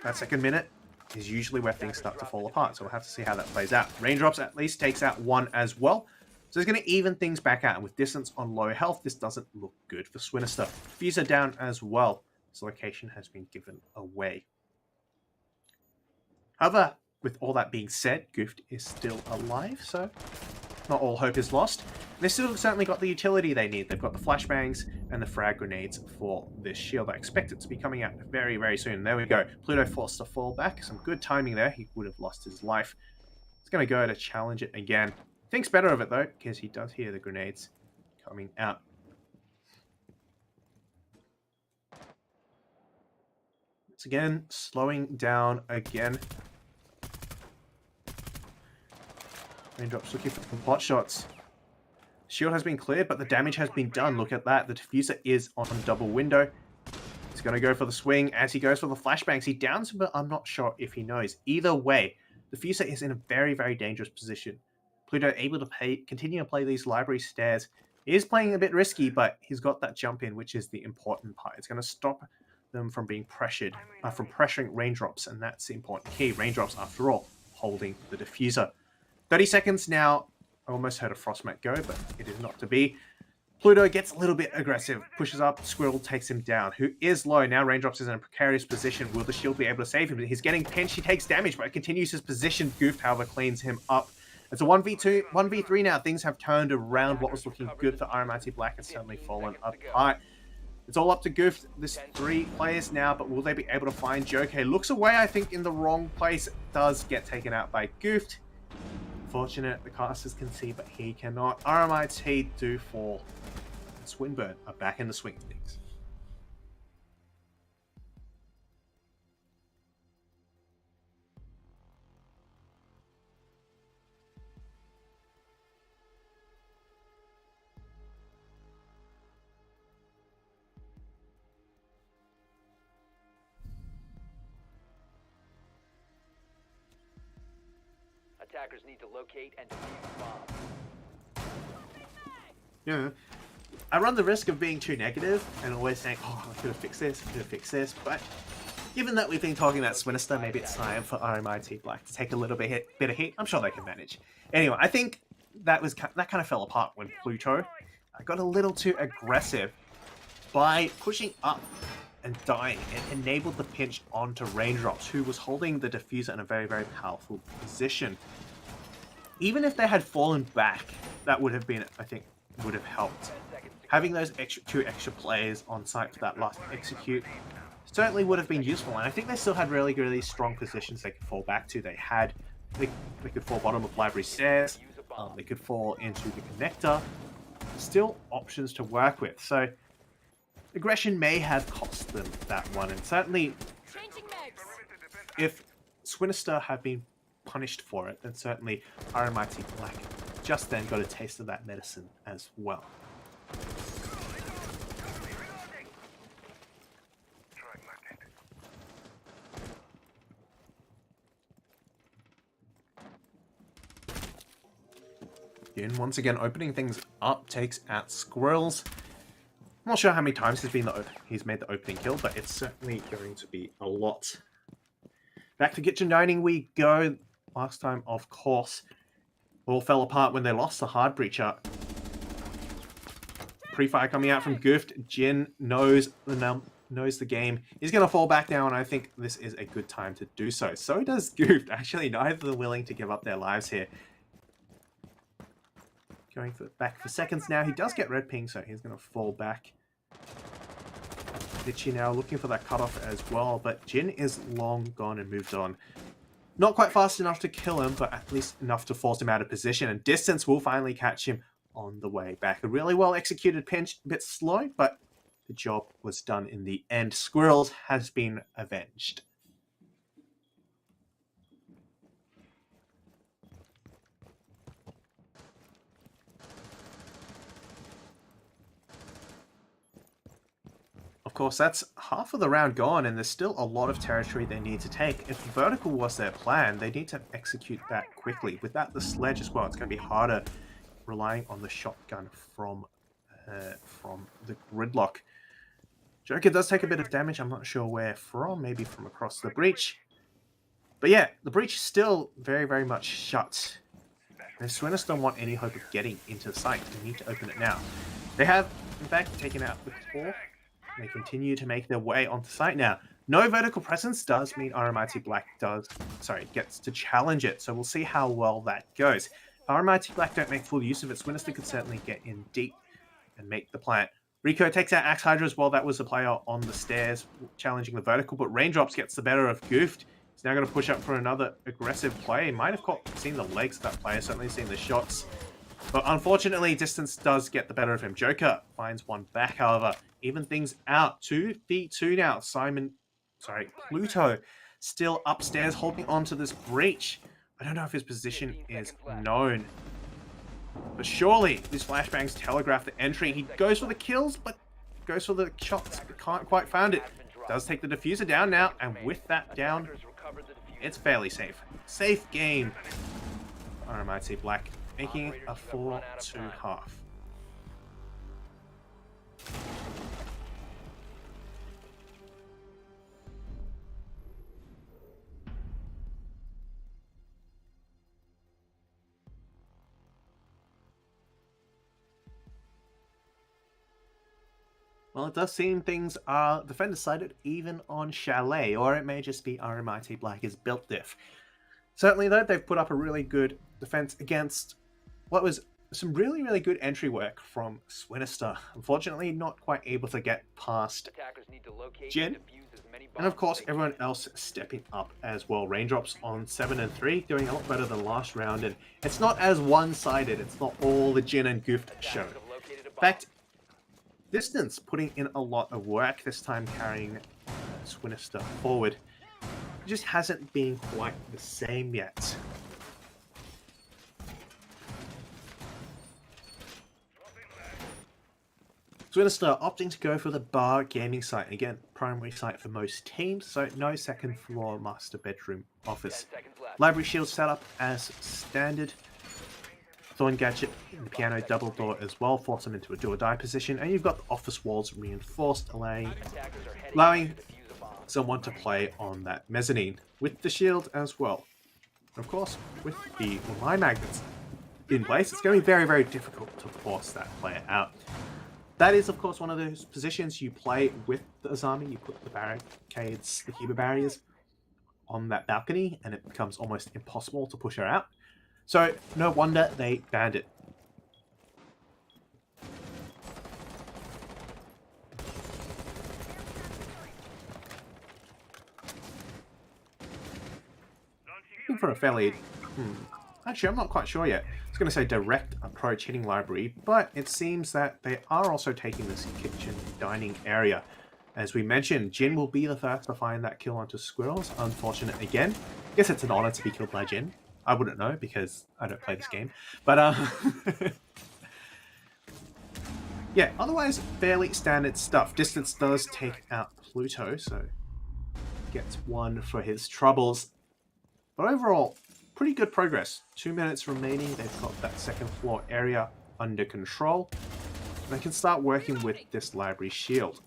Speaker 3: that second minute is usually where things start to fall apart. So we'll have to see how that plays out. Raindrops at least takes out one as well. So it's going to even things back out. And with Distance on low health, this doesn't look good for Swinister. Fuser down as well. This location has been given away. However, with all that being said, Gooft is still alive, so not all hope is lost. They still certainly got the utility they need. They've got the flashbangs and the frag grenades for this shield. I expect it to be coming out very, very soon. There we go. Pluto forced to fall back. Some good timing there. He would have lost his life. He's going to go to challenge it again. Thinks better of it, though, because he does hear the grenades coming out. It's again slowing down again. Raindrops looking for some pot shots. Shield has been cleared, but the damage has been done. Look at that. The diffuser is on double window. He's going to go for the swing. As he goes for the flashbangs, he downs him, but I'm not sure if he knows. Either way, the diffuser is in a very, very dangerous position. Pluto able to continue to play these library stairs. He is playing a bit risky, but he's got that jump in, which is the important part. It's going to stop them from being pressured, from pressuring Raindrops, and that's the important key. Raindrops, after all, holding the diffuser. 30 seconds now. I almost heard a Frostmat go, but it is not to be. Pluto gets a little bit aggressive, pushes up, Squirrel takes him down, who is low. Now Raindrops is in a precarious position. Will the shield be able to save him? He's getting pinched, he takes damage, but continues his position. Goof, however, cleans him up. It's a 1v2, 1v3 now. Things have turned around. What was looking good for RMIT Black has certainly fallen apart. It's all up to Goof. There's 3 players now, but will they be able to find Joker? Looks away, I think, in the wrong place. Does get taken out by Goof. Fortunate, the casters can see, but he cannot. RMIT do fall. Swinburne are back in the swing of things.
Speaker 4: Attackers need to locate and defuse bombs.
Speaker 3: Yeah. I run the risk of being too negative and always saying, oh, I could have fixed this, I could have fixed this, but given that we've been talking about Swinister, maybe it's time for RMIT Black to take a little bit of heat. I'm sure they can manage. Anyway, I think that kind of fell apart when Pluto got a little too aggressive by pushing up and dying. It enabled the pinch onto Raindrops, who was holding the diffuser in a very, very powerful position. Even if they had fallen back, that would have been, I think, would have helped. Having those two extra players on site for that last execute certainly would have been useful, and I think they still had really, really strong positions they could fall back to. They could fall bottom of library stairs, they could fall into the connector. Still options to work with, so aggression may have cost them that one, and certainly if Swinister had been punished for it, then certainly RMIT Black just then got a taste of that medicine as well. Yin once again opening things up, takes out Squirrels. I'm not sure how many times he's made the opening kill, but it's certainly going to be a lot. Back to kitchen dining we go. Last time, of course, all fell apart when they lost the hard breacher. Pre-fire coming out from Goof. Jin knows the game. He's going to fall back down. I think this is a good time to do so. So does Goof. Actually, neither of them willing to give up their lives here. Going back for seconds now. He does get red ping, so he's going to fall back. Ditchy now looking for that cutoff as well, but Jin is long gone and moved on. Not quite fast enough to kill him, but at least enough to force him out of position, and distance will finally catch him on the way back. A really well executed pinch, a bit slow, but the job was done in the end. Squirrels has been avenged. Of course, that's half of the round gone, and there's still a lot of territory they need to take. If vertical was their plan, they need to execute that quickly. Without the sledge as well, it's going to be harder relying on the shotgun from the gridlock. Joker does take a bit of damage. I'm not sure where from. Maybe from across the breach. But yeah, the breach is still very, very much shut. And if Swinister don't want any hope of getting into the site, they need to open it now. They have, in fact, taken out the core. They continue to make their way onto site now. No vertical presence does mean RMIT Black gets to challenge it. So we'll see how well that goes. If RMIT Black don't make full use of it, Swinister could certainly get in deep and make the plant. Rico takes out Axe Hydra as well. That was the player on the stairs challenging the vertical, but Raindrops gets the better of Goofed. He's now going to push up for another aggressive play. He might have seen the legs of that player, certainly seen the shots. But unfortunately, distance does get the better of him. Joker finds one back, however. Even things out. 2v2 now. Pluto still upstairs holding on to this breach. I don't know if his position is known. But surely these flashbangs telegraph the entry. He goes for the kills, but goes for the shots. But can't quite find it. Does take the diffuser down now. And with that down, it's fairly safe. Safe game. RMIT Black making a 4-2-1/2. Well, it does seem things are defender-sided even on Chalet, or it may just be RMIT Black is built diff. Certainly, though, they've put up a really good defense against what was some really, really good entry work from Swinister. Unfortunately, not quite able to get past
Speaker 4: Attackers need to locate
Speaker 3: Jin.
Speaker 4: and defuse as many bombs
Speaker 3: And of course,
Speaker 4: as they
Speaker 3: everyone
Speaker 4: can.
Speaker 3: else stepping up as well. Raindrops on 7 and 3, doing a lot better than last round. And it's not as one-sided. It's not all the Jin and Goof show.
Speaker 4: Attackers have located a
Speaker 3: In
Speaker 4: bomb.
Speaker 3: fact, Distance putting in a lot of work, this time carrying Swinister forward. It just hasn't been quite the same yet. Swinister opting to go for the bar gaming site. Again, primary site for most teams, so no second floor master bedroom
Speaker 4: 10
Speaker 3: office.
Speaker 4: seconds left.
Speaker 3: Library shield setup as standard. Thorn gadget in the piano double door as well, force them into a do or die position, and you've got the office walls reinforced, allowing
Speaker 4: Attackers are heading
Speaker 3: allowing
Speaker 4: out to defuse a bomb.
Speaker 3: someone to play on that mezzanine with the shield as well. Of course, with the line magnets in place, it's going to be very, very difficult to force that player out. That is, of course, one of those positions you play with the Azami. You put the barricades, the Kiba barriers, on that balcony, and it becomes almost impossible to push her out. So, no wonder they banned it. Looking for a fairly... Actually, I'm not quite sure yet. I was going to say direct approach hitting library, but it seems that they are also taking this kitchen dining area. As we mentioned, Jin will be the first to find that kill onto Squirrels. Unfortunate again. Guess it's an honor to be killed by Jin. I wouldn't know because I don't play this game. But, yeah, otherwise, fairly standard stuff. Distance does take out Pluto, so gets one for his troubles. But overall, pretty good progress. 2 minutes remaining. They've got that second floor area under control. They can start working with this library shield.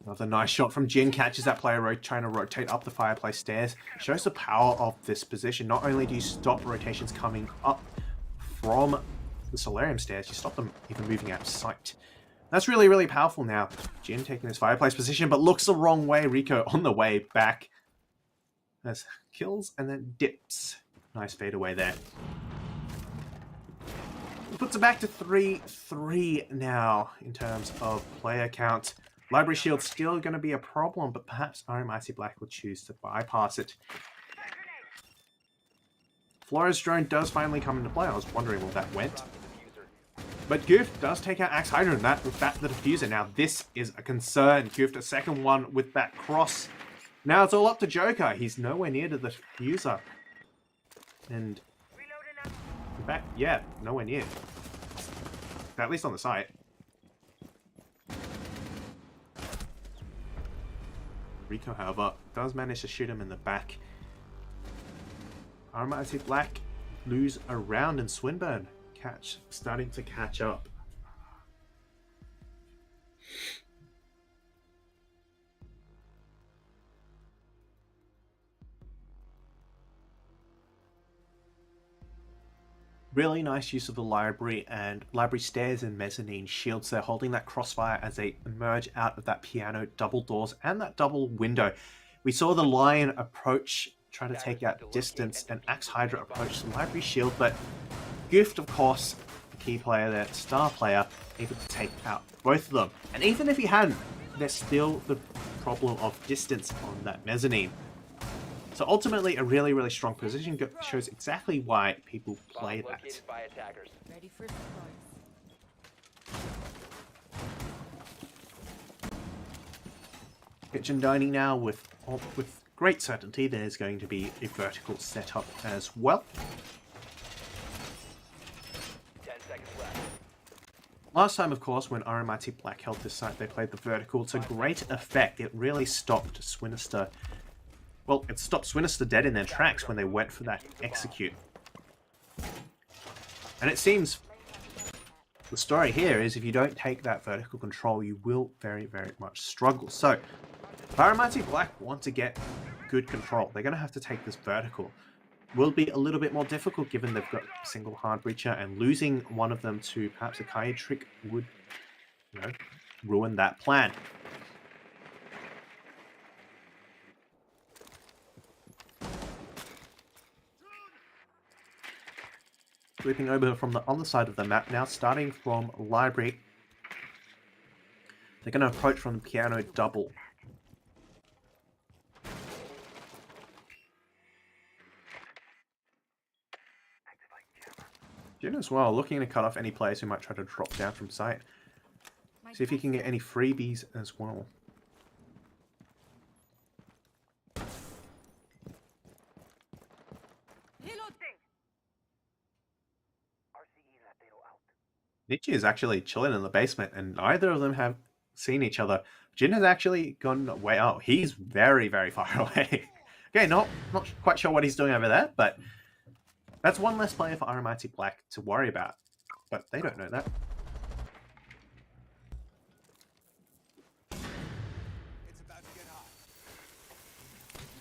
Speaker 3: Another nice shot from Jin, catches that player trying to rotate up the fireplace stairs. Shows the power of this position. Not only do you stop rotations coming up from the solarium stairs, you stop them even moving out of sight. That's really, really powerful now. Jin taking his fireplace position, but looks the wrong way. Rico on the way back. As kills and then dips. Nice fade away there. Puts it back to 3-3 now in terms of player count. Library shield's still going to be a problem, but perhaps RMIT Black will choose to bypass it. Flores drone does finally come into play. I was wondering where that went. But Goof does take out Axe Hydra, and that with that the diffuser. Now this is a concern. Goof a second one with that cross. Now it's all up to Joker. He's nowhere near to the diffuser. And in fact, yeah, nowhere near. At least on the site. Rico, however, does manage to shoot him in the back. RMIT Black lose a round, and Swinburne starting to catch up. Really nice use of the library and library stairs and mezzanine shields. They're holding that crossfire as they emerge out of that piano double doors and that double window. We saw the Lion approach, try to take out Distance, and Axe Hydra approach the library shield, but Gift, of course, the key player there, star player, able to take out both of them. And even if he hadn't, there's still the problem of Distance on that mezzanine. So ultimately, a really, really strong position shows exactly why people play
Speaker 4: Bomb
Speaker 3: that.
Speaker 4: located by attackers.
Speaker 7: Ready for surprise.
Speaker 3: Kitchen dining now with great certainty there's going to be a vertical setup as well.
Speaker 4: 10 seconds left.
Speaker 3: Last time, of course, when RMIT Black held this site, they played the vertical to great effect. It really stopped Swinister. Well, it stopped Swinister dead in their tracks when they went for that execute. And it seems the story here is if you don't take that vertical control, you will very, very much struggle. So, if RMIT Black want to get good control. They're going to have to take this vertical. Will be a little bit more difficult given they've got a single hard breacher, and losing one of them to perhaps a Kai trick would, you know, ruin that plan. Sweeping over from the other side of the map now, starting from library. They're going to approach from the piano double. Jin as well, looking to cut off any players who might try to drop down from sight. See if he can get any freebies as well. Nietzsche is actually chilling in the basement, and neither of them have seen each other. Jin has actually gone way out. He's very, very far away. Okay, not quite sure what he's doing over there, but that's one less player for RMIT Black to worry about. But they don't know that.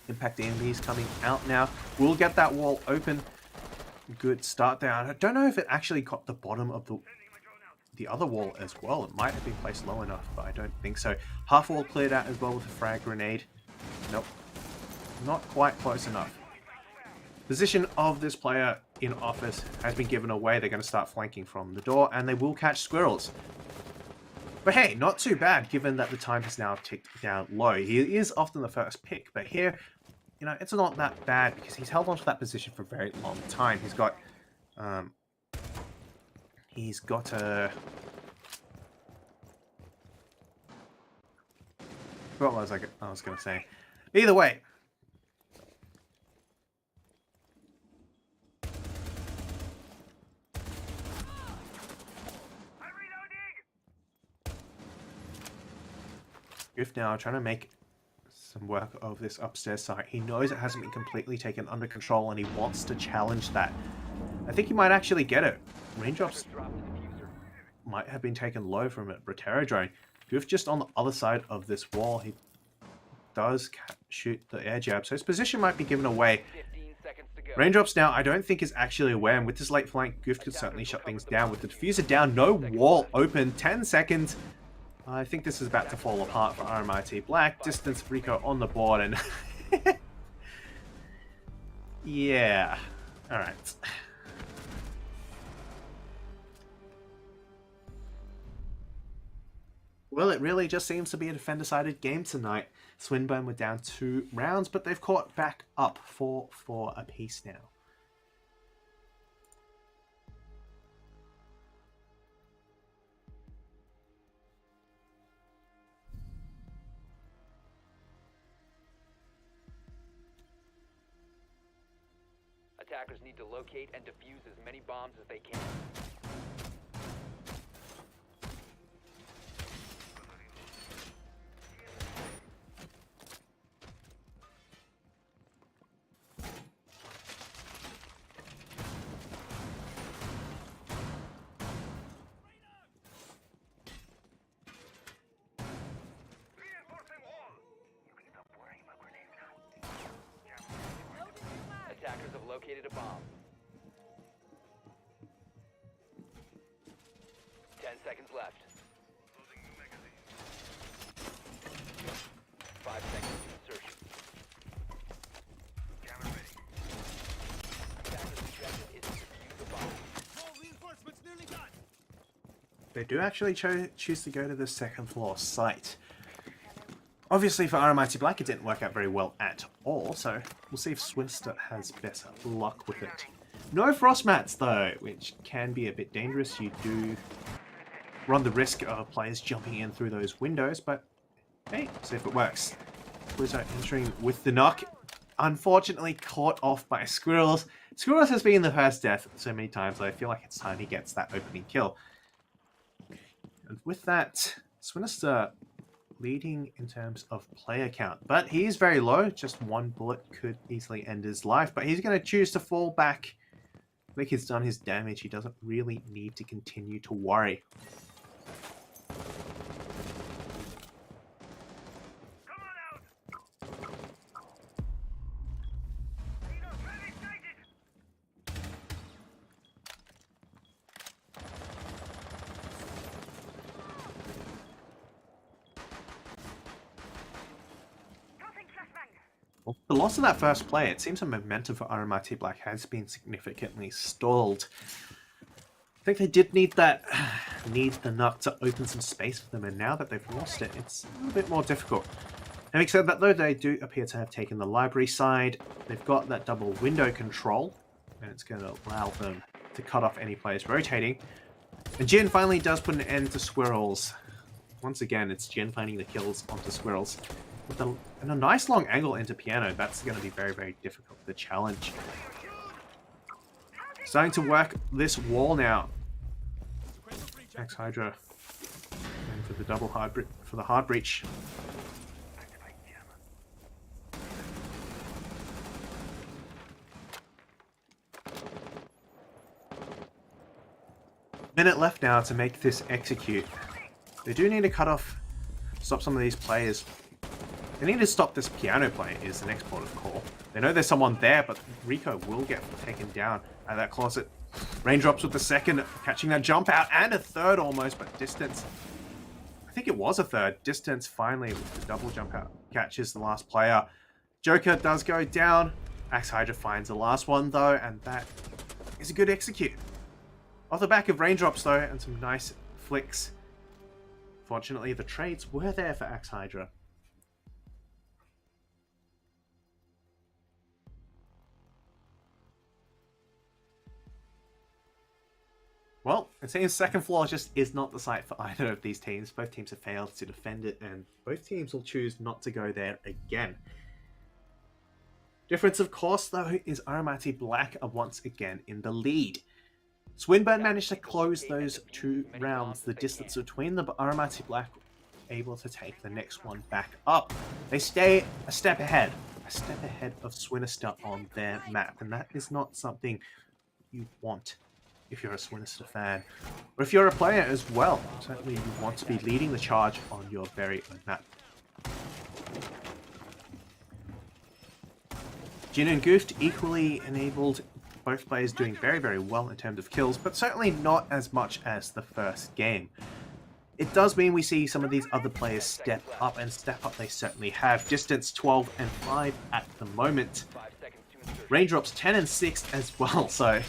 Speaker 3: Impact EMB is coming out now. We'll get that wall open. Good start there. I don't know if it actually caught the bottom of the other wall as well. It might have been placed low enough, but I don't think so. Half wall cleared out as well with a frag grenade. Nope. Not quite close enough. Position of this player in office has been given away. They're going to start flanking from the door, and they will catch squirrels. But hey, not too bad, given that the time has now ticked down low. He is often the first pick, but here, you know, it's not that bad because he's held onto that position for a very long time. He's got a... What was I was going to say? Either way. Griff now trying to make some work of this upstairs site. He knows it hasn't been completely taken under control, and he wants to challenge that. I think he might actually get it. Raindrops might have been taken low from a Brotero drone. Griff just on the other side of this wall. He does shoot the air jab, so his position might be given away.
Speaker 4: 15 seconds to go.
Speaker 3: Raindrops now, I don't think is actually aware, and with this late flank, Griff could certainly shut things down. With the diffuser down, no wall open, 10 seconds. I think this is about to fall apart for RMIT Black. Distance Rico on the board, and yeah. All right. Well, it really just seems to be a defender-sided game tonight. Swinburne were down 2 rounds, but they've caught back up 4-4 apiece now.
Speaker 4: Attackers need to locate and defuse as many bombs as they can. Attackers have located a bomb. 10 seconds left. 5 seconds to insertion. Camera ready. Attackers' objective is to defuse the bomb.
Speaker 5: All reinforcements nearly done.
Speaker 3: They do actually choose to go to the second floor site. Obviously for RMIT Black it didn't work out very well at all, so we'll see if Swinister has better luck with it. No frost mats though, which can be a bit dangerous. You do run the risk of players jumping in through those windows, but hey, see if it works. Blizzo entering with the knock. Unfortunately caught off by Squirrels. Squirrels has been the first death so many times, I feel like it's time he gets that opening kill. And with that, Swinister leading in terms of player count, but he is very low. Just 1 bullet could easily end his life, but he's going to choose to fall back. I think he's done his damage. He doesn't really need to continue to worry. Well, the loss of that first play, it seems the momentum for RMIT Black has been significantly stalled. I think they did need that, need the nut to open some space for them, and now that they've lost it, it's a little bit more difficult. Having said that though, they do appear to have taken the library side. They've got that double window control, and it's going to allow them to cut off any players rotating. And Jin finally does put an end to Squirrels. Once again, it's Jin finding the kills onto Squirrels. With and a nice long angle into Piano, that's going to be very, very difficult to challenge. Starting to work this wall now. Max Hydra going for the double hard breach. Minute left now to make this execute. They do need to cut off, stop some of these players. They need to stop this Piano play is the next port of call. They know there's someone there, but Rico will get taken down at that closet. Raindrops with the second, catching that jump out, and a third almost, but Distance. I think it was a third. Distance finally with the double jump out catches the last player. Joker does go down. Axe Hydra finds the last one though, and that is a good execute. Off the back of Raindrops though, and some nice flicks. Fortunately, the trades were there for Axe Hydra. Well, it seems second floor just is not the site for either of these teams. Both teams have failed to defend it, and both teams will choose not to go there again. Difference, of course, though, is RMIT Black are once again in the lead. Swinburne managed to close those 2 rounds, the distance between them, but RMIT Black able to take the next one back up. They stay a step ahead of Swinister on their map, and that is not something you want if you're a Swinister fan, or if you're a player as well. Certainly you want to be leading the charge on your very own map. Jin and Goofed equally enabled, both players doing very, very well in terms of kills, but certainly not as much as the first game. It does mean we see some of these other players step up, and step up they certainly have. Distance 12 and 5 at the moment. Raindrops 10 and 6 as well, so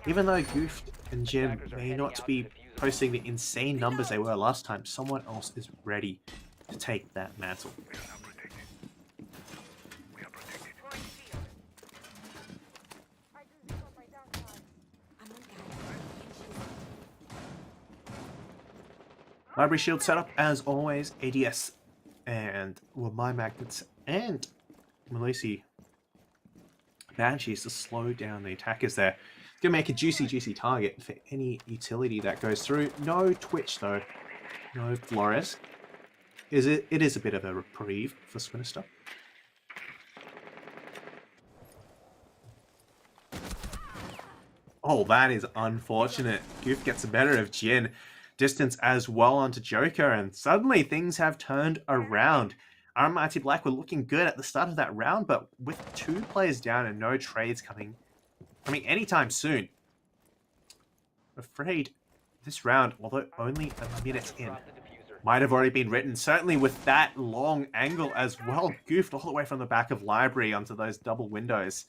Speaker 3: even though Goofed and Jim may not be posting the insane numbers they were last time, someone else is ready to take that mantle. Library shield setup as always, ADS and my magnets and Malusi Banshees to slow down the attackers there. It's going to make a juicy target for any utility that goes through. No Twitch though, no Flores. It is a bit of a reprieve for Swinister. Oh, that is unfortunate. Goof gets the better of Jin. Distance as well onto Joker, and suddenly things have turned around. RMIT Black were looking good at the start of that round, but with 2 players down and no trades coming anytime soon, I'm afraid this round, although only a minute in, might have already been written. Certainly with that long angle as well, Goofed all the way from the back of Library onto those double windows.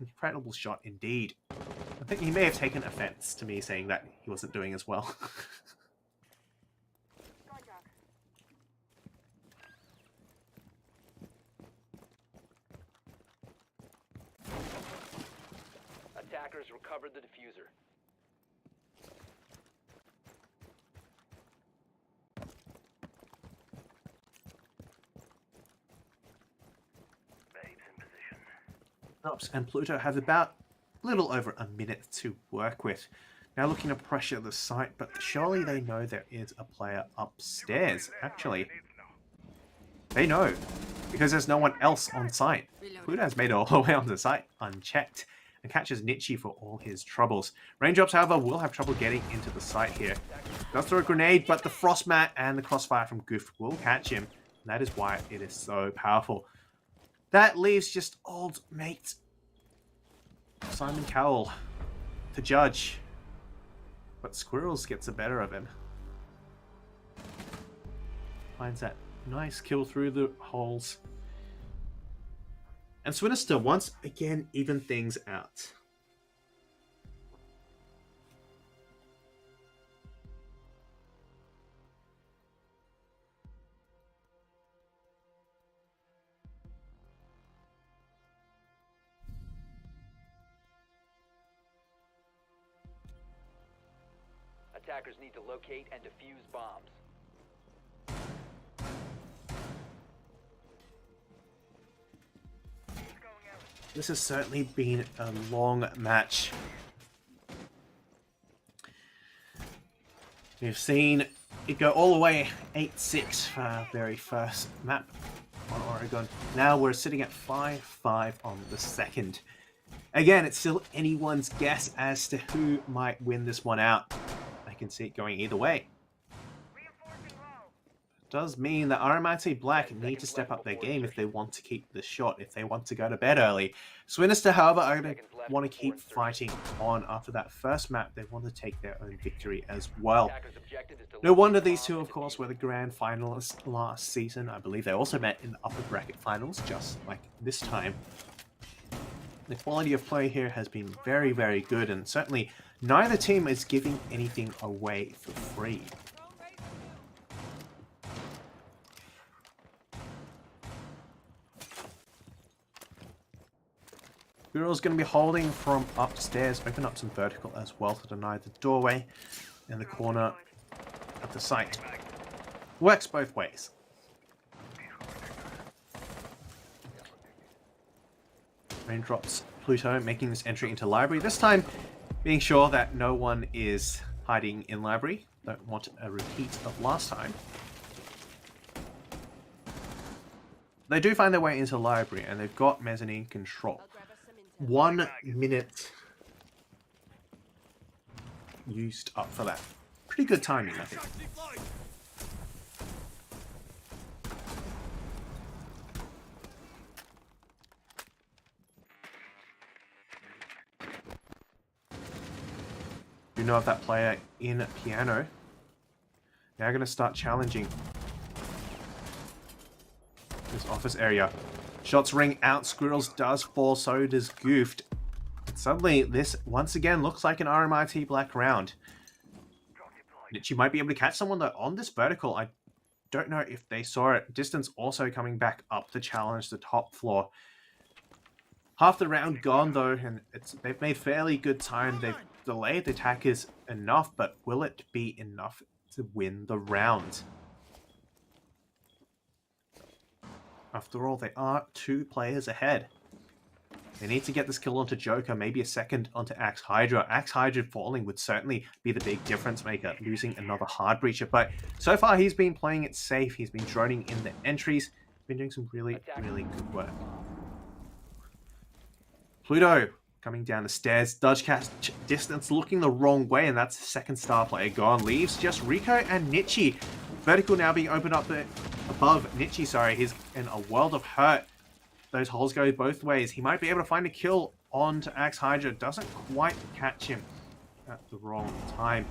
Speaker 3: Incredible shot indeed. I think he may have taken offense to me saying that he wasn't doing as well.
Speaker 4: Attackers recovered the diffuser.
Speaker 3: Ops and Pluto have about a little over a minute to work with. Now looking to pressure the site, but surely they know there is a player upstairs. Actually, they know, because there's no one else on site. Pluto has made it all the way onto site unchecked and catches Nietzsche for all his troubles. Raindrops, however, will have trouble getting into the site here. Does throw a grenade, but the Frost Mat and the Crossfire from Goof will catch him. And that is why it is so powerful. That leaves just old mate Simon Cowell to judge. But Squirrels gets the better of him. Finds that nice kill through the holes. And Swinister once again even things out.
Speaker 4: Attackers need to locate and defuse bombs.
Speaker 3: This has certainly been a long match. We've seen it go all the way 8-6 for our very first map on Oregon. Now we're sitting at 5-5 on the second. Again, it's still anyone's guess as to who might win this one out. I can see it going either way. Does mean that RMIT Black need to step up their game if they want to keep this shot, if they want to go to bed early. Swinister, however, are going to want to keep fighting on after that first map. They want to take their own victory as well. No wonder these two, of course, were the grand finalists last season. I believe they also met in the upper bracket finals, just like this time. The quality of play here has been very, very good, and certainly neither team is giving anything away for free. Girl's going to be holding from upstairs, open up some vertical as well to deny the doorway in the corner of the site. Works both ways. Raindrops Pluto making this entry into library, this time being sure that no one is hiding in library. Don't want a repeat of last time. They do find their way into library and they've got mezzanine control. 1 minute used up for that. Pretty good timing, I think. You know of that player in piano. Now going to start challenging this office area. Shots ring out, Squirrels does fall, so does Goofed. And suddenly, this once again looks like an RMIT Black round. She might be able to catch someone though on this vertical. I don't know if they saw it. Distance also coming back up to challenge the top floor. Half the round gone though, and they've made fairly good time. They've delayed the attackers enough, but will it be enough to win the round? After all, they are 2 players ahead. They need to get this kill onto Joker, maybe a second onto Axe Hydra. Axe Hydra falling would certainly be the big difference maker, losing another hard breacher. But so far, he's been playing it safe. He's been droning in the entries. Been doing some really, really good work. Pluto coming down the stairs. Dodge catch distance looking the wrong way, and that's the second star player gone. Leaves just Rico and Nichi. Vertical now being opened up above Nichi, sorry. He's in a world of hurt. Those holes go both ways. He might be able to find a kill onto Axe Hydra. Doesn't quite catch him at the wrong time.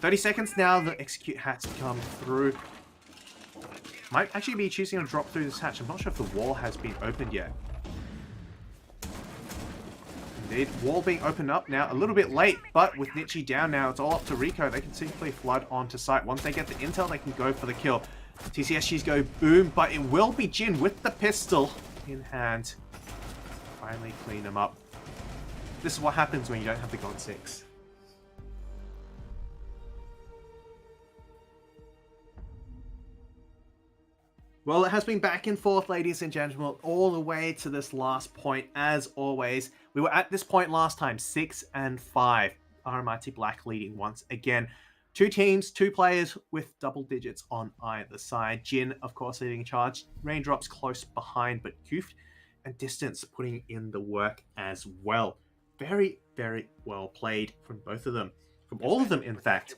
Speaker 3: 30 seconds now. The execute hatch come through. Might actually be choosing to drop through this hatch. I'm not sure if the wall has been opened yet. Indeed, wall being opened up now, a little bit late, but with Nichi down now, it's all up to Rico. They can simply flood onto site. Once they get the intel, they can go for the kill. TCSGs go boom, but it will be Jin with the pistol in hand. Finally clean them up. This is what happens when you don't have the God 6. Well, it has been back and forth, ladies and gentlemen, all the way to this last point. As always, we were at this point last time, 6-5. RMIT Black leading once again. 2 teams, 2 players with double digits on either side. Jin, of course, leading charge. Raindrops close behind, but Goofed and Distance putting in the work as well. Very, very well played from both of them. From all of them, in fact.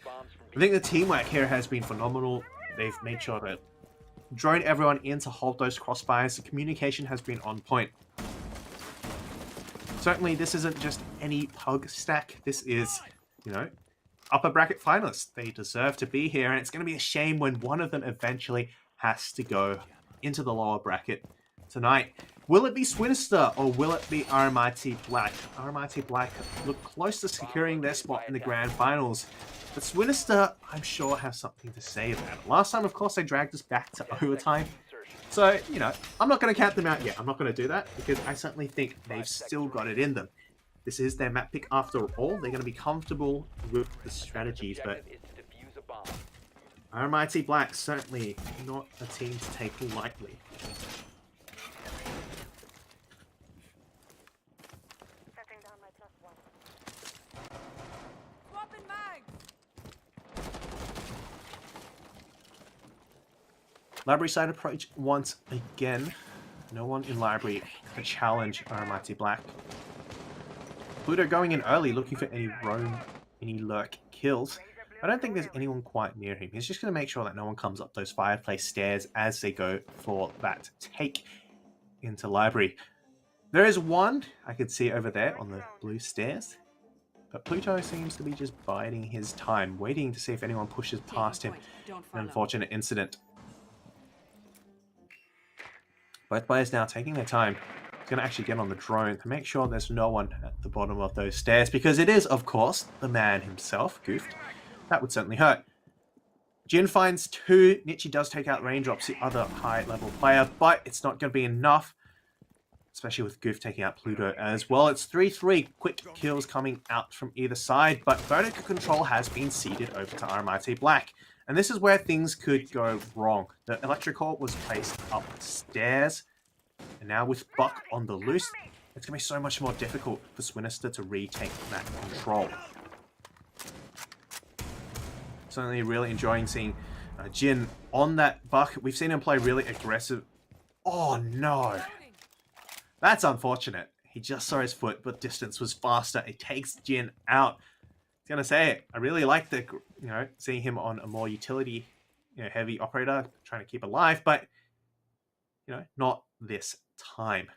Speaker 3: I think the teamwork here has been phenomenal. They've made sure to drone everyone in to hold those crossfires. The communication has been on point. Certainly, this isn't just any pug stack. This is, you know, upper bracket finalists. They deserve to be here, and it's going to be a shame when one of them eventually has to go into the lower bracket. tonight. Will it be Swinister or will it be RMIT Black? RMIT Black look close to securing their spot in the grand finals. But Swinister, I'm sure, have something to say about it. Last time, of course, they dragged us back to overtime. So, you know, I'm not going to count them out yet. I'm not going to do that because I certainly think they've still got it in them. This is their map pick after all. They're going to be comfortable with the strategies, but RMIT Black certainly not a team to take lightly.
Speaker 6: Setting down my +1.
Speaker 7: Swapping mags.
Speaker 3: Library side approach once again. No one in library to challenge RMIT Black. Pluto going in early, looking for any roam, any lurk kills. I don't think there's anyone quite near him. He's just going to make sure that no one comes up those fireplace stairs as they go for that take into library. There is one I could see over there on the blue stairs, but Pluto seems to be just biding his time, waiting to see if anyone pushes past him. An unfortunate incident. Both players now taking their time. He's going to actually get on the drone to make sure there's no one at the bottom of those stairs, because it is, of course, the man himself, Goofed. That would certainly hurt. Jin finds 2. Nichi does take out Raindrops, the other high-level player, but it's not going to be enough, especially with Goof taking out Pluto as well. It's 3-3. Quick kills coming out from either side, but vertical control has been ceded over to RMIT Black. And this is where things could go wrong. The electrical was placed upstairs, and now with Buck on the loose, it's going to be so much more difficult for Swinister to retake that control. Certainly really enjoying seeing Jin on that Buck. We've seen him play really aggressive. Oh no! That's unfortunate. He just saw his foot, but distance was faster. It takes Jin out. I was gonna say, I really like the, seeing him on a more utility, heavy operator, trying to keep alive, but, not this time.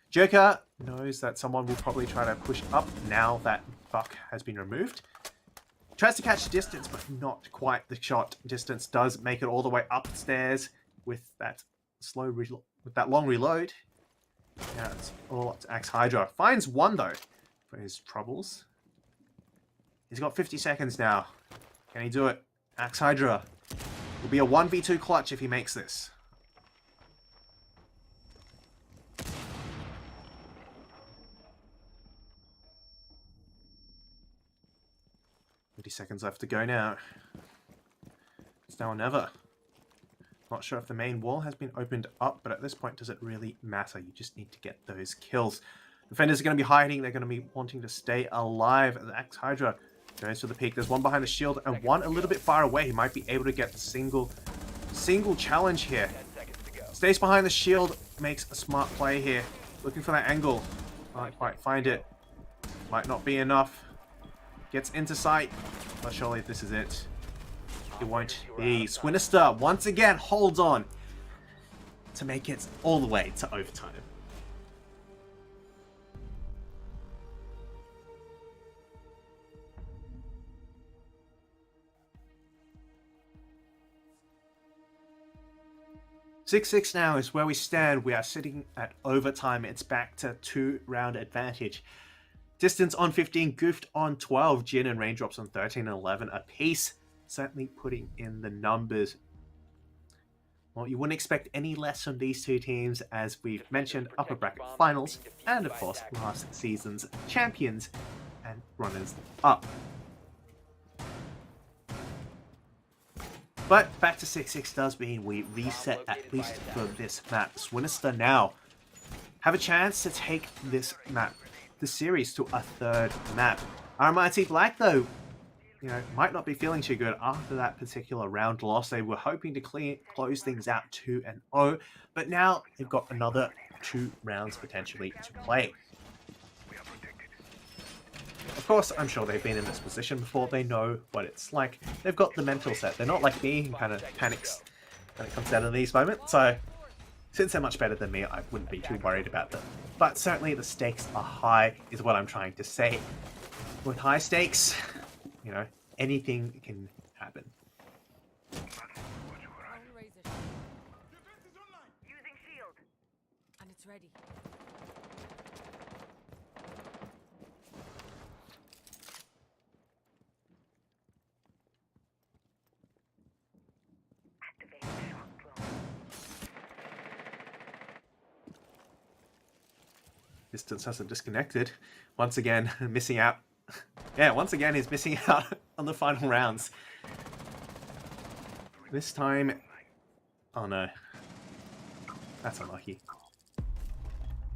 Speaker 3: Joker knows that someone will probably try to push up now that Buck has been removed. Tries to catch distance, but not quite the shot. Distance does make it all the way upstairs with that long reload. Now it's all up to Axe Hydra. Finds 1 though for his troubles. He's got 50 seconds now. Can he do it? Axe Hydra will be a 1v2 clutch if he makes this. 30 seconds left to go now. It's now or never. Not sure if the main wall has been opened up, but at this point, does it really matter? You just need to get those kills. Defenders are going to be hiding. They're going to be wanting to stay alive. The Axe Hydra goes for the peak. There's one behind the shield and one a little bit far away. He might be able to get the single challenge here. Stays behind the shield, makes a smart play here. Looking for that angle. Can't quite find it. Might not be enough. Gets into sight. But surely this is it. It won't be. Swinister once again holds on to make it all the way to overtime. Six now is where we stand. We are sitting at overtime. It's back to 2-round advantage. Distance on 15, Goofed on 12, Jin and Raindrops on 13 and 11 apiece. Certainly putting in the numbers. Well, you wouldn't expect any less from these two teams, as we've mentioned, upper bracket finals, and of course last season's champions and runners up. But back to 6-6 does mean we reset at least for this map. Swinister now have a chance to take this map, the series, to a third map. RMIT Black, though, might not be feeling too good after that particular round loss. They were hoping to close things out 2-0, but now they've got another 2 rounds potentially to play. Of course, I'm sure they've been in this position before. They know what it's like. They've got the mental set. They're not like me, who kind of panics when it comes down to these moments. So, since they're much better than me, I wouldn't be too worried about them. But certainly the stakes are high, is what I'm trying to say. With high stakes, anything can happen.
Speaker 6: Using shield.
Speaker 7: It's ready.
Speaker 6: Activate shock drone.
Speaker 3: Distance hasn't disconnected. Once again, missing out. Yeah, once again, he's missing out on the final rounds. This time... Oh no. That's unlucky.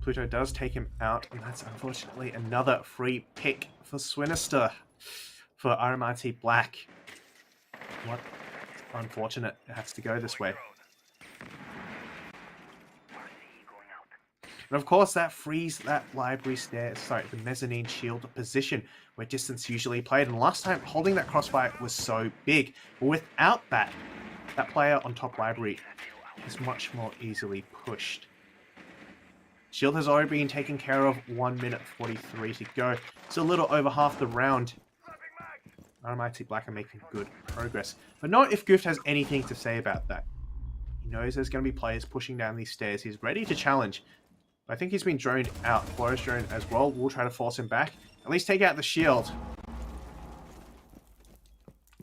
Speaker 3: Pluto does take him out, and that's unfortunately another free pick for Swinister for RMIT Black. What? Unfortunate it has to go this way. And of course, that frees that library stairs, sorry, the mezzanine shield position where distance usually played. And last time, holding that crossfire was so big. But without that, that player on top library is much more easily pushed. Shield has already been taken care of, 1 minute 43 to go. It's a little over half the round. RMIT Black are making good progress. But not if Gooft has anything to say about that. He knows there's going to be players pushing down these stairs. He's ready to challenge. I think he's been droned out. Flores drone as well. We'll try to force him back. At least take out the shield.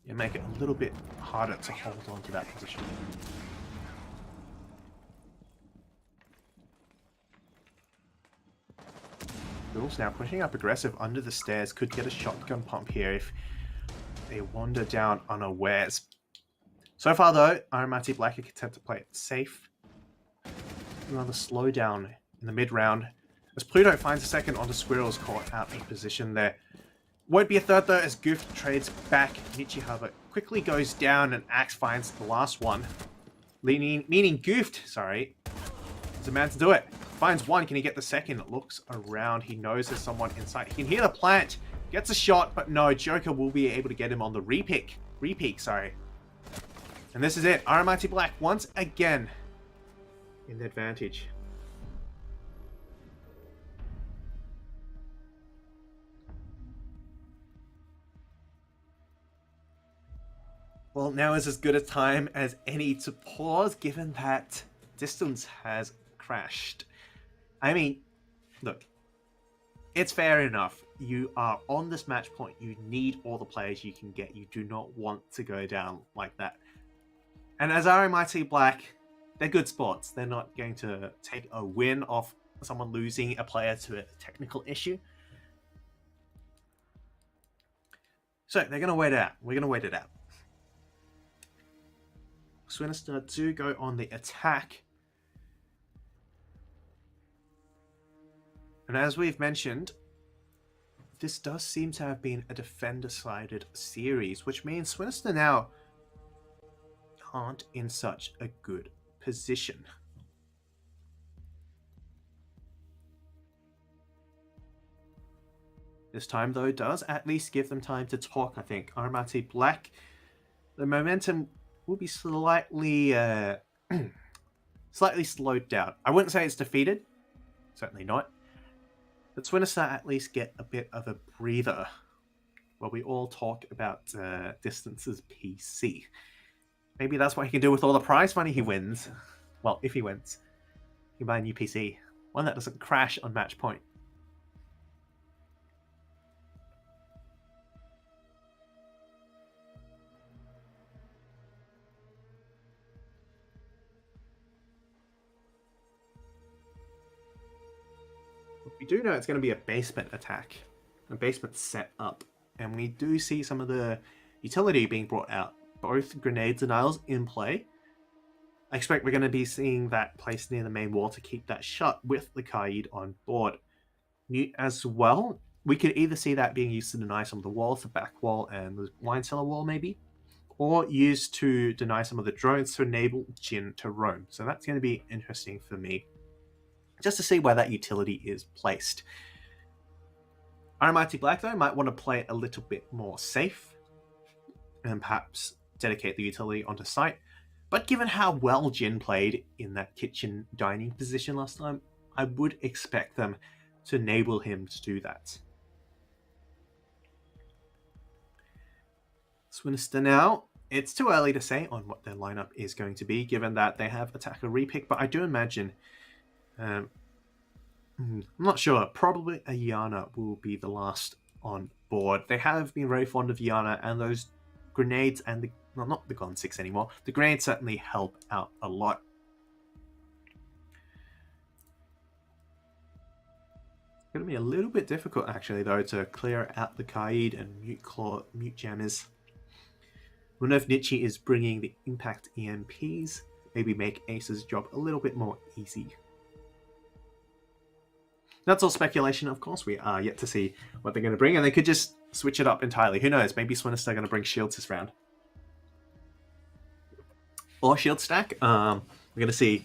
Speaker 3: And make it a little bit harder to hold on to that position. Bills now pushing up aggressive under the stairs. Could get a shotgun pump here if they wander down unawares. So far though, RMIT Black are content to play it safe. Another slowdown in the mid-round as Pluto finds a second onto Squirrel's caught out of position there. Won't be a third though as Goof trades back. Nichihava quickly goes down and Axe finds the last one. Meaning Goofed, sorry, is a man to do it. Finds one, can he get the second? Looks around, he knows there's someone inside. He can hear the plant, gets a shot, but no, Joker will be able to get him on the repeak, sorry. And this is it, RMIT Black once again in the advantage. Well, now is as good a time as any to pause, given that distance has crashed. I mean, look, it's fair enough. You are on this match point. You need all the players you can get. You do not want to go down like that. And as RMIT Black, they're good sports. They're not going to take a win off someone losing a player to a technical issue. So they're going to wait it out. We're going to wait it out. Swinister do go on the attack. And as we've mentioned, this does seem to have been a defender-sided series, which means Swinister now aren't in such a good position. This time, though, does at least give them time to talk, I think. RMIT Black, the momentum will be slightly slightly slowed down. I wouldn't say it's defeated. Certainly not. But Swinister at least get a bit of a breather while we all talk about Distance's PC. Maybe that's what he can do with all the prize money he wins. Well, if he wins. He can buy a new PC. One that doesn't crash on match point. We do know it's going to be a basement attack, a basement set up, and we do see some of the utility being brought out, both grenade denials in play. I expect we're going to be seeing that placed near the main wall to keep that shut with the Kaid on board. As well, we could either see that being used to deny some of the walls, the back wall and the wine cellar wall maybe, or used to deny some of the drones to enable Jin to roam. So that's going to be interesting for me, just to see where that utility is placed. RMIT Black, though, might want to play it a little bit more safe and perhaps dedicate the utility onto site. But given how well Jin played in that kitchen dining position last time, I would expect them to enable him to do that. Swinister now. It's too early to say on what their lineup is going to be, given that they have attacker repick, but I do imagine I'm not sure. Probably Ayana will be the last on board. They have been very fond of Yana, and those grenades and the, well, not the Gon 6 anymore. The grenades certainly help out a lot. It's going to be a little bit difficult actually though to clear out the Kaid and mute jammers. We'll know if Nietzsche is bringing the impact EMPs, maybe make Ace's job a little bit more easy. That's all speculation, of course. We are yet to see what they're going to bring, and they could just switch it up entirely. Who knows? Maybe Swinister are going to bring shields this round. Or shield stack. We're going to see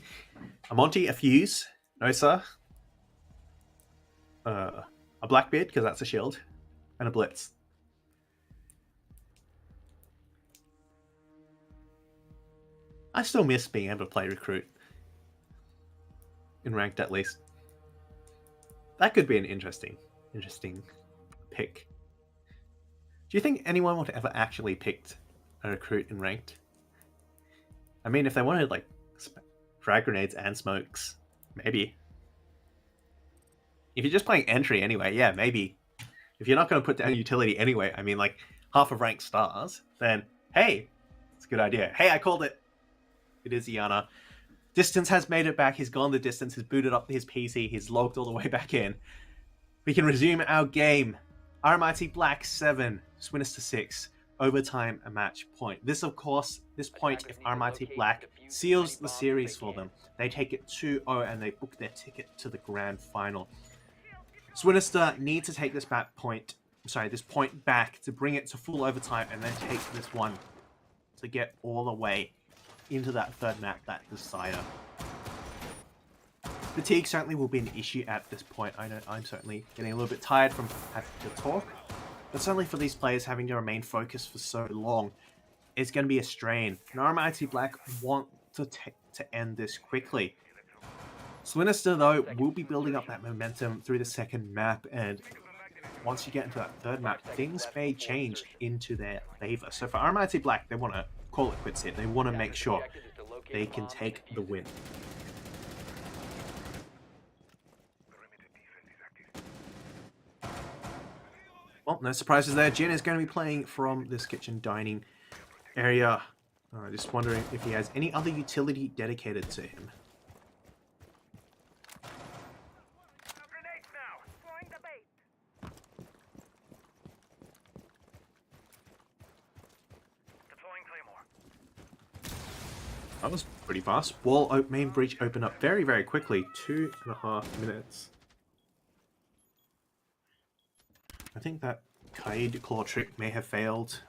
Speaker 3: a Monty, a Fuse, Nosa, a Blackbeard, because that's a shield, and a Blitz. I still miss being able to play Recruit. In ranked, at least. That could be an interesting pick. Do you think anyone would ever actually picked a Recruit in ranked? I mean, if they wanted like frag grenades and smokes, maybe. If you're just playing entry anyway, yeah, maybe. If you're not going to put down utility anyway, I mean, like half of ranked stars, then hey, it's a good idea. Hey, I called it. It is Iana. Distance has made it back. He's gone the distance. He's booted up his PC. He's logged all the way back in. We can resume our game. RMIT Black 7, Swinister 6. Overtime a match point. This, of course, this point, if RMIT Black seals the series for them, they take it 2-0 and they book their ticket to the grand final. Swinister need to take this point back to bring it to full overtime and then take this one to get all the way into that third map, that decider. Fatigue certainly will be an issue at this point. I know I'm certainly getting a little bit tired from having to talk, but certainly for these players having to remain focused for so long, it's going to be a strain. And RMIT Black want to end this quickly. Swinister, though, will be building up that momentum through the second map, and once you get into that third map, things may change into their favor. So for RMIT Black, they want to call it quits here. They want to make sure they can take the win. Well, no surprises there. Jin is going to be playing from this kitchen dining area. Just wondering if he has any other utility dedicated to him. That was pretty fast. Main breach opened up very, very quickly. 2.5 minutes. I think that Kaid claw trick may have failed.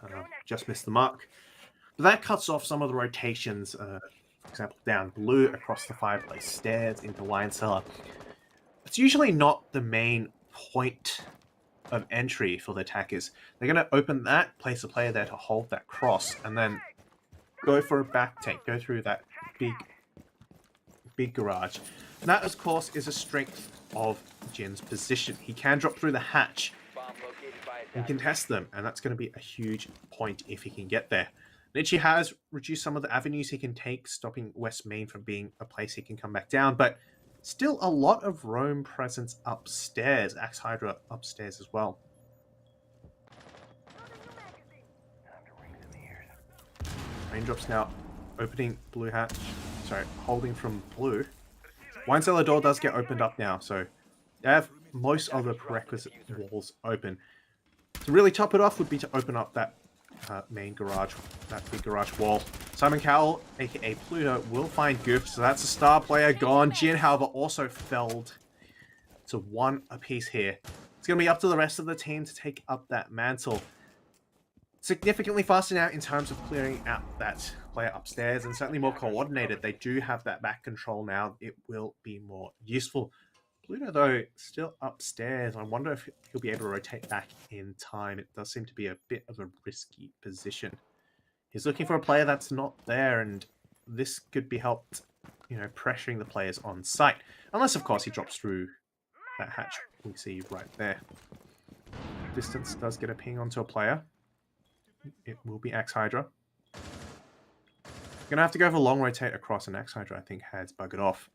Speaker 3: Just missed the mark. But that cuts off some of the rotations. For example, down blue across the fireplace stairs into wine cellar. It's usually not the main point of entry for the attackers. They're going to open that, place a player there to hold that cross, and then go for a back take, go through that big garage. And that, of course, is a strength of Jin's position. He can drop through the hatch and contest them, and that's going to be a huge point if he can get there. Nietzsche has reduced some of the avenues he can take, stopping West Main from being a place he can come back down, but still a lot of roam presence upstairs. Axe Hydra upstairs as well. Raindrops now opening blue hatch. Sorry, holding from blue. Wine cellar door does get opened up now, so they have most of the prerequisite walls open. To really top it off would be to open up that main garage, that big garage wall. Simon Cowell, aka Pluto, will find Goof, so that's a star player gone. Jin, however, also felled to 1 apiece here. It's going to be up to the rest of the team to take up that mantle. Significantly faster now in terms of clearing out that player upstairs, and certainly more coordinated. They do have that back control now. It will be more useful. Pluto, though, still upstairs. I wonder if he'll be able to rotate back in time. It does seem to be a bit of a risky position. He's looking for a player that's not there, and this could be helped, pressuring the players on site. Unless, of course, he drops through that hatch we see right there. Distance does get a ping onto a player. It will be Axe Hydra. Gonna have to go for a long rotate across, and Axe Hydra, I think, has buggered off.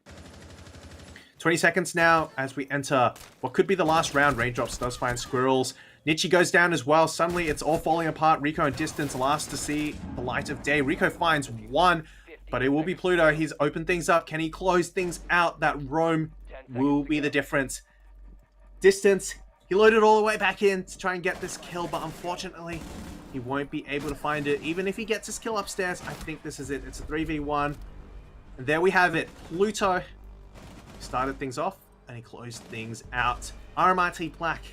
Speaker 3: 20 seconds now as we enter what could be the last round. Raindrops does find Squirrels. Nietzsche goes down as well. Suddenly, it's all falling apart. Rico and Distance last to see the light of day. Rico finds one, but it will be Pluto. He's opened things up. Can he close things out? That roam will be the difference. Distance, he loaded all the way back in to try and get this kill, but unfortunately, he won't be able to find it. Even if he gets his kill upstairs, I think this is it. It's a 3v1. And there we have it. Pluto started things off, and he closed things out. RMIT Black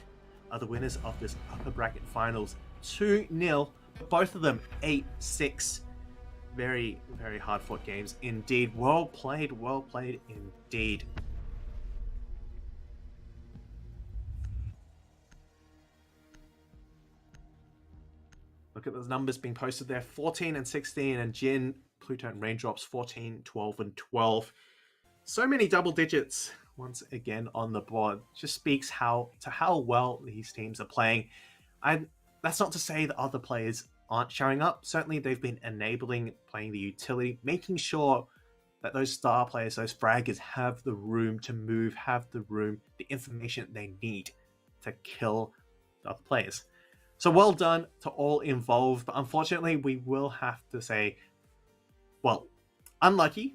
Speaker 3: are the winners of this upper bracket finals. 2-0, both of them 8-6. Very, very hard-fought games indeed. Well played indeed. Look at those numbers being posted there. 14 and 16, and Jin, Pluto, and Raindrops 14, 12, and 12. So many double digits once again on the board. Just speaks how well these teams are playing. And that's not to say that other players aren't showing up. Certainly they've been enabling, playing the utility, making sure that those star players, those fraggers, have the room to move, have the room, the information they need to kill the other players. So well done to all involved, but unfortunately we will have to say, well, unlucky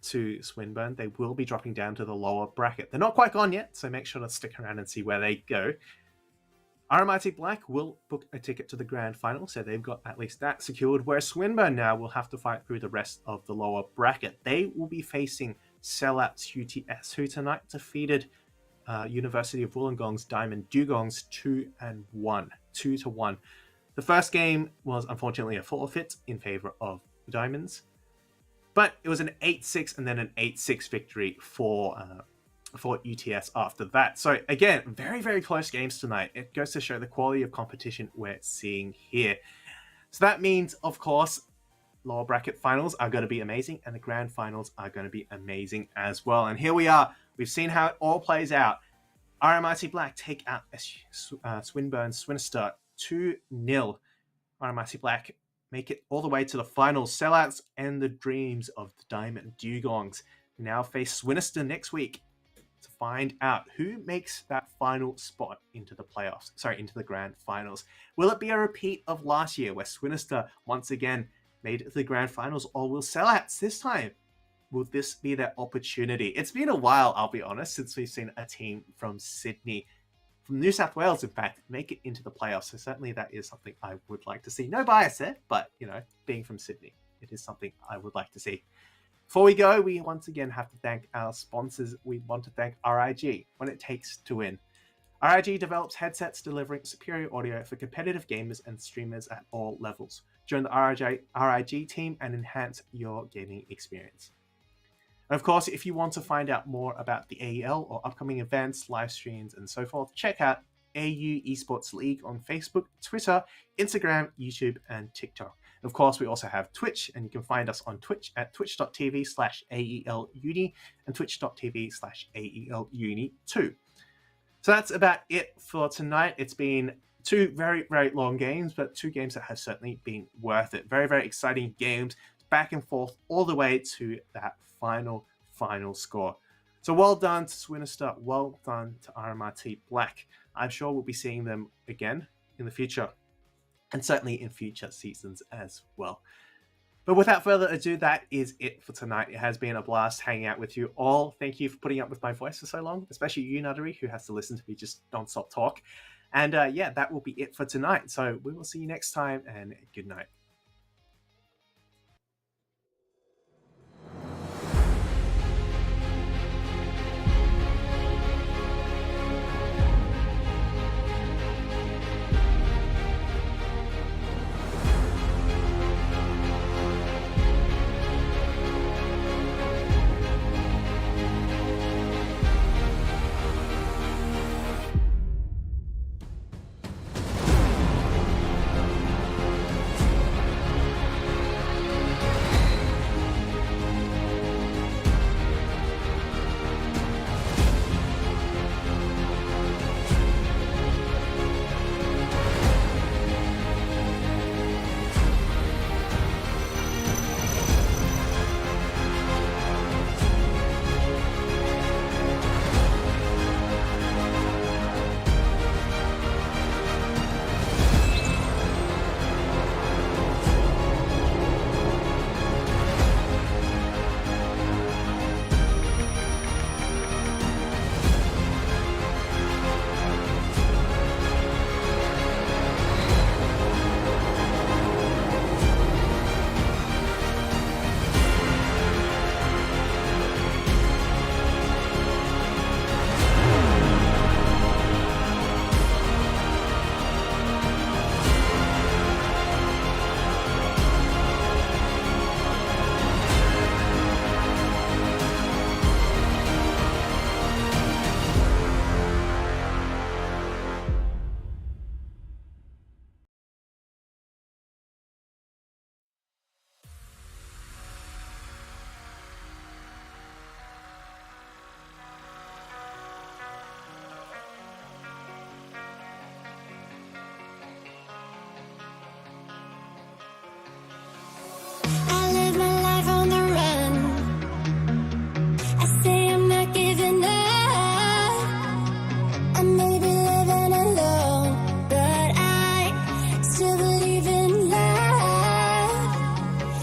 Speaker 3: to Swinburne. They will be dropping down to the lower bracket. They're not quite gone yet, so make sure to stick around and see where they go. RMIT Black will book a ticket to the grand final, so they've got at least that secured, where Swinburne now will have to fight through the rest of the lower bracket. They will be facing sellouts UTS, who tonight defeated University of Wollongong's Diamond Dugongs 2-1. The first game was unfortunately a forfeit in favor of the Diamonds, but it was an 8-6 and then an 8-6 victory for UTS after that. So again, very, very close games tonight. It goes to show the quality of competition we're seeing here. So that means, of course, lower bracket finals are going to be amazing, and the grand finals are going to be amazing as well. And here we are. We've seen how it all plays out. RMIT Black take out Swinburne Swinister 2-0. RMIT Black make it all the way to the finals. Sellouts and the dreams of the Diamond Dugongs now face Swinister next week to find out who makes that final spot into the playoffs. Into the grand finals. Will it be a repeat of last year, where Swinister once again made it to the grand finals, or will Sellouts this time? Will this be their opportunity? It's been a while, I'll be honest, since we've seen a team from Sydney, from New South Wales, in fact, make it into the playoffs. So certainly that is something I would like to see. No bias there, but, you know, being from Sydney, it is something I would like to see. Before we go, we once again have to thank our sponsors. We want to thank RIG, What It Takes to Win. RIG develops headsets delivering superior audio for competitive gamers and streamers at all levels. Join the RIG team and enhance your gaming experience. And of course, if you want to find out more about the AEL or upcoming events, live streams, and so forth, check out AU Esports League on Facebook, Twitter, Instagram, YouTube, and TikTok. Of course, we also have Twitch, and you can find us on Twitch at twitch.tv/AEL Uni and twitch.tv/AEL Uni 2. So that's about it for tonight. It's been two very, very long games, but two games that have certainly been worth it. Very, very exciting games, back and forth all the way to that final score. So well done to Swinister, well done to RMIT Black. I'm sure we'll be seeing them again in the future, and certainly in future seasons as well. But without further ado, that is it for tonight. It has been a blast hanging out with you all. Thank you for putting up with my voice for so long, especially you, Nuttery, who has to listen to me just non-stop talk. And yeah, that will be it for tonight. So we will see you next time, and good night.